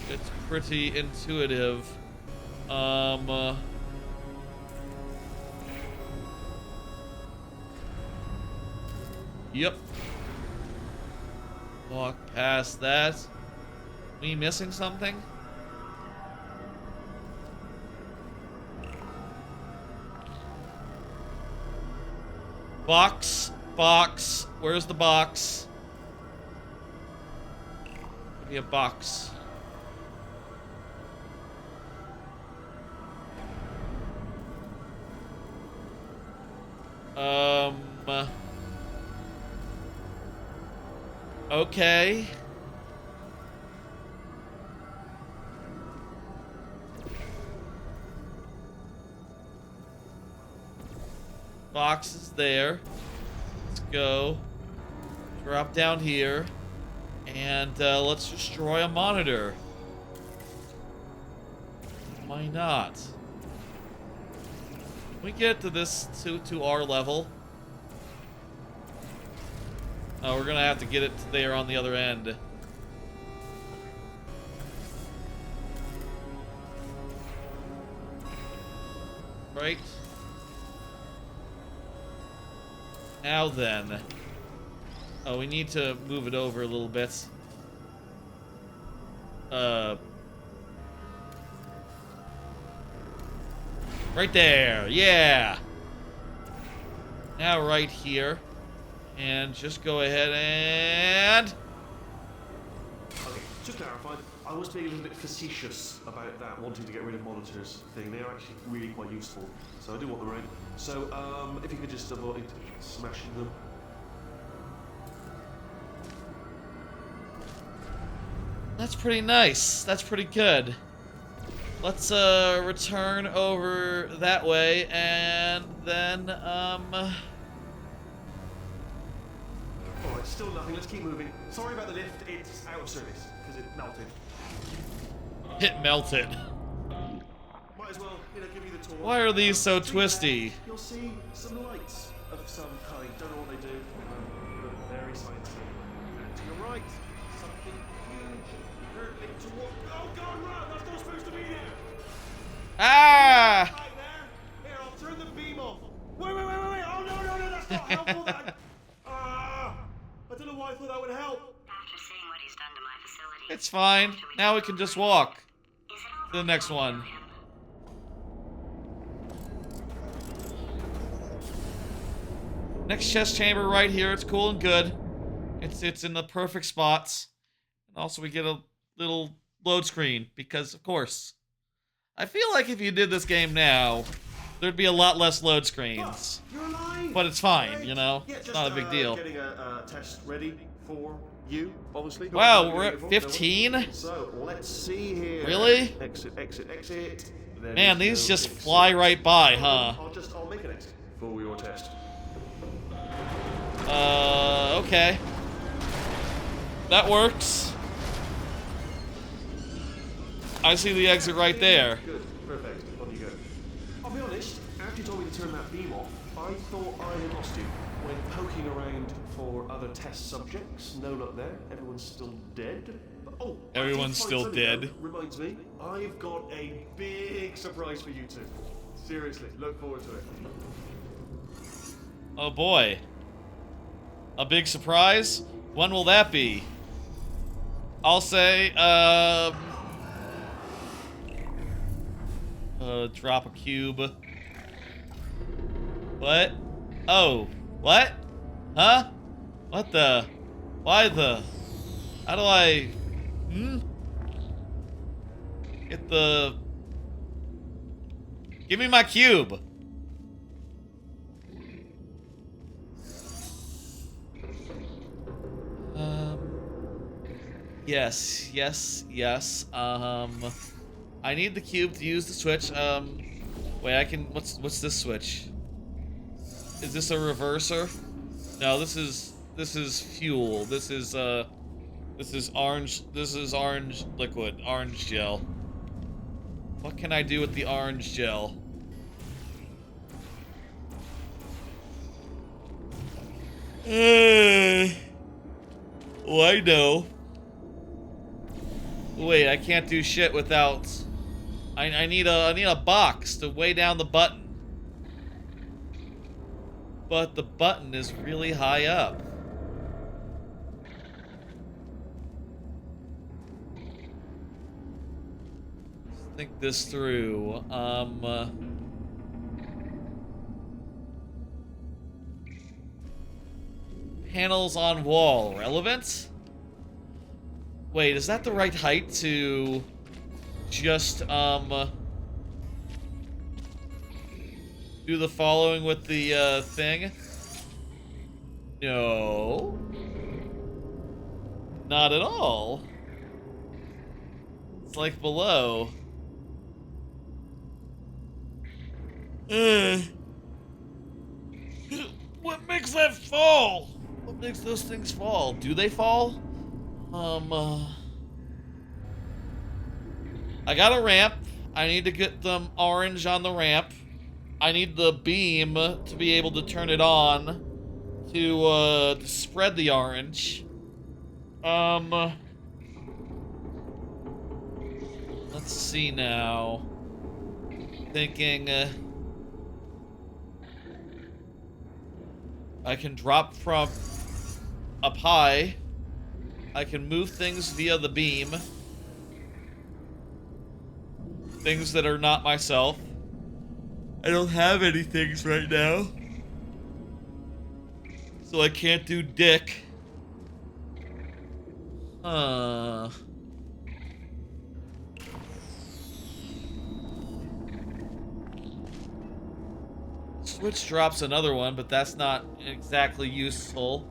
A: It's pretty intuitive. Yep. Walk past that. We missing something? Box. Box. Where's the box? Give me a box. Okay. Box is there. Let's go. Drop down here. And let's destroy a monitor. Why not? Can we get to this to our level? Oh, we're gonna have to get it there on the other end. Right? Now then. Oh, we need to move it over a little bit. Right there, yeah! Now right here. And just go ahead and...
E: Okay, to clarify, I was being a little bit facetious about that wanting to get rid of monitors thing. They're actually really quite useful, so I do want them around. So, if you could just avoid smashing them.
A: That's pretty nice. That's pretty good. Let's return over that way and then
E: Alright, still nothing. Let's keep moving. Sorry about the lift. It's out of service because it melted.
A: it melted.
E: Might as well, give you the tour.
A: Why are these so
E: To your
A: twisty?
E: left, you'll see some lights of some kind. Don't know what they do. Very scientific. And to your right, something huge hurtling toward. Oh God, run! That's not supposed to be there.
A: Ah!
E: Right there. Here, I'll turn the beam off. Wait! Oh no! That's not helpful. I don't know why I thought that would help.
D: After seeing what he's done to my facility,
A: It's fine. Now we can just walk to the next one. Next chest chamber right here. It's cool and good. It's in the perfect spots. And also we get a little load screen because, of course, I feel like if you did this game now, there'd be a lot less load screens.
E: You're alive.
A: But it's fine,
E: Great.
A: you know?
E: Yeah,
A: It's
E: just,
A: not a big deal.
E: Getting a test ready for you, obviously.
A: Wow, we're at 15?
E: So let's see here.
A: Really?
E: Exit. Then
A: Man,
E: we
A: these
E: go
A: just
E: exit.
A: fly right by, huh?
E: I'll make an exit for your test.
A: Okay. That works. I see the exit right there.
E: Good, perfect. On you go. I'll be honest, after you told me to turn that beam off, I thought I had lost you. When poking around for other test subjects, no luck there. Everyone's still dead. But, oh, I did
A: Everyone's
E: find
A: still
E: something,
A: dead.
E: though. Reminds me, I've got a big surprise for you two. Seriously, look forward to it.
A: Oh boy. A big surprise? When will that be? I'll say, drop a cube. What? Oh, what? Huh? What the? Why the? How do I? Get the? Give me my cube. Yes. I need the cube to use the switch. Wait, I can. What's this switch? Is this a reverser? No, this is fuel. This is orange. This is orange liquid, orange gel. What can I do with the orange gel? Oh, I know. Wait, I can't do shit without... I need a box to weigh down the button. But the button is really high up. Let's think this through. Panels on wall, relevant? Wait, is that the right height to just, do the following with the, thing? No. Not at all. It's like below. What makes that fall? What makes those things fall? Do they fall? I got a ramp. I need to get them orange on the ramp. I need the beam to be able to turn it on to spread the orange. Let's see now. Thinking, I can drop from up high. I can move things via the beam. Things that are not myself. I don't have any things right now. So I can't do dick. Switch drops another one, but that's not exactly useful.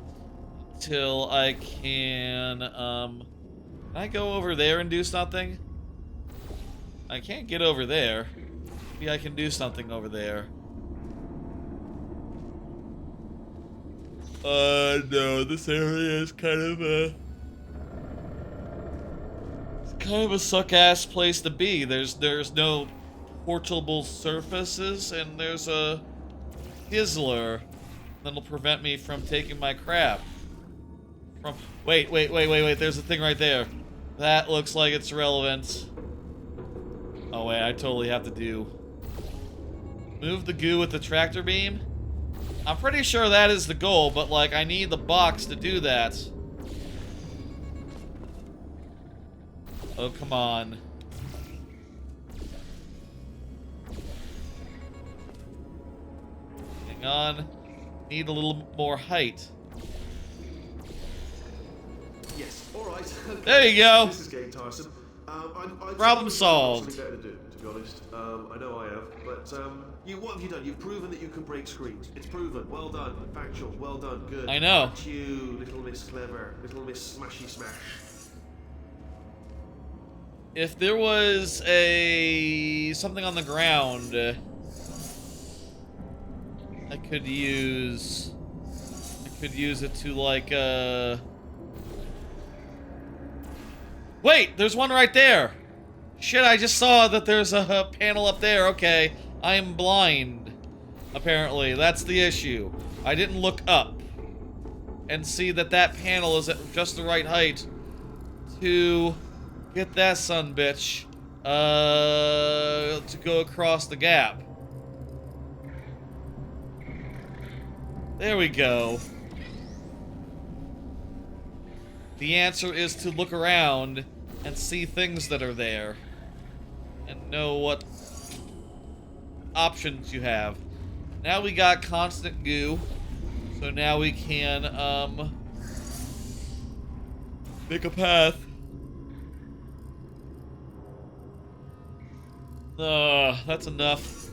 A: Till I can I go over there and do something? I can't get over there. Maybe I can do something over there. No, this area is kind of a... It's kind of a suck-ass place to be. There's no portable surfaces, and there's a Hizzler that'll prevent me from taking my crap. Wait, there's a thing right there. That looks like it's relevant. Oh wait, I totally have to do... Move the goo with the tractor beam? I'm pretty sure that is the goal, but like, I need the box to do that. Oh, come on. Hang on. Need a little more height.
E: Yes, alright.
A: There you go.
E: This is getting tiresome.
A: Problem solved.
E: Something better to do, to be honest. I know I have, but what have you done? You've proven that you can break screens. It's proven. Well done. Factual. Well done. Good.
A: I know.
E: Aren't you, little Miss Clever, little Miss Smashy Smash?
A: If there was something on the ground, I could use it to like Wait, there's one right there. Shit, I just saw that there's a panel up there. Okay, I am blind. Apparently, that's the issue. I didn't look up and see that that panel is at just the right height to get that sumbitch to go across the gap. There we go. The answer is to look around and see things that are there and know what options you have. Now we got constant goo, so now we can make a path. That's enough.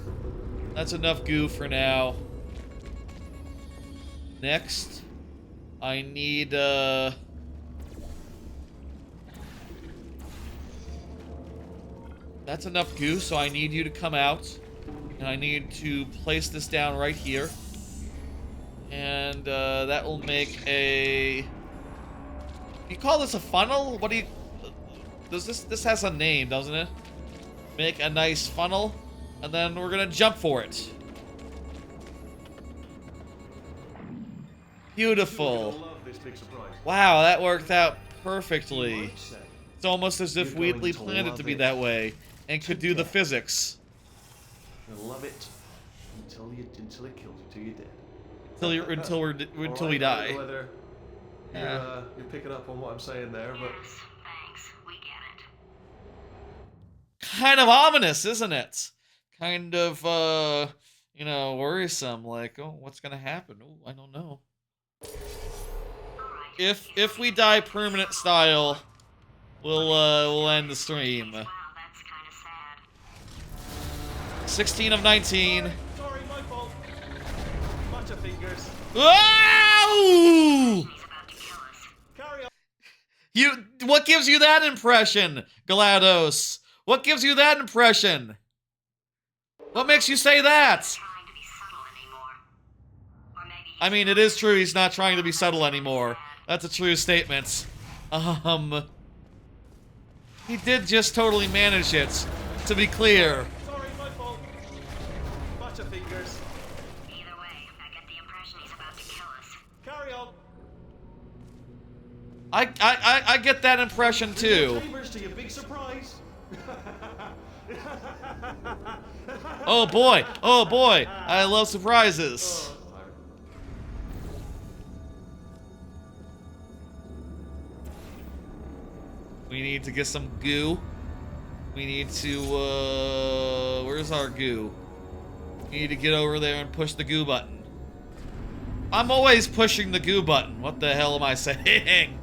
A: That's enough goo for now. Next, I need that's enough goo, so I need you to come out. And I need to place this down right here. And that will make a... You call this a funnel? What do you... Does this has a name, doesn't it? Make a nice funnel. And then we're gonna jump for it. Beautiful. Wow, that worked out perfectly. It's almost as if
E: You're
A: Wheatley
E: going to
A: planned it to
E: love
A: be
E: it
A: that way and could do the
E: death.
A: physics
E: You'll love it until it kills you till you're dead.
A: until we
E: Alright, I don't
A: die.
E: know whether
A: Yeah.
E: you're picking up on what I'm saying there, but
D: Yes, thanks. We get it.
A: Kind of ominous, isn't it? Kind of worrisome. Like, oh, what's gonna happen? Oh, I don't know. If we die permanent style, we'll end the stream.
D: Wow, that's kind of sad.
A: 16 of 19.
E: sorry, my fault. Match of fingers.
A: Wow!
D: He's about to kill us.
E: Carry on.
A: What gives you that impression, GLaDOS? What gives you that impression? What makes you say that?
D: Trying to be subtle anymore. Or maybe
A: I mean, it is true he's not trying to be subtle anymore. That's a true statement. He did just totally manage it, to be clear.
E: Sorry, my fault. Match of fingers.
D: either way, I get the impression he's about to kill us.
E: Carry on.
A: I get that impression too.
E: Chambers to your big surprise.
A: Oh boy, I love surprises.
E: Sorry.
A: We need to get some goo. We need to, where's our goo? We need to get over there and push the goo button. I'm always pushing the goo button. What the hell am I saying?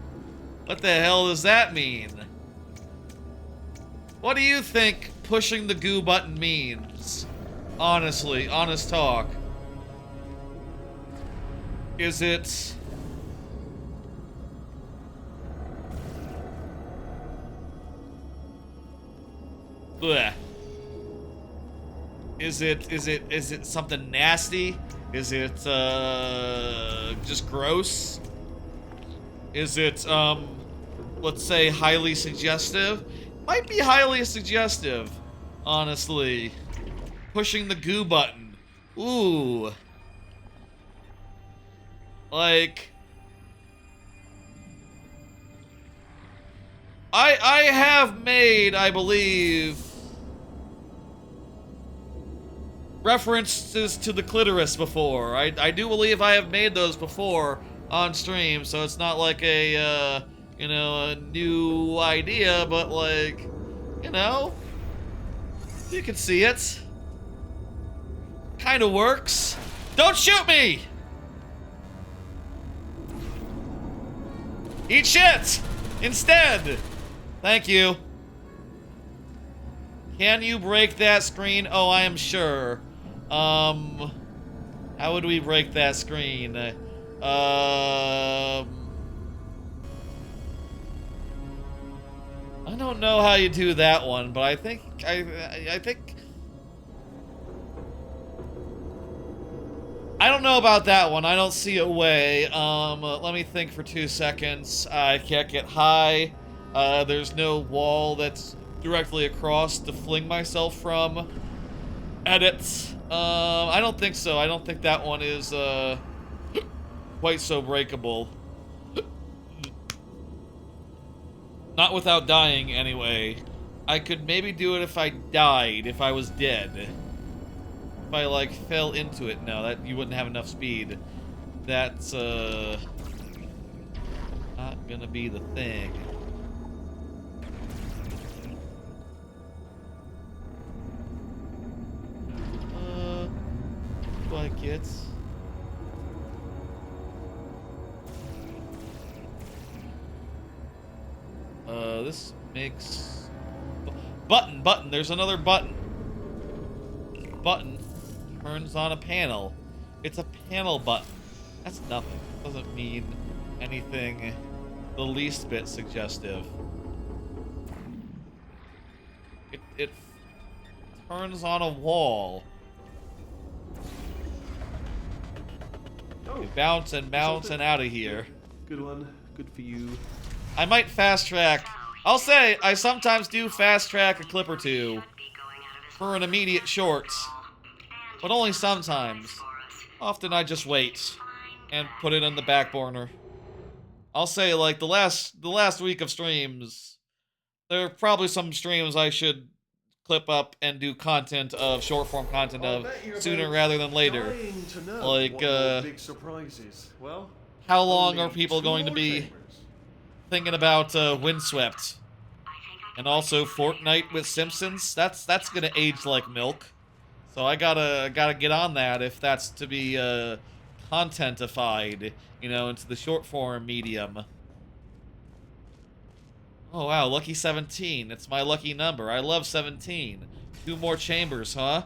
A: What the hell does that mean? What do you think pushing the goo button means? Honestly, honest talk. Is it... Blech. Is it something nasty? Is it just gross? Is it let's say highly suggestive? Might be highly suggestive, honestly. Pushing the goo button. Ooh. Like I have made, I believe, references to the clitoris before. I do believe I have made those before on stream, so it's not like a, a new idea, but like, you can see it. Kinda works. Don't shoot me! Eat shit! Instead! Thank you. Can you break that screen? Oh, I am sure. How would we break that screen? I don't know how you do that one, but I think I don't know about that one. I don't see a way. Let me think for 2 seconds. I can't get high. There's no wall that's directly across to fling myself from. Edits. I don't think so. I don't think that one is quite so breakable. Not without dying, anyway. I could maybe do it if I died, if I was dead. If I, like, fell into it. No, that you wouldn't have enough speed. That's, not gonna be the thing. Like it. This makes... Button! There's another button. Button turns on a panel. It's a panel button. That's nothing. Doesn't mean anything the least bit suggestive. It turns on a wall.
E: Oh,
A: Bounce and out of here.
E: good one. Good for you.
A: I might fast track. I'll say I sometimes do fast track a clip or two for an immediate short, but only sometimes. Often I just wait and put it on the back burner. I'll say like the last week of streams, There are probably some streams I should clip up and do content of short form content of sooner rather than later.
E: Dying to know
A: Like,
E: what your big surprise is. Well,
A: how long
E: only
A: are people
E: 2
A: going to
E: more
A: be
E: chambers.
A: thinking about Windswept? And also Fortnite with Simpsons? That's gonna age like milk. So I gotta get on that if that's to be contentified, you know, into the short form medium. Oh wow, lucky 17. It's my lucky number. I love 17. 2 more chambers, huh?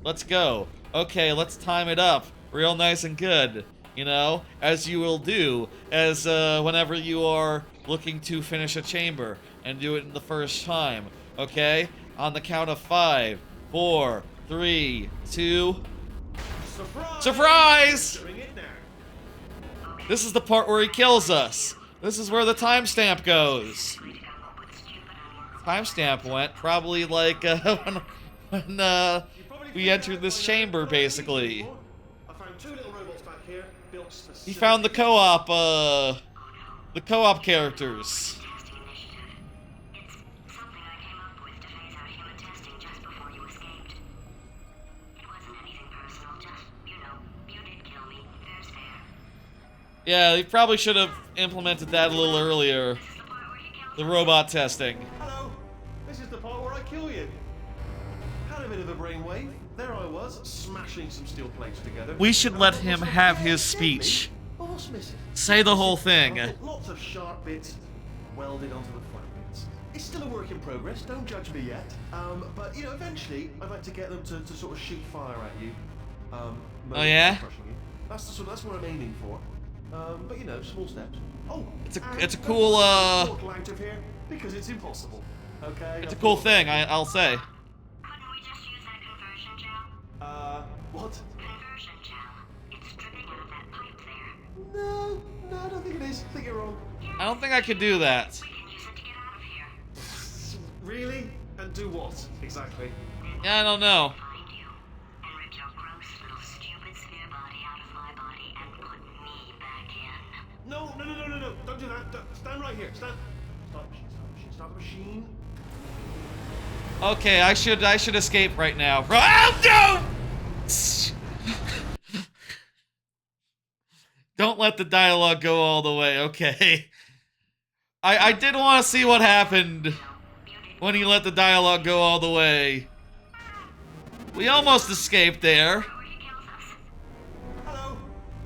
A: Let's go. Okay, let's time it up. Real nice and good. You know, as you will do, as whenever you are looking to finish a chamber and do it in the first time. Okay? On the count of 5, 4, 3, 2.
E: Surprise!
A: Surprise!
E: Doing it now.
A: This is the part where he kills us. This is where the timestamp goes. Timestamp went probably like when we entered this chamber, basically.
E: I found 2 little robots back here, built specifically.
A: He found the co-op characters.
D: Testing initiative. It's something I came up with to phase out human testing just before you escaped. It wasn't anything personal, just, you know, you did kill me. Fair's fair.
A: Yeah, he probably should have implemented that a little earlier.
D: This is the part where he kills
A: The robot testing.
E: Hello, this is the part where I kill you. Had a bit of a brainwave. There I was, smashing some steel plates together.
A: We should
E: And
A: let
E: I thought
A: him
E: to myself,
A: have
E: yeah,
A: his
E: it's
A: speech.
E: deadly. But what's missing?
A: Say the whole thing.
E: I thought lots of sharp bits welded onto the flat bits. It's still a work in progress. Don't judge me yet. But you know, eventually, I'd like to get them to sort of shoot fire at you.
A: Oh, yeah?
E: Crushing you. That's what I'm aiming for. But you know, small steps. Oh,
A: It's a cool
E: out of here because it's impossible. Okay.
A: it's a cool thing, I'll say.
D: Couldn't we just use that conversion gel?
E: What?
D: Conversion gel. It's dripping out of that pipe there.
E: No, I don't think it is. I think you're wrong.
A: I don't think I could do that.
D: We can use it to get out of here.
E: Really? And do what exactly?
A: Yeah, I don't know.
D: Find you and rip your gross little stupid sphere body out of my body and put me back in.
E: No! Don't do that. Stand right here. Stand. Stop the machine. Stop the machine.
A: Okay, I should escape right now. Oh, no! Don't let the dialogue go all the way, okay. I did want to see what happened when he let the dialogue go all the way. We almost escaped there.
D: Where he kills us.
E: Hello.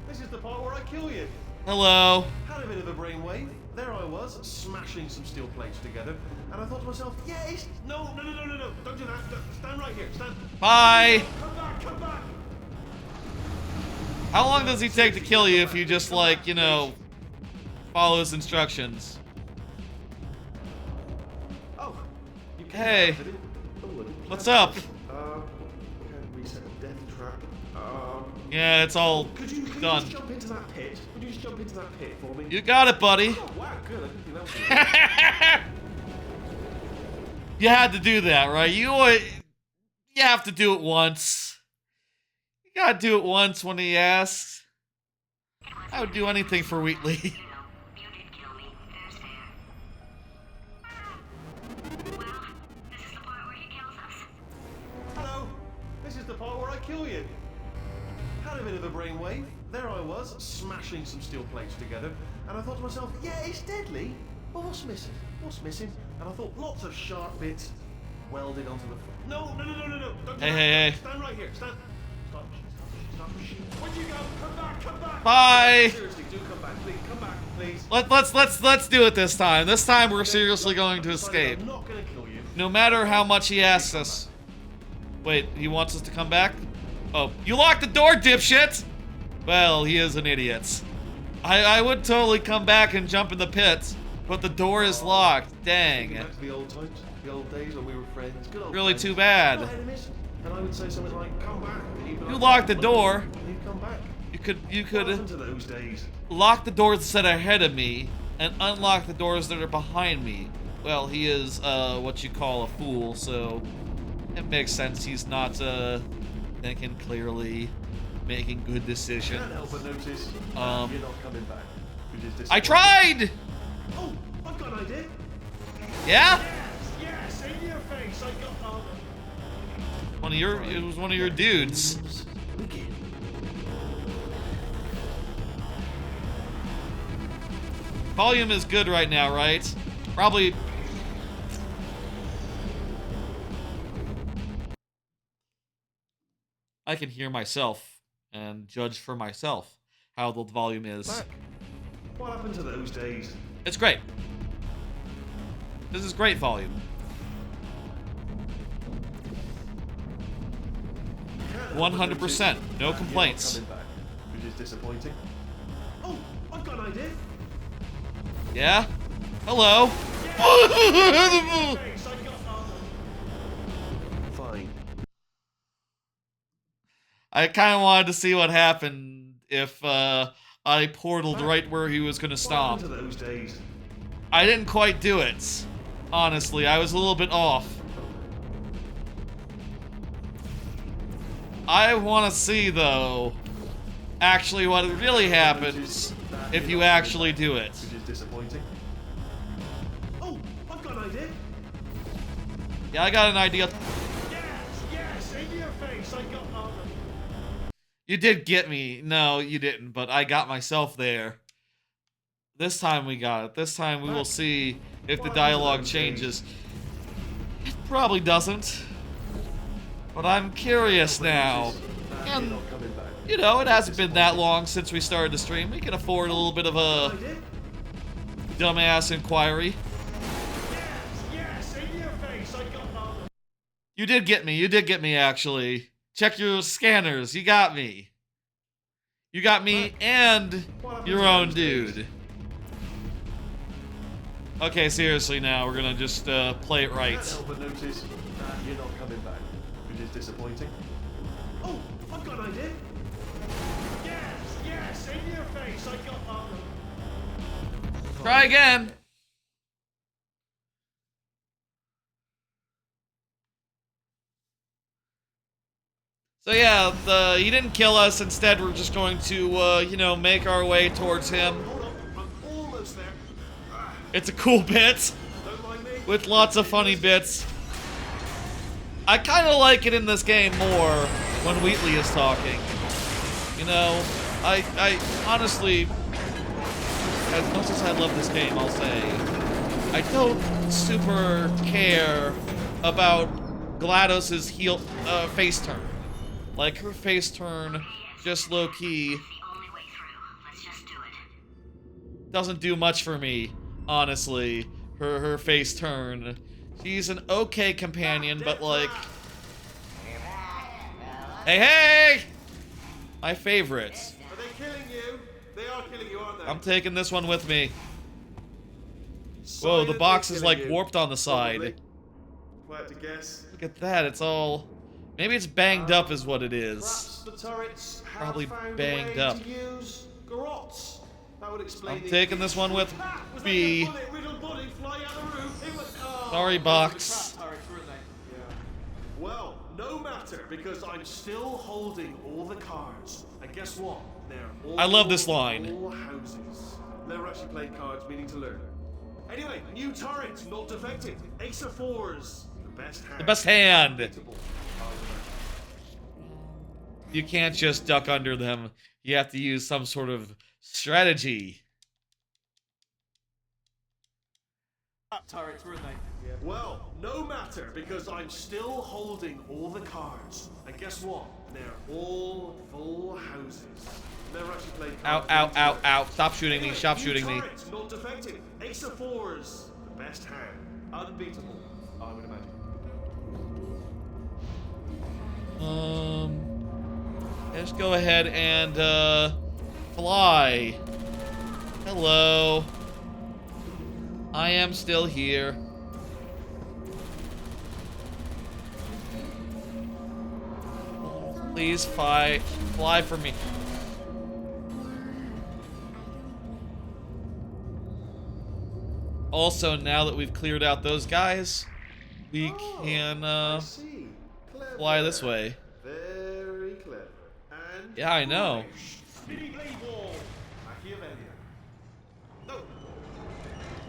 E: This is the part where I kill you.
A: Hello.
E: Had a bit of a brainwave. There I was, smashing some steel plates together, and I thought to myself, yeah, it's... No. Don't do that. Stand right here. Stand.
A: Bye.
E: Come back.
A: How long does he take to kill you if you just, like, you know, follow his instructions?
E: Oh. You came
A: Hey.
E: back, did it? Oh,
A: What's up?
E: Can reset the death trap.
A: Yeah, it's all
E: Could you
A: done.
E: just jump into that pit? Would you just jump into that pit for me?
A: You got it, buddy.
E: Oh, wow, good. I didn't think that was
A: You had to do that, right? You have to do it once. You gotta do it once when he asks. I would do anything for Wheatley.
D: You know, you did kill me. Fair's fair. Well, this is the part where he kills us.
E: Hello. This is the part where I kill you. Had a bit of a brainwave. There I was, smashing some steel plates together, and I thought to myself, yeah, it's deadly. But what's missing? And I thought lots of sharp bits welded onto the... No. Don't do
A: Hey.
E: Stand right here. Stand. Stop the machine. Where'd you go? Come back.
A: Bye.
E: Seriously, do come back, please. Come back, please.
A: Let's do it this time. This time we're seriously going to escape.
E: I'm not gonna kill you.
A: No matter how much he asks us. Wait, he wants us to come back? Oh, you locked the door, dipshit! Well, he is an idiot. I would totally come back and jump in the pit, but the door is locked. Dang.
E: Back to the old times, the old days when we were friends. Good old
A: Really
E: friends.
A: too bad.
E: Not enemies. And I would say something like, "Come back."
A: You locked the door.
E: And you'd come back.
A: You
E: What
A: could
E: happened to those days?
A: lock the doors that are ahead of me and unlock the doors that are behind me. Well, he is what you call a fool, so it makes sense he's not thinking clearly, making good decisions.
E: Can't help but notice
A: Um,
E: you're not coming back. Which is
A: I
E: disappointing.
A: tried!
E: Oh, I've got an idea.
A: Yeah?
E: Yes, in your face. I got
A: It was one of your dudes.
E: Begin.
A: Volume is good right now, right? Probably. I can hear myself and judge for myself how the volume is.
E: Mac, what happened to those days?
A: It's great. This is great volume. 100%. No complaints.
E: Coming back, which is disappointing. Oh, I've got an idea.
A: Yeah? Hello?
E: Fine.
A: I kind of wanted to see what happened if I portaled right where he was going to stomp.
E: What happened to those days?
A: I didn't quite do it. Honestly, I was a little bit off. I want to see, though, actually what really happens if you actually do it.
E: Which is disappointing. Oh, I've got an idea.
A: Yeah, I got an idea.
E: Yes, in your face. I got
A: You did get me. No, you didn't, but I got myself there. This time we got it. This time we will see if the dialogue changes. It probably doesn't. But I'm curious now. And, you know, it hasn't been that long since we started the stream. We can afford a little bit of a dumbass inquiry.
E: Yes, in your face. I got
A: You did get me. You did get me, actually. Check your scanners. You got me. You got me and your own dude. Okay, seriously now, we're gonna just play it right.
E: Can't help but notice that you're not coming back, which is disappointing. Oh, I've got an idea. Yes, in your face. I got
A: Try again. So yeah, he didn't kill us. Instead, we're just going to, you know, make our way towards him.
E: Hold on, I'm almost there.
A: It's a cool bit
E: Don't mind me.
A: with lots of funny bits. I kind of like it in this game more when Wheatley is talking. You know, I honestly, as much as I love this game, I'll say, I don't super care about GLaDOS's face turn. Like, her face turn, just low-key,
D: The only way through. Let's just do it.
A: doesn't do much for me, honestly. Her face turn. She's an okay companion, but like... Hey, hey! My favorite.
E: Are they killing you? They are killing you, aren't they?
A: I'm taking this one with me. Whoa, the box is like warped on the side.
E: Quite to guess.
A: Look at that, it's all... Maybe it's banged up is what it is.
E: Perhaps the turrets have
A: Probably
E: found
A: banged
E: a way
A: up.
E: to use garrots. That would explain
A: I'm
E: the
A: taking this one with
E: was
A: B.
E: that the bullet-riddled bullet flying out the roof? It was, oh,
A: Sorry, box.
E: Yeah. Well, no matter, because I'm still holding all the cards. And guess what? They're all
A: I love this line.
E: full houses. Never actually played cards, meaning to learn. Anyway, new turret, not defective. Ace of fours. The best hand.
A: The best hand.
E: Unbeatable.
A: You can't just duck under them. You have to use some sort of strategy.
G: Turrets, weren't they?
E: Well, no matter, because I'm still holding all the cards. And guess what? They're all full houses. Never actually played
A: Ow,
E: cards.
A: ow, ow, ow. Stop shooting me.
E: Anyway,
A: Stop
E: new
A: shooting me.
E: turret, not defective. Ace of fours. The best hand. Unbeatable, I would imagine.
A: Let's go ahead and, fly. Hello. I am still here. Please fly for me. Also, now that we've cleared out those guys, we can,
E: I see. Clever.
A: fly this way.
E: Very clever. And
A: Yeah, I know.
E: Spinny blade wall. Machiavellian. No.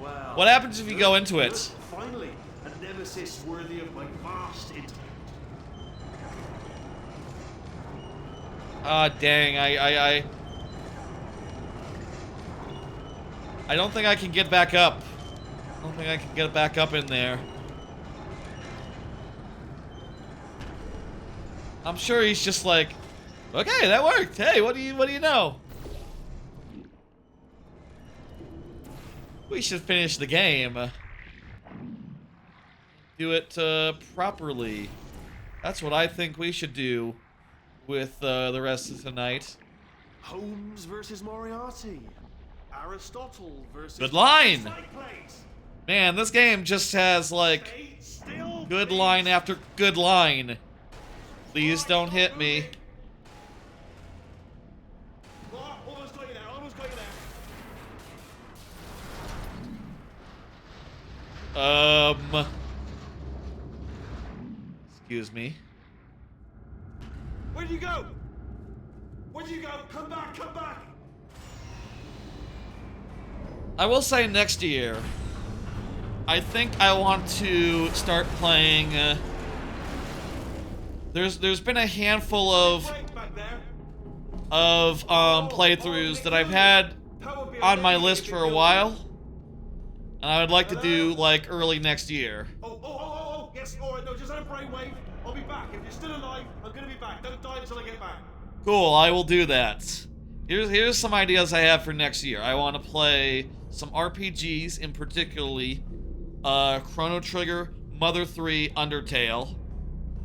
E: Well,
A: What happens if you go into it?
E: Finally, a nemesis worthy of my vast intellect.
A: Ah, dang, I don't think I can get back up. I don't think I can get back up in there. I'm sure he's just like, okay, that worked. Hey, what do you know? We should finish the game. Do it properly. That's what I think we should do with the rest of tonight.
E: Holmes versus Moriarty. Aristotle versus...
A: Good line!
E: Cyclades.
A: Man, this game just has, like,
E: Stay still,
A: good
E: please.
A: line after good line. Please don't hit me.
E: Oh, almost got you there, almost got you there.
A: Excuse me.
E: Where'd you go? Where'd you go? Come back, come back!
A: I will say next year, I think I want to start playing, there's been a handful of playthroughs that I've had on my list for a while, and I would like to do, like, early next year.
E: Oh, yes, alright, no, just had a brainwave. I'll be back. If you're still alive, I'm gonna be back. Don't die until I get back.
A: Cool, I will do that. Here's some ideas I have for next year. I want to play some RPGs, in particularly Chrono Trigger, Mother 3, Undertale.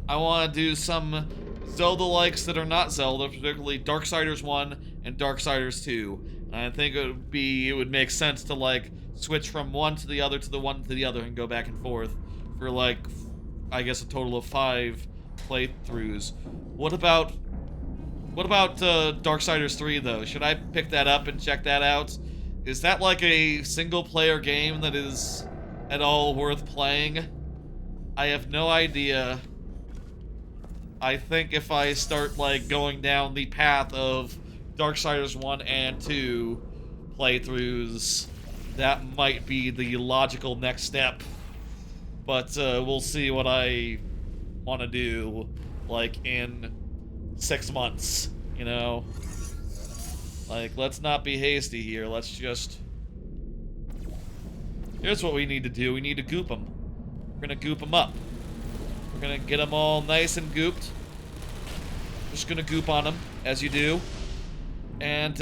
A: I want to do some Zelda-likes that are not Zelda, particularly Darksiders 1 and Darksiders 2. And I think it would make sense to, like, switch from one to the other to the one to the other and go back and forth for, like, I guess a total of 5 playthroughs. What about Darksiders 3, though? Should I pick that up and check that out? Is that like a single-player game that is at all worth playing? I have no idea. I think if I start, like, going down the path of Darksiders 1 and 2 playthroughs, that might be the logical next step. But we'll see what I want to do, like, in 6 months, you know? Like, let's not be hasty here. Let's just... Here's what we need to do. We need to goop them. We're gonna goop them up. We're gonna get them all nice and gooped. Just gonna goop on them, as you do. And,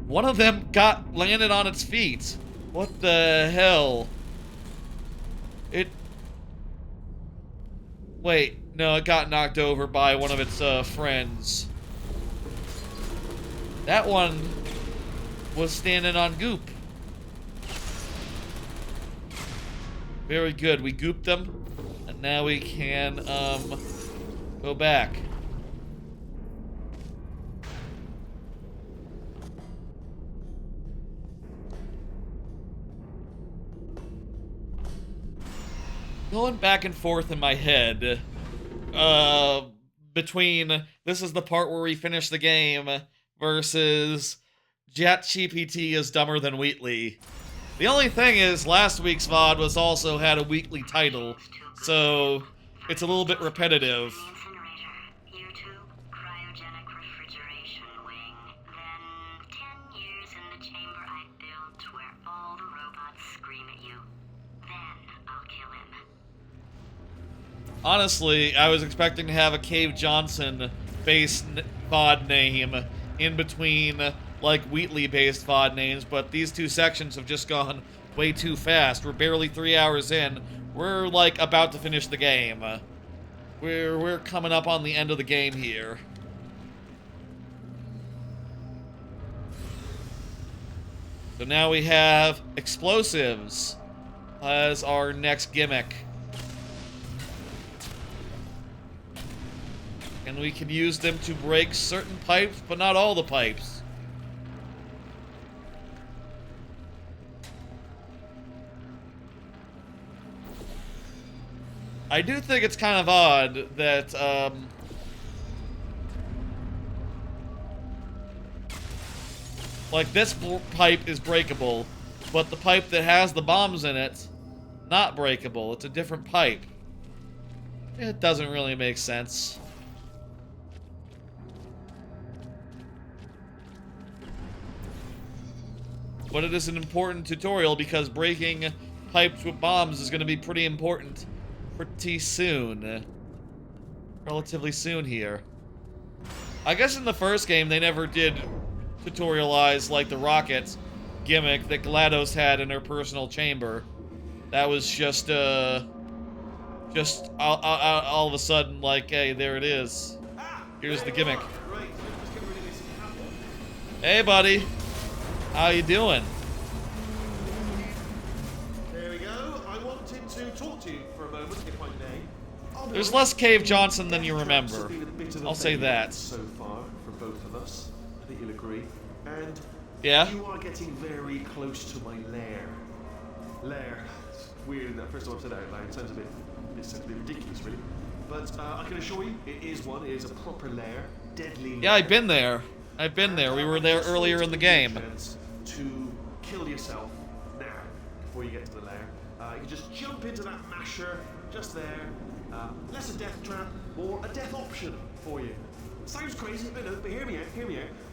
A: one of them landed on its feet. What the hell? Wait, no, it got knocked over by one of its, friends. That one was standing on goop. Very good, we gooped them, and now we can, go back. Going back and forth in my head, between this is the part where we finish the game versus ChatGPT is dumber than Wheatley. The only thing is, last week's VOD also had a Wheatley title, so it's a little bit repetitive.
D: The incinerator, year 2, cryogenic refrigeration wing. Then 10 years in the chamber I built where all the robots scream at you. Then I'll kill him.
A: Honestly, I was expecting to have a Cave Johnson based VOD name in between, like, Wheatley based VOD names, but these two sections have just gone way too fast. We're barely 3 hours in. We're, like, about to finish the game. We're coming up on the end of the game here. So now we have explosives as our next gimmick. And we can use them to break certain pipes, but not all the pipes. I do think it's kind of odd that, like, this pipe is breakable, but the pipe that has the bombs in it, not breakable. It's a different pipe. It doesn't really make sense. But it is an important tutorial because breaking pipes with bombs is going to be pretty important pretty soon. Relatively soon here. I guess in the first game they never did tutorialize like the rocket gimmick that GLaDOS had in her personal chamber. That was just all of a sudden like, hey, there it is. Here's the gimmick. Hey, buddy. How you doing?
E: There we go. I wanted to talk to you for a moment, if I may.
A: There's less Cave Johnson than you remember. I'll say that.
E: So far, for both of us, I think you'll agree. And
A: Yeah?
E: you are getting very close to my lair. Lair. It's weird that first time I've said that out loud. It sounds a bit ridiculous, really. But I can assure you, it is one. It is a proper lair. Deadly lair.
A: Yeah, I've been there. I've been there. We were there earlier in the game.
E: To kill yourself now before you get to the lair. You can just jump into that masher just there. Less a death trap, more a death option for you. Sounds crazy, I know, but hear me out.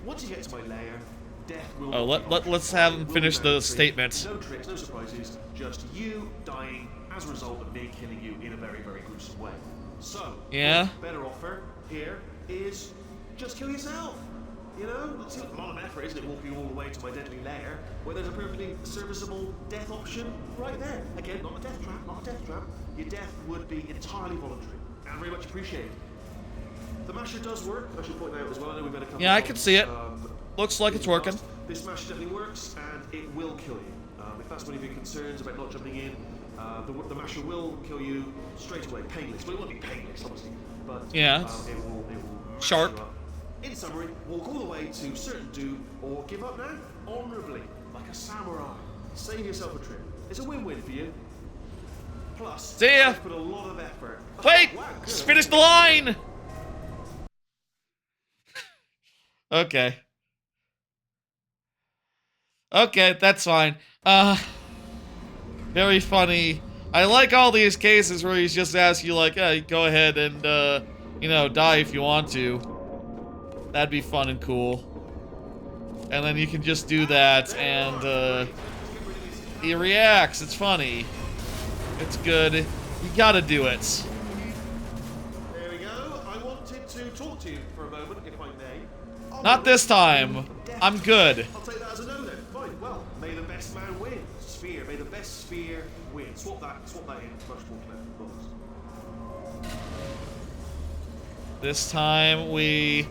E: Once you get to my lair, death will.
A: Oh, let's have him finish the statement.
E: No tricks, no surprises, just you dying as a result of me killing you in a very, very gruesome way. So,
A: yeah,
E: better offer here is just kill yourself. You know, it's a lot of effort, isn't it, walking all the way to my deadly lair, where there's a perfectly serviceable death option right there. Again, not a death trap. Your death would be entirely voluntary and very much appreciated. The masher does work, I should point out as well. I know we've had a couple
A: yeah, I
E: of
A: can see it.
E: Looks
A: like it's working.
E: This masher definitely works, and it will kill you. If that's one of your concerns about not jumping in, the masher will kill you straight away, painless. Well, it won't be painless, obviously, but
A: yeah,
E: it will
A: sharp.
E: In summary, walk all the way to certain doom, or give up now, honourably, like a samurai. Save yourself a trip. It's a win-win for you. Plus,
A: see ya.
E: I've put a lot of effort.
A: Wait!
E: Wow,
A: just finish the line! Okay. Okay, that's fine. Very funny. I like all these cases where he's just asking you like, hey, go ahead and, you know, die if you want to. That'd be fun and cool. And then you can just do that, and he reacts. It's funny. It's good. You gotta do it.
E: There we go. I wanted to talk to you for a moment, if I may.
A: Not this time. I'm good.
E: I'll take that as a no then. Fine. Well, may the best man win. Sphere. May the best sphere win. Swap that in. Much more clever.
A: This time we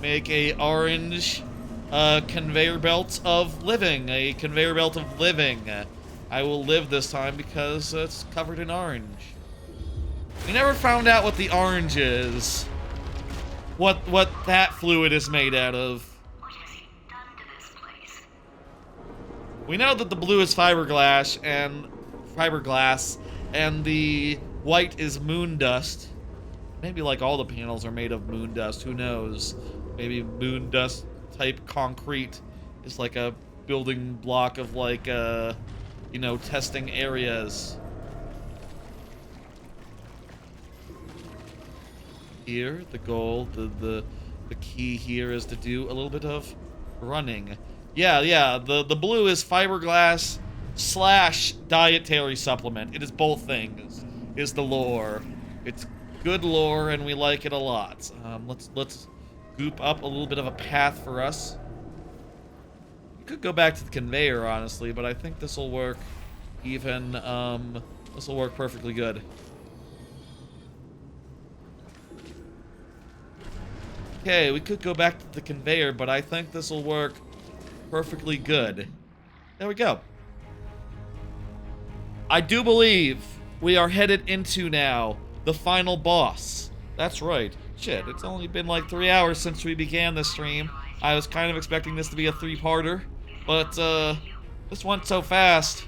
A: make a orange conveyor belt of living. A conveyor belt of living. I will live this time because it's covered in orange. We never found out what the orange is. What that fluid is made out of.
D: What has he done to this place?
A: We know that the blue is fiberglass and the white is moon dust. Maybe like all the panels are made of moon dust, who knows? Maybe moon dust type concrete is like a building block of like you know, testing areas. Here, the goal, the key here is to do a little bit of running. Yeah, the blue is fiberglass / dietary supplement. It is both things, is the lore. It's good lore, and we like it a lot. Let's goop up a little bit of a path for us. We could go back to the conveyor, honestly, but I think this will work even, this will work perfectly good. Okay, we could go back to the conveyor, but I think this will work perfectly good. There we go. I do believe we are headed into now the final boss. That's right. Shit, it's only been like 3 hours since we began this stream. I was kind of expecting this to be a 3-parter, but this went so fast,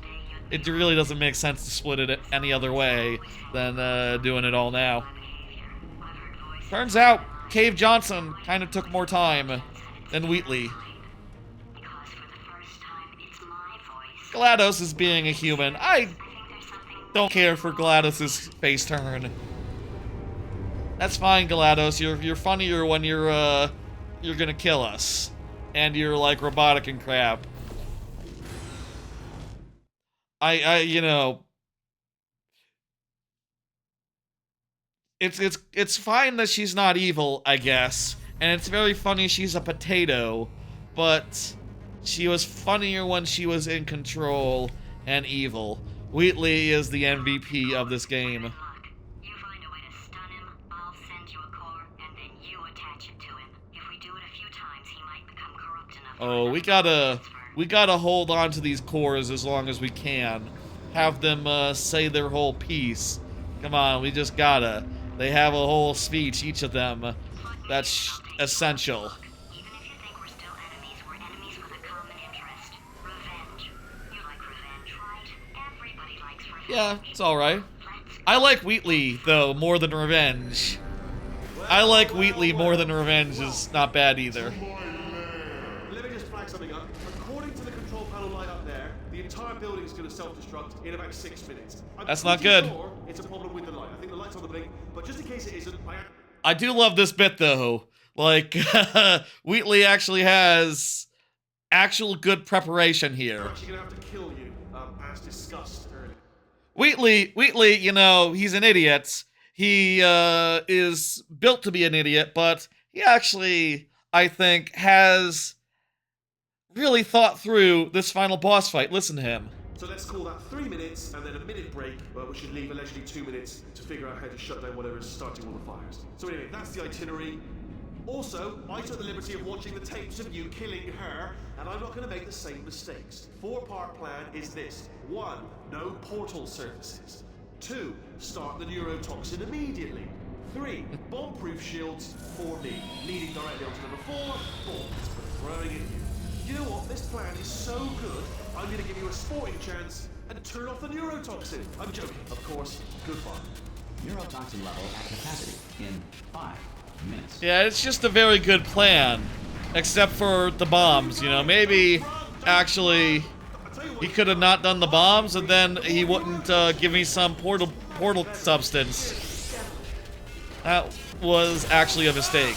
A: it really doesn't make sense to split it any other way than doing it all now. Turns out, Cave Johnson kind of took more time than Wheatley.
D: Because for the first time, it's my voice
A: GLaDOS is being a human. I don't care for GLaDOS's face turn. That's fine, GLaDOS. You're funnier when you're gonna kill us. And you're, like, robotic and crap. You know... It's fine that she's not evil, I guess. And it's very funny she's a potato. But she was funnier when she was in control and evil. Wheatley is the MVP of this game.
D: You find a way to stun him, I'll send you a core, and then you attach it to him. If we do it a few times, he might become corrupt enough.
A: Oh, we gotta hold on to these cores as long as we can. Have them say their whole piece. Come on, we just gotta. They have a whole speech, each of them. That's essential.
D: Even if you think we're still enemies, we're enemies with a common interest. Revenge. You like revenge, right? Everybody likes revenge.
A: Yeah, it's alright. I like Wheatley, though, more than Revenge. I like Wheatley more than Revenge is not bad either.
E: Let me just flag something up. According to the control panel light up there, the entire building is going to self-destruct in about 6 minutes.
A: That's not good.
E: Sure it's a problem with the light. I think the light's on the blink, but just in case it isn't,
A: I do love this bit, though. Like, Wheatley actually has actual good preparation here.
E: I'm actually going to have to kill you, as discussed earlier.
A: Wheatley, you know, he's an idiot. He is built to be an idiot, but he actually, I think, has really thought through this final boss fight. Listen to him.
E: So let's call that 3 minutes and then a minute break, where we should leave allegedly 2 minutes to figure out how to shut down whatever is starting all the fires. So anyway, that's the itinerary. Also, I took the liberty of watching the tapes of you killing her, and I'm not going to make the same mistakes. 4-part plan is this. 1, no portal surfaces. 2, start the neurotoxin immediately. 3, bomb-proof shields for me, leading directly onto number 4, bombs for throwing at you. You know what? This plan is so good, I'm going to give you a sporting chance and turn off the neurotoxin. I'm joking, of course. Goodbye.
F: Neurotoxin level at capacity in 5 minutes.
A: Yeah, it's just a very good plan. Except for the bombs, you know. Maybe, actually, he could have not done the bombs, and then he wouldn't give me some portal substance. That was actually a mistake.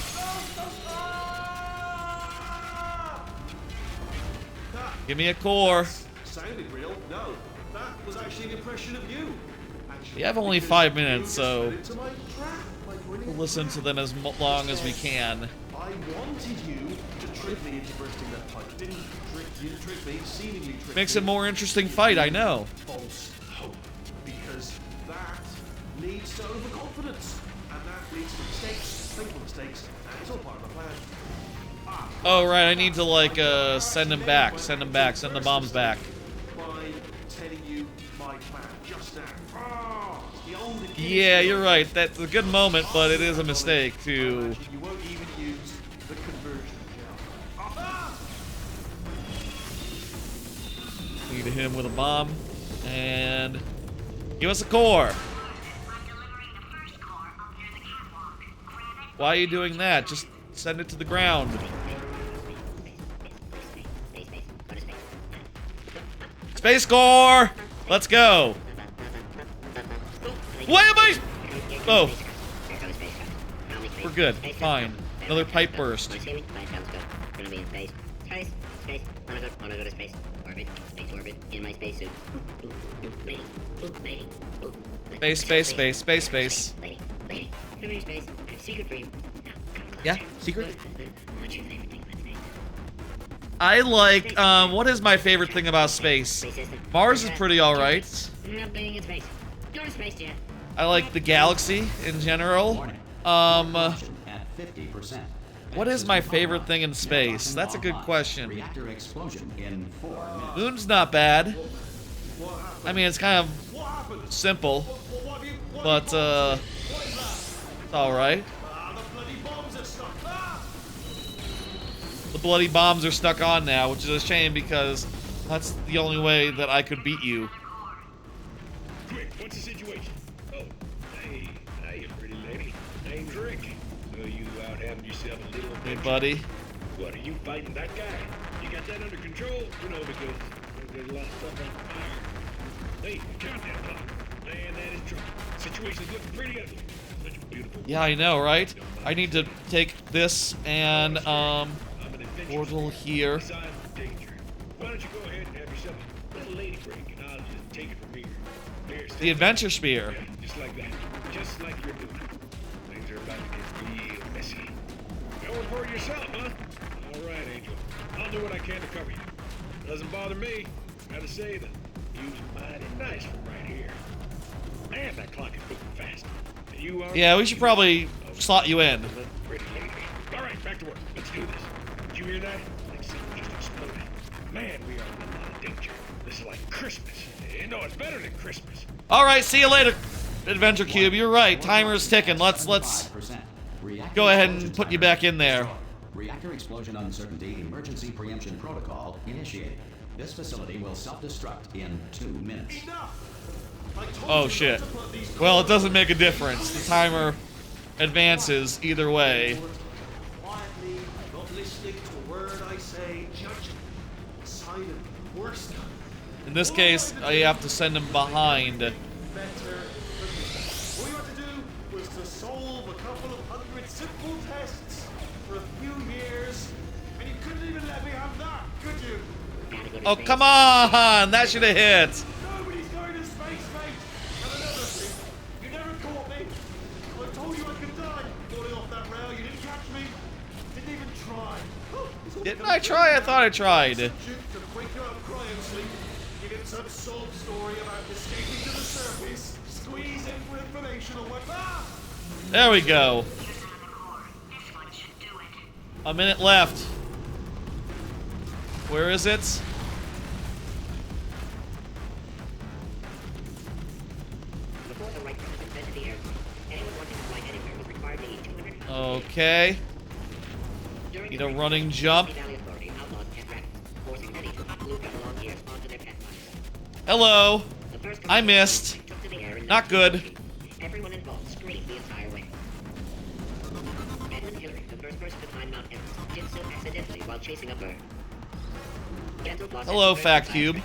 A: Give me a core.
E: Sounded real? No. That was actually an impression of you. Actually,
A: We have only
E: because
A: 5
E: you
A: minutes,
E: just
A: so
E: fell into my trap, my brilliant
A: we'll listen to them as long as we can.
E: I wanted you to trick me into bursting that pipe. You didn't trick me, seemingly trick
A: Makes
E: me.
A: a more interesting fight, I know.
E: False hope. Because that leads to overconfidence. And that leads to mistakes, painful mistakes, and it's all part of the plan.
A: Oh, right, I need to, like, send him back, send the bombs back.
E: By telling you my plan just now. The only
A: Yeah, you're right, that's a good moment, but it is a mistake to...
E: You won't even use the conversion gel.
A: Lead him with a bomb, and... give us a core! Why are you doing that? Just send it to the ground. Space Core! Let's go! Why am I... Oh. We're good. Fine. Another pipe burst. Space. Yeah, secret? I like, what is my favorite thing about space? Mars is pretty alright. I like the galaxy in general. What is my favorite thing in space? That's a good question. Moon's not bad. I mean, it's kind of simple, but, it's alright. The bloody bombs are stuck on now, which is a shame because that's the only way that I could beat you.
G: Quick, what's the situation? Oh, hey, hiya, pretty lady. Name's Rick. So you out having yourself a little
A: Hey,
G: adventure?
A: buddy.
G: What, are you fighting that guy? You got that under control? You know, because there's a lot of stuff on fire. Hey, countdown clock. Man, that is trouble. Situation's looking pretty ugly. Such a beautiful.
A: Yeah, I know, right? I need to take this and,
G: I'm an adventurer.
A: portal here.
G: Sign of danger. Why don't you go ahead and have yourself a little lady break, and I'll just take it from here. Here,
A: The adventure spear.
G: yeah, just like that. Just like you're doing. Things are about to get real messy. Going for it yourself, huh? All right, Angel. I'll do what I can to cover you. Doesn't bother me. Gotta say, the view's mighty nice from right here. Man, that clock is moving fast. And you are...
A: Yeah, we should probably slot you in.
G: Pretty lady. All right, back to work. Let's do this. Did you hear that? Like something just exploded. Man, we are in a lot of danger. This is like Christmas. No, it's better than Christmas.
A: All right, see you later, Adventure Cube. You're right. Timer's ticking. Let's go ahead and put you back in there.
F: Reactor explosion uncertainty emergency preemption protocol initiated. This facility will self-destruct in 2 minutes.
A: Oh shit. Well, it doesn't make a difference. The timer advances either way.
E: Quietly, not listening to a word I say, judging. Silent, worse.
A: In this case, I have to send him behind.
E: Better. All you had to do was to solve a couple of hundred simple tests for a few years, and you couldn't even let me have that, could you?
A: Oh, come on! That should have hit.
E: Nobody's going to space, mate. And another thing, you never caught me. I told you I could die. Falling off that rail, you didn't catch me. Didn't even try.
A: Didn't I try? I thought I tried.
E: To wake you out of cryo sleep, give him some sob story about escaping to the surface, squeeze in for information or what. Ah!
A: There we go.
D: This one should do it.
A: A minute left. Where is it?
H: Before the right person invented the airplane, anyone wanting to fly anywhere was required to eat 200 pounds.
A: Okay.
H: During
A: Need
H: the
A: a
H: Great
A: running
H: Depression,
A: jump.
H: the Valley Authority outlawed pet rabbits, forcing many to glue their long ears onto their pet bodies.
A: Hello.
H: The first
A: I missed.
H: commercial took to the air in
A: Not good.
H: 1914. Everyone involved screamed the entire way. Edmund Hillary, the first person to climb Mount Everest, did so accidentally while chasing a bird. Dental floss
A: Hello,
H: has
A: Fact
H: diverse
A: Cube.
H: size.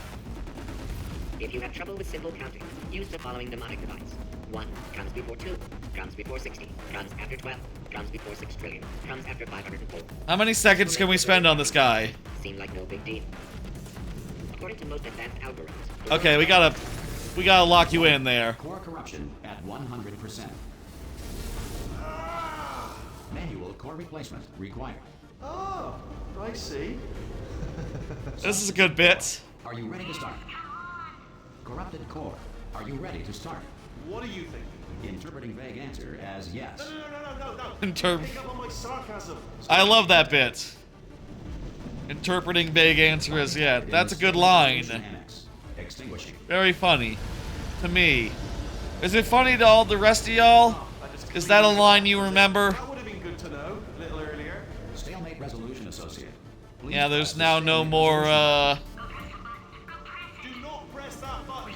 H: If you have trouble with simple counting, use the following mnemonic device. 1 comes before 2, comes before 60, comes after 12, comes before 6 trillion, comes after 504.
A: How many seconds can we spend on this guy?
H: Seemed like no big deal. According to most advanced algorithms...
A: Okay, we gotta lock you in there.
F: Core corruption at 100%. Manual core replacement required.
E: Oh, I see.
A: This is a good bit.
F: Are you ready to start? Corrupted core. Are you ready to start?
E: What are you thinking?
F: Interpreting vague answer as yes.
E: No. Pick up on my sarcasm.
A: I love that bit. Interpreting vague answer as yet. That's a good line.
F: Annex. Extinguishing.
A: Very funny. To me. Is it funny to all the rest of y'all? Is that a line you remember?
E: That would have been good to know a little earlier.
F: Stalemate resolution associate. Please
A: Yeah, there's
F: press
A: now
F: the
A: no
F: stalemate
A: more,
F: resolution.
E: Do not press that button.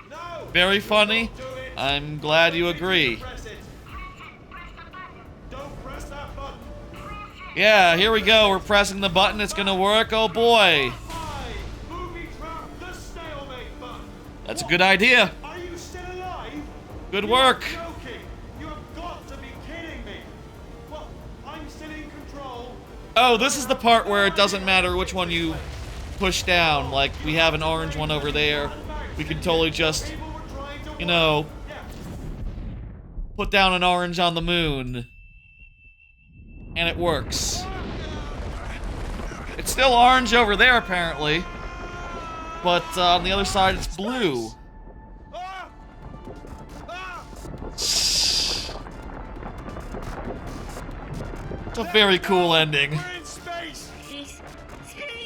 E: No.
A: very funny.
E: Do it.
A: I'm glad you agree.
E: Press it. Don't press that button.
A: Yeah, here we go. We're pressing the button. It's gonna work. Oh boy.
E: Five. Movie trap. The stalemate button.
A: That's a good idea.
E: Are you still alive?
A: Good work.
E: You're joking. You have got to be kidding me. Well, I'm still in control.
A: Oh, this is the part where it doesn't matter which one you push down. Like, we have an orange one over there. We can totally just,
E: People were trying to
A: you know,
E: Yeah.
A: put down an orange on the moon. And it works. It's still orange over there, apparently. But on the other side, it's blue.
E: Ah! Ah!
A: It's a very cool ending.
E: We're in space.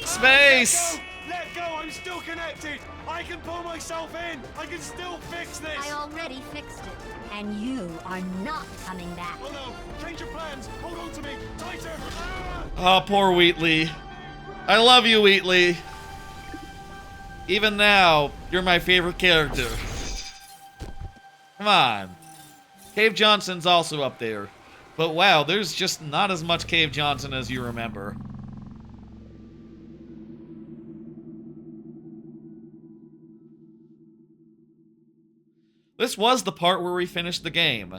A: Space!
E: Let go. I'm still connected. I can pull myself in. I can still fix this.
C: I already fixed it. And you are not coming back.
E: Oh no. Change your plans. Hold on to me. Tighter.
A: Oh, poor Wheatley. I love you, Wheatley. Even now, you're my favorite character. Come on. Cave Johnson's also up there. But wow, there's just not as much Cave Johnson as you remember. this was the part where we finished the game.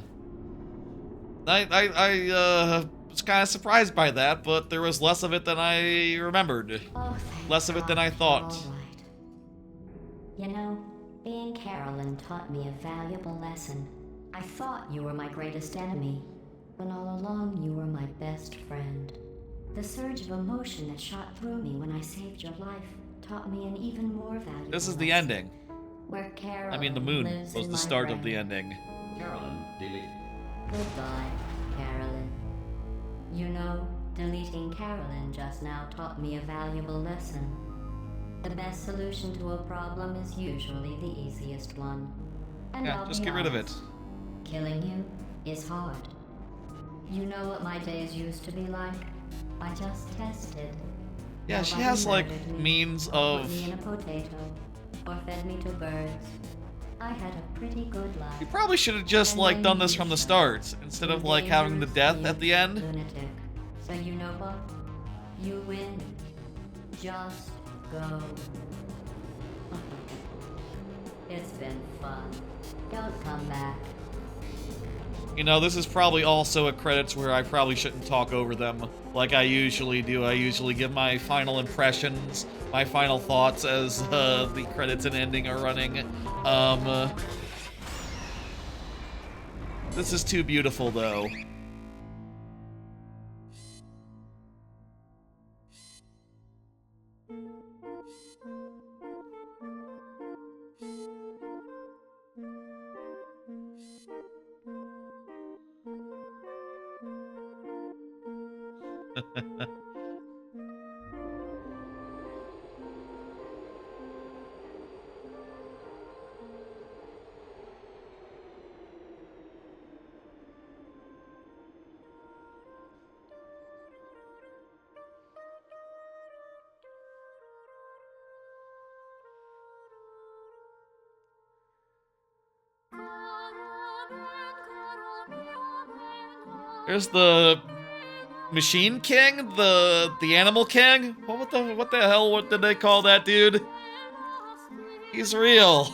A: I was kind of surprised by that, but there was less of it than I remembered.
C: Oh, thank
A: Less of it than
C: God
A: I
C: you're
A: thought.
C: all right. You know, being Carolyn taught me a valuable lesson. I thought you were my greatest enemy, when all along you were my best friend. The surge of emotion that shot through me when I saved your life taught me an even more valuable
A: This is the
C: lesson.
A: ending.
C: Where Carolyn
A: I mean, the moon
C: lives
A: was
C: in
A: the
C: my
A: start of
C: brain.
A: the ending.
F: Carolyn, delete.
C: Goodbye, Carolyn. You know, deleting Carolyn just now taught me a valuable lesson. The best solution to a problem is usually the easiest one. And
A: Yeah,
C: I'll
A: just
C: be
A: get rid of it.
C: honest, killing you is hard. You know what my days used to be like? I just tested.
A: Yeah, she
C: Nobody
A: has, like,
C: murdered me,
A: means
C: or
A: of...
C: put me in a potato, or fed me to birds. I had a pretty good life.
A: You probably should have just, like, done this from the start, instead of, like, having the death at the end.
C: Lunatic. So you know what? You win. Just go. It's been fun. Don't come back.
A: You know, this is probably also a credits where I probably shouldn't talk over them like I usually do. I usually give my final impressions, my final thoughts as the credits and ending are running. This is too beautiful, though. There's the Machine King, the Animal King. What the hell? What did they call that dude? He's real.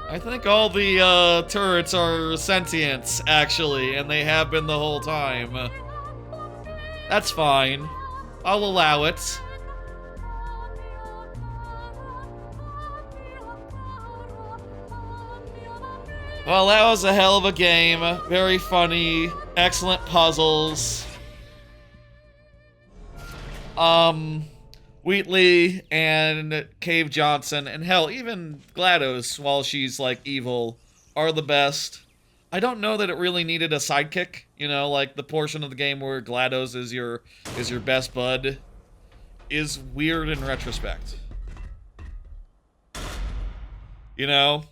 A: I think all the turrets are sentients, actually, and they have been the whole time. That's fine. I'll allow it. Well, that was a hell of a game. Very funny. Excellent puzzles. Wheatley and Cave Johnson, and hell, even GLaDOS, while she's, like, evil, are the best. I don't know that it really needed a sidekick, you know, like the portion of the game where GLaDOS is your best bud is weird in retrospect. You know?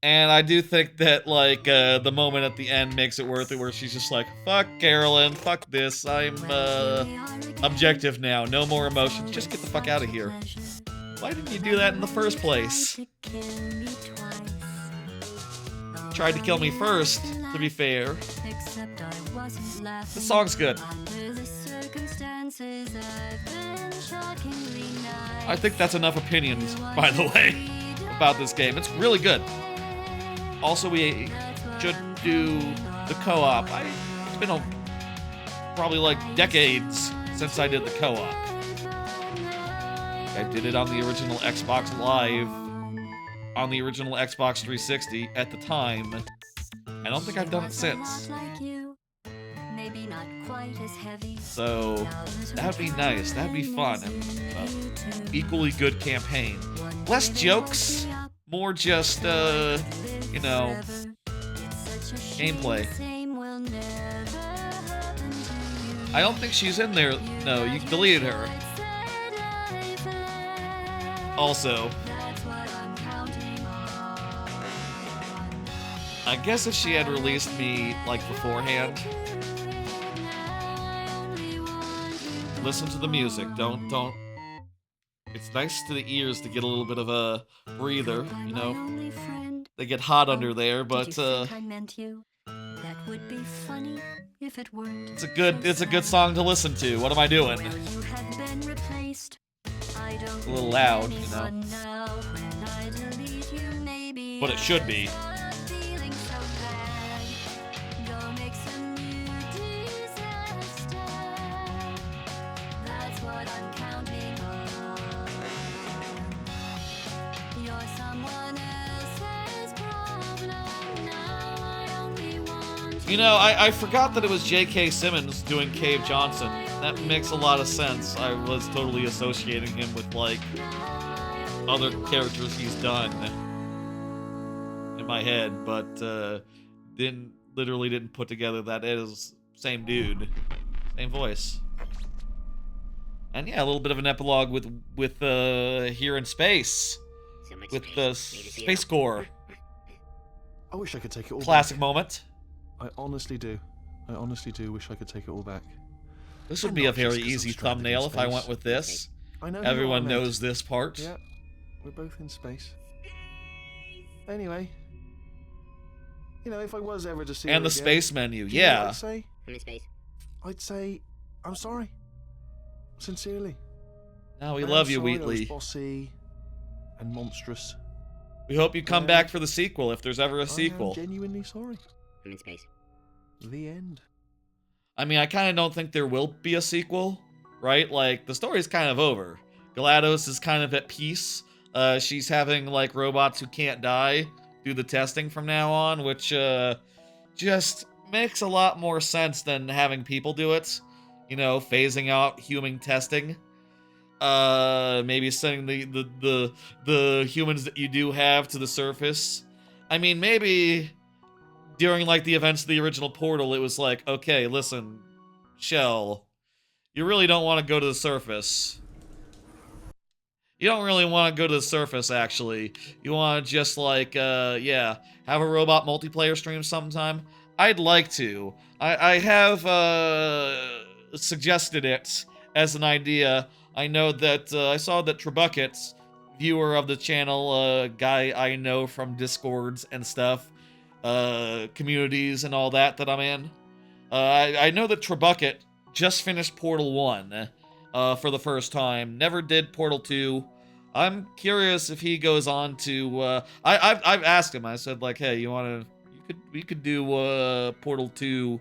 A: And I do think that, like, the moment at the end makes it worth it, where she's just like, fuck Carolyn, fuck this, I'm, objective now, no more emotions, just get the fuck out of here. Why didn't you do that in the first place? Tried to kill me first, to be fair. The song's good. I think that's enough opinions, by the way, about this game. It's really good. Also, we should do the co-op. It's been probably like decades since I did the co-op. I did it on the original Xbox Live, on the original Xbox 360 at the time. I don't think I've done it since. So, that'd be nice. That'd be fun. And equally good campaign. Less jokes, more just, you know, gameplay. I don't think she's in there. No, you deleted her. Also, I guess if she had released me, like, beforehand, listen to the music. Don't. It's nice to the ears to get a little bit of a breather, you know? They get hot under there, but,
I: would be funny if it weren't.
A: It's a good song to listen to. What am I doing?
I: Well, you have been replaced. I don't
A: A little loud,
I: need
A: you know.
I: anyone now. When I delete you, maybe
A: But it should be.
I: I'll stop feeling so bad. Go make some new disaster. That's what I'm counting on. You're someone else's problem now. I only want
A: You know, I forgot that it was J.K. Simmons doing Cave Johnson. That makes a lot of sense. I was totally associating him with, like, other characters he's done in my head, but literally didn't put together that it is same dude, same voice. And yeah, a little bit of an epilogue with here in space,
H: So much
A: with
H: space.
A: the
H: Need to see it
A: Space
H: all.
A: Corps.
E: I wish I could take it all
A: Classic
E: back.
A: moment.
E: I honestly do. I honestly do wish I could take it all back.
A: This would
E: And
A: be a
E: not just
A: very
E: 'cause I'm
A: easy
E: stranded in
A: thumbnail if I
E: space.
A: went with this.
E: I know who
A: Everyone
E: I'm
A: knows this part.
E: Yeah, we're both in space. Anyway, you know, if I was ever to see
A: And
E: her
A: the
E: again,
A: space menu,
E: do you know what
A: yeah.
E: I'd say?
H: I'm in space.
E: I'd say I'm sorry, sincerely.
A: No, we
E: I'm
A: love you,
E: sorry I was
A: Wheatley.
E: bossy and monstrous.
A: We hope you come
E: Yeah.
A: back for the sequel if there's ever a
E: I
A: sequel.
E: am genuinely sorry.
H: I'm in space.
E: The end.
A: I mean, I kind of don't think there will be a sequel, right? Like, the story's kind of over. GLaDOS is kind of at peace. She's having, like, robots who can't die do the testing from now on, which just makes a lot more sense than having people do it. You know, phasing out human testing. Maybe sending the humans that you do have to the surface. I mean, maybe during, like, the events of the original Portal, it was like, okay, listen, Shell, you really don't want to go to the surface. You don't really want to go to the surface, actually. You want to just, like, yeah, have a robot multiplayer stream sometime? I'd like to. I have, suggested it as an idea. I know that, I saw that Trebucket, viewer of the channel, guy I know from Discords and stuff, communities and all that I'm in. I know that Trebucket just finished Portal 1 for the first time. Never did Portal 2. I'm curious if he goes on to. I've asked him. I said, like, hey, we could do Portal 2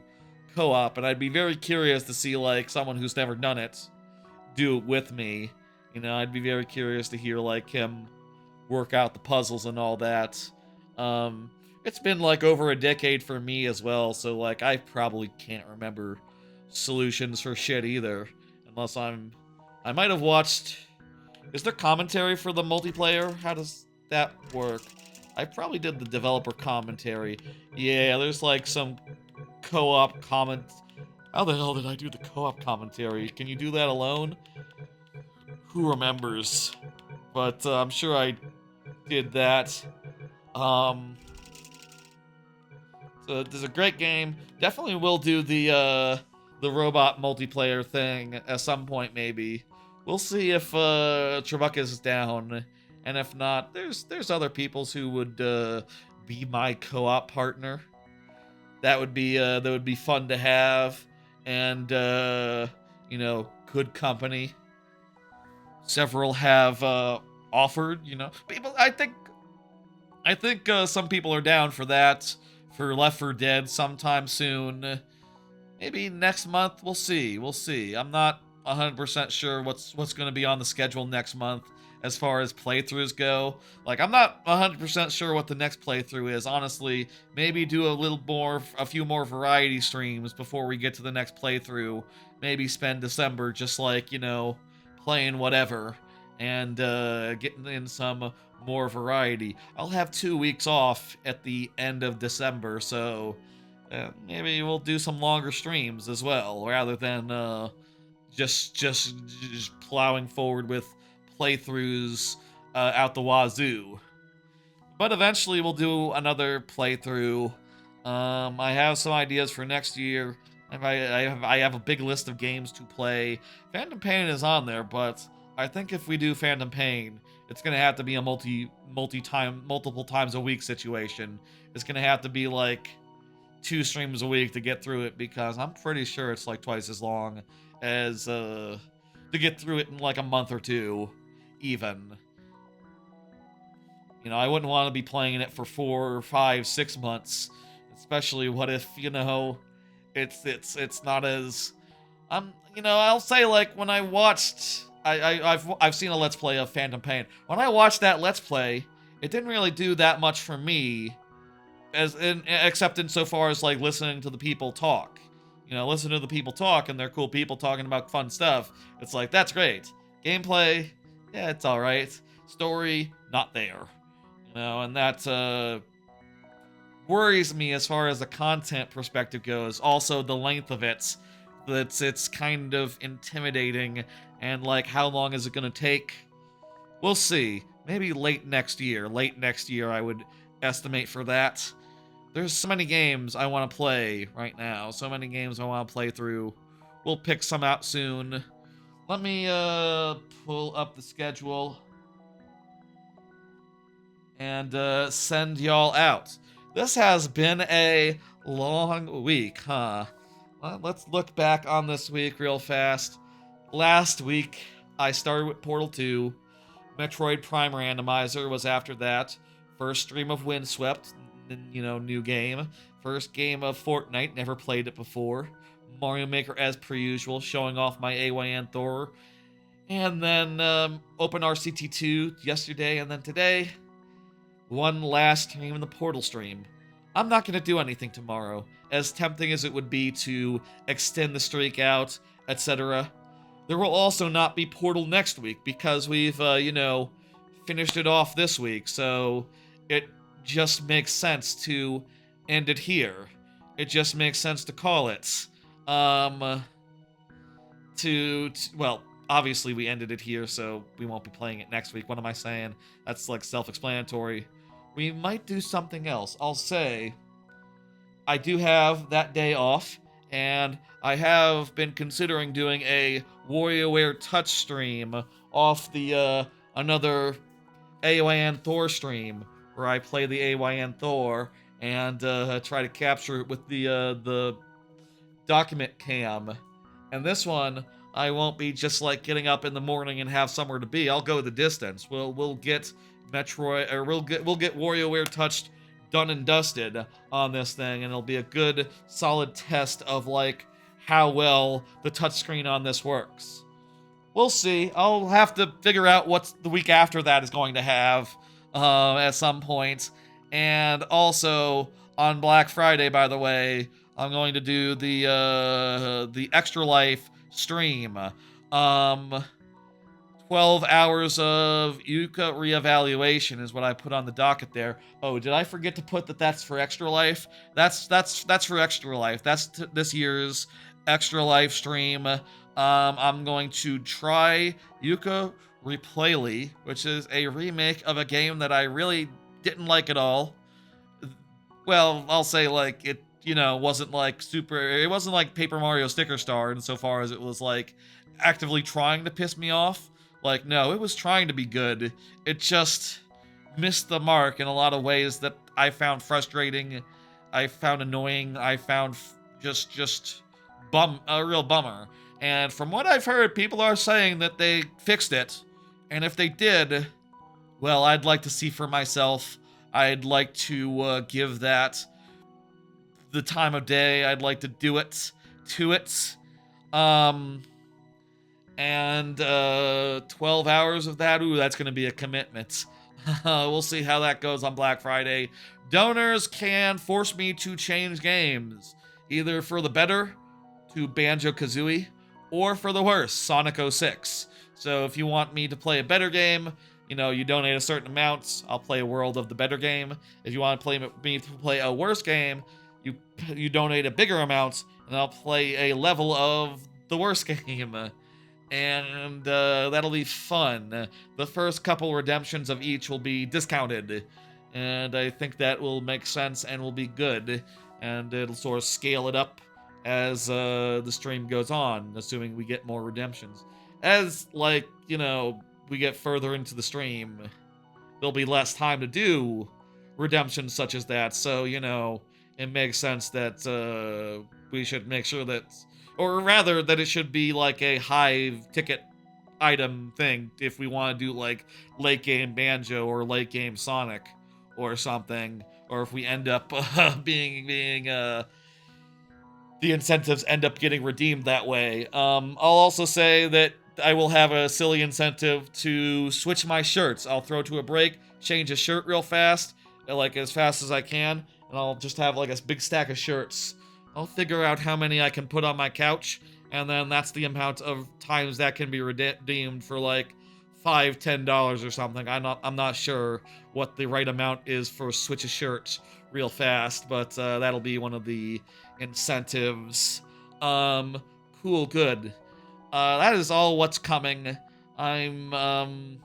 A: co-op, and I'd be very curious to see, like, someone who's never done it do it with me. You know, I'd be very curious to hear, like, him work out the puzzles and all that. It's been, like, over a decade for me as well, so, like, I probably can't remember solutions for shit either. Unless I might have watched... Is there commentary for the multiplayer? How does that work? I probably did the developer commentary. Yeah, there's, like, some co-op comment... How the hell did I do the co-op commentary? Can you do that alone? Who remembers? But I'm sure I did that. So there's a great game. Definitely will do the robot multiplayer thing at some point, maybe. We'll see if Trebucket is down, and if not, there's other peoples who would be my co-op partner. That would be fun to have, and you know, good company. Several have offered, you know. People, I think some people are down for that, for Left 4 Dead sometime soon. Maybe next month. We'll see. I'm not 100% sure what's going to be on the schedule next month as far as playthroughs go. Like, I'm not 100% sure what the next playthrough is, honestly. Maybe do a few more variety streams before we get to the next playthrough. Maybe spend December just, like, you know, playing whatever and getting in some more variety. I'll have 2 weeks off at the end of December, so maybe we'll do some longer streams as well, rather than just plowing forward with playthroughs out the wazoo. But eventually we'll do another playthrough. I have some ideas for next year. I have a big list of games to play. Phantom Pain is on there, but I think if we do Phantom Pain, it's gonna have to be a multiple times a week situation. It's gonna have to be like 2 streams a week to get through it, because I'm pretty sure it's like twice as long as to get through it in like a month or 2 even. You know, I wouldn't want to be playing it for 4, 5, 6 months, especially what if, you know, it's not as you know, I'll say, like, when I watched I've seen a Let's Play of Phantom Pain. When I watched that Let's Play, it didn't really do that much for me, except insofar as, like, listening to the people talk. You know, listen to the people talk, and they're cool people talking about fun stuff. It's like, that's great. Gameplay, yeah, it's alright. Story, not there. You know, and that worries me as far as the content perspective goes. Also, the length of it. It's kind of intimidating, and, like, how long is it gonna take? We'll see. Maybe late next year. Late next year, I would estimate for that. There's so many games I want to play right now. So many games I want to play through. We'll pick some out soon. Let me pull up the schedule and send y'all out. This has been a long week, huh? Well, let's look back on this week real fast. Last week, I started with Portal 2. Metroid Prime Randomizer was after that. First stream of Windswept, you know, new game. First game of Fortnite, never played it before. Mario Maker as per usual, showing off my AYN Thor. And then Open RCT2 yesterday, and then today, one last stream in the Portal stream. I'm not going to do anything tomorrow, as tempting as it would be to extend the streak out, etc. There will also not be Portal next week, because we've, you know, finished it off this week, so it just makes sense to end it here. It just makes sense to call it. Well, obviously we ended it here, so we won't be playing it next week. What am I saying? That's, like, self-explanatory. We might do something else. I'll say I do have that day off, and I have been considering doing a WarioWare touch stream off the another AYN Thor stream, where I play the AYN Thor and try to capture it with the document cam. And this one, I won't be just like getting up in the morning and have somewhere to be. I'll go the distance. We'll get Metroid, or we'll get WarioWare touched done and dusted on this thing, and it'll be a good solid test of, like, how well the touchscreen on this works. We'll see. I'll have to figure out what the week after that is going to have at some point. And also on Black Friday, by the way, I'm going to do the Extra Life stream. 12 hours of Yuka reevaluation is what I put on the docket there. Oh, did I forget to put that that's for Extra Life? That's for Extra Life. That's this year's Extra Life stream. I'm going to try Yuka Replayly, which is a remake of a game that I really didn't like at all. Well, I'll say, like, it, you know, wasn't like it wasn't like Paper Mario Sticker Star insofar as it was, like, actively trying to piss me off. Like, no, it was trying to be good. It just missed the mark in a lot of ways that I found frustrating, I found annoying, I found just a real bummer. And from what I've heard, people are saying that they fixed it. And if they did, well, I'd like to see for myself. I'd like to give that the time of day. I'd like to do it to it. And 12 hours of that, ooh, that's going to be a commitment. We'll see how that goes on Black Friday. Donors can force me to change games, either for the better, to Banjo-Kazooie, or for the worse, Sonic 06. So if you want me to play a better game, you know, you donate a certain amount, I'll play a world of the better game. If you want to me to play a worse game, you donate a bigger amount, and I'll play a level of the worst game. And that'll be fun. The first couple redemptions of each will be discounted, and I think that will make sense and will be good, and it'll sort of scale it up as the stream goes on, assuming we get more redemptions. As, like, you know, we get further into the stream, there'll be less time to do redemptions such as that, so, you know, it makes sense that we should make sure that, or rather that it should be like a high ticket item thing if we want to do like late game Banjo or late game Sonic or something, or if we end up being the incentives end up getting redeemed that way. I'll also say that I will have a silly incentive to switch my shirts. I'll throw to a break, change a shirt real fast, like as fast as I can, and I'll just have like a big stack of shirts. I'll figure out how many I can put on my couch, and then that's the amount of times that can be redeemed for like $5-10 or something. I'm not sure what the right amount is for switch a shirt real fast, but that'll be one of the incentives. Cool, good. That is all what's coming. I'm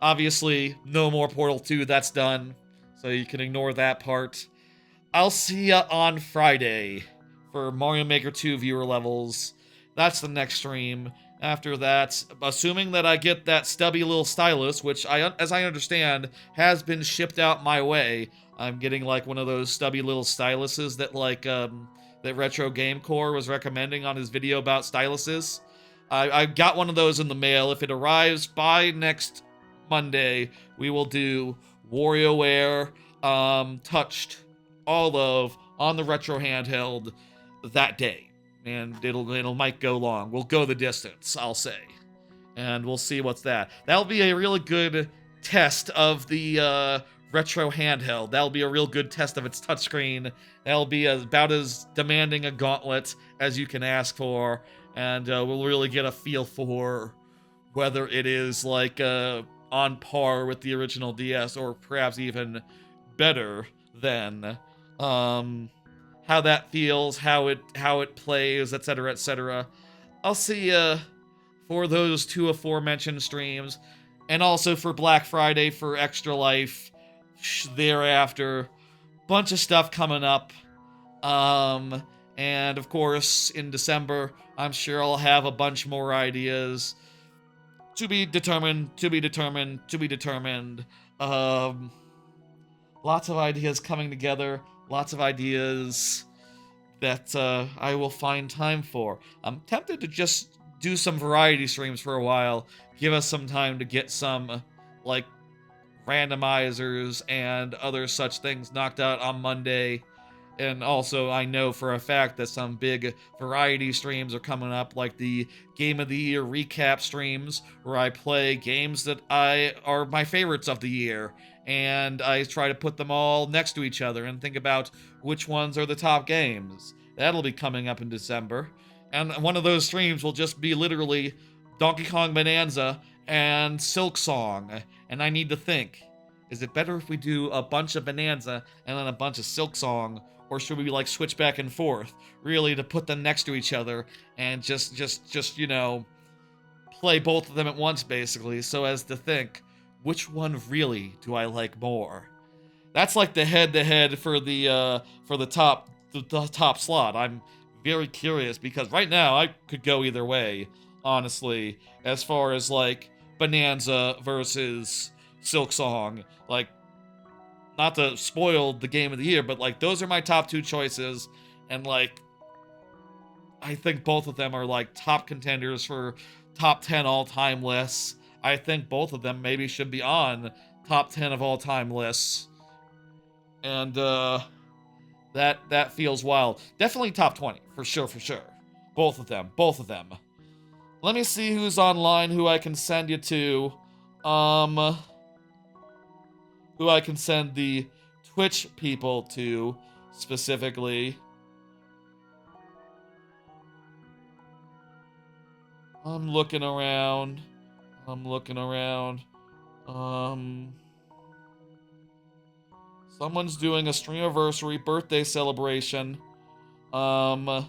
A: obviously no more Portal 2, that's done, so you can ignore that part. I'll see ya on Friday for Mario Maker 2 viewer levels. That's the next stream. After that, assuming that I get that stubby little stylus, which as I understand, has been shipped out my way. I'm getting like one of those stubby little styluses that like that Retro Game Core was recommending on his video about styluses. I got one of those in the mail. If it arrives by next Monday, we will do WarioWare Touched all of on the retro handheld that day. And it'll might go long. We'll go the distance, I'll say. And we'll see what's that. That'll be a really good test of the retro handheld. That'll be a real good test of its touchscreen. That'll be about as demanding a gauntlet as you can ask for. And we'll really get a feel for whether it is like on par with the original DS or perhaps even better than how that feels, how it plays, etc., etc. I'll see you for those two aforementioned streams, and also for Black Friday for Extra Life thereafter. Bunch of stuff coming up. And of course, in December, I'm sure I'll have a bunch more ideas. To be determined. Lots of ideas coming together. Lots of ideas that I will find time for. I'm tempted to just do some variety streams for a while. Give us some time to get some, like, randomizers and other such things knocked out on Monday. And also, I know for a fact that some big variety streams are coming up, like the Game of the Year recap streams, where I play games that are my favorites of the year, and I try to put them all next to each other and think about which ones are the top games. That'll be coming up in December. And one of those streams will just be literally Donkey Kong Bonanza and Silk Song. And I need to think, is it better if we do a bunch of Bonanza and then a bunch of Silk Song? Or should we like switch back and forth, really, to put them next to each other and just you know, play both of them at once, basically, so as to think, which one really do I like more? That's like the head-to-head for the top slot. I'm very curious because right now I could go either way, honestly, as far as like Bonanza versus Silk Song, like. Not to spoil the game of the year, but like those are my top two choices, and like I think both of them are like top contenders for top 10 all-time lists. I think both of them maybe should be on top 10 of all-time lists. And that feels wild. Definitely top 20, for sure. Both of them. Let me see who's online, who I can send you to. Who I can send the Twitch people to, specifically. I'm looking around. Someone's doing a Streamiversary birthday celebration. Someone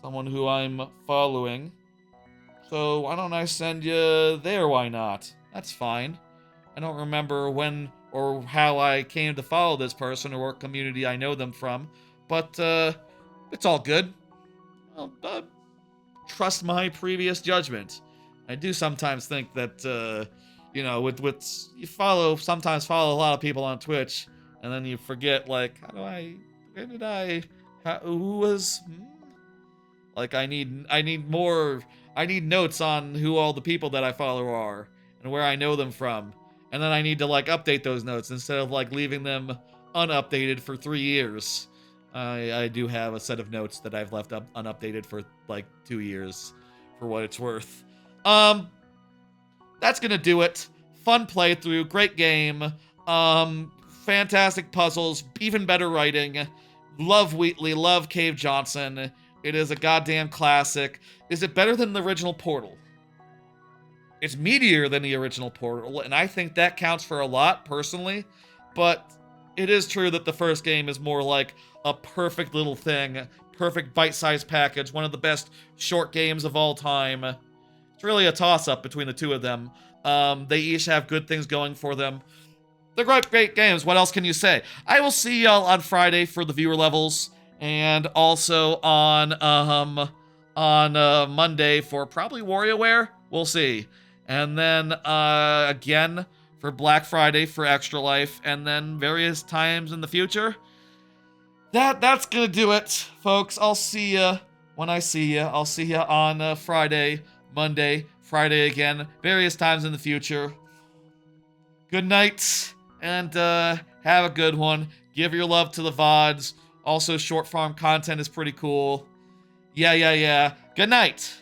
A: who I'm following. So why don't I send you there, why not? That's fine. I don't remember when or how I came to follow this person or what community I know them from, but it's all good. I'll trust my previous judgment. I do sometimes think that, you know, with you sometimes follow a lot of people on Twitch, and then you forget, like, do I Where did I? Who was? Like I need more. I need notes on who all the people that I follow are and where I know them from, and then I need to like update those notes instead of like leaving them unupdated for 3 years. I do have a set of notes that I've left up unupdated for like 2 years, for what it's worth. That's gonna do it. Fun playthrough, great game. Fantastic puzzles, even better writing. Love Wheatley, love Cave Johnson. It is a goddamn classic. Is it better than the original Portal? It's meatier than the original Portal, and I think that counts for a lot, personally. But it is true that the first game is more like a perfect little thing, perfect bite-sized package, one of the best short games of all time. It's really a toss-up between the two of them. They each have good things going for them. They're great games. What else can you say? I will see y'all on Friday for the viewer levels, and also on Monday for probably WarioWare. We'll see. And then again for Black Friday for Extra Life, and then various times in the future. That's gonna do it, folks. I'll see ya when I see ya. I'll see ya on Friday, Monday, Friday again, various times in the future. Good night, and have a good one. Give your love to the VODs. Also, short form content is pretty cool. Yeah. Good night.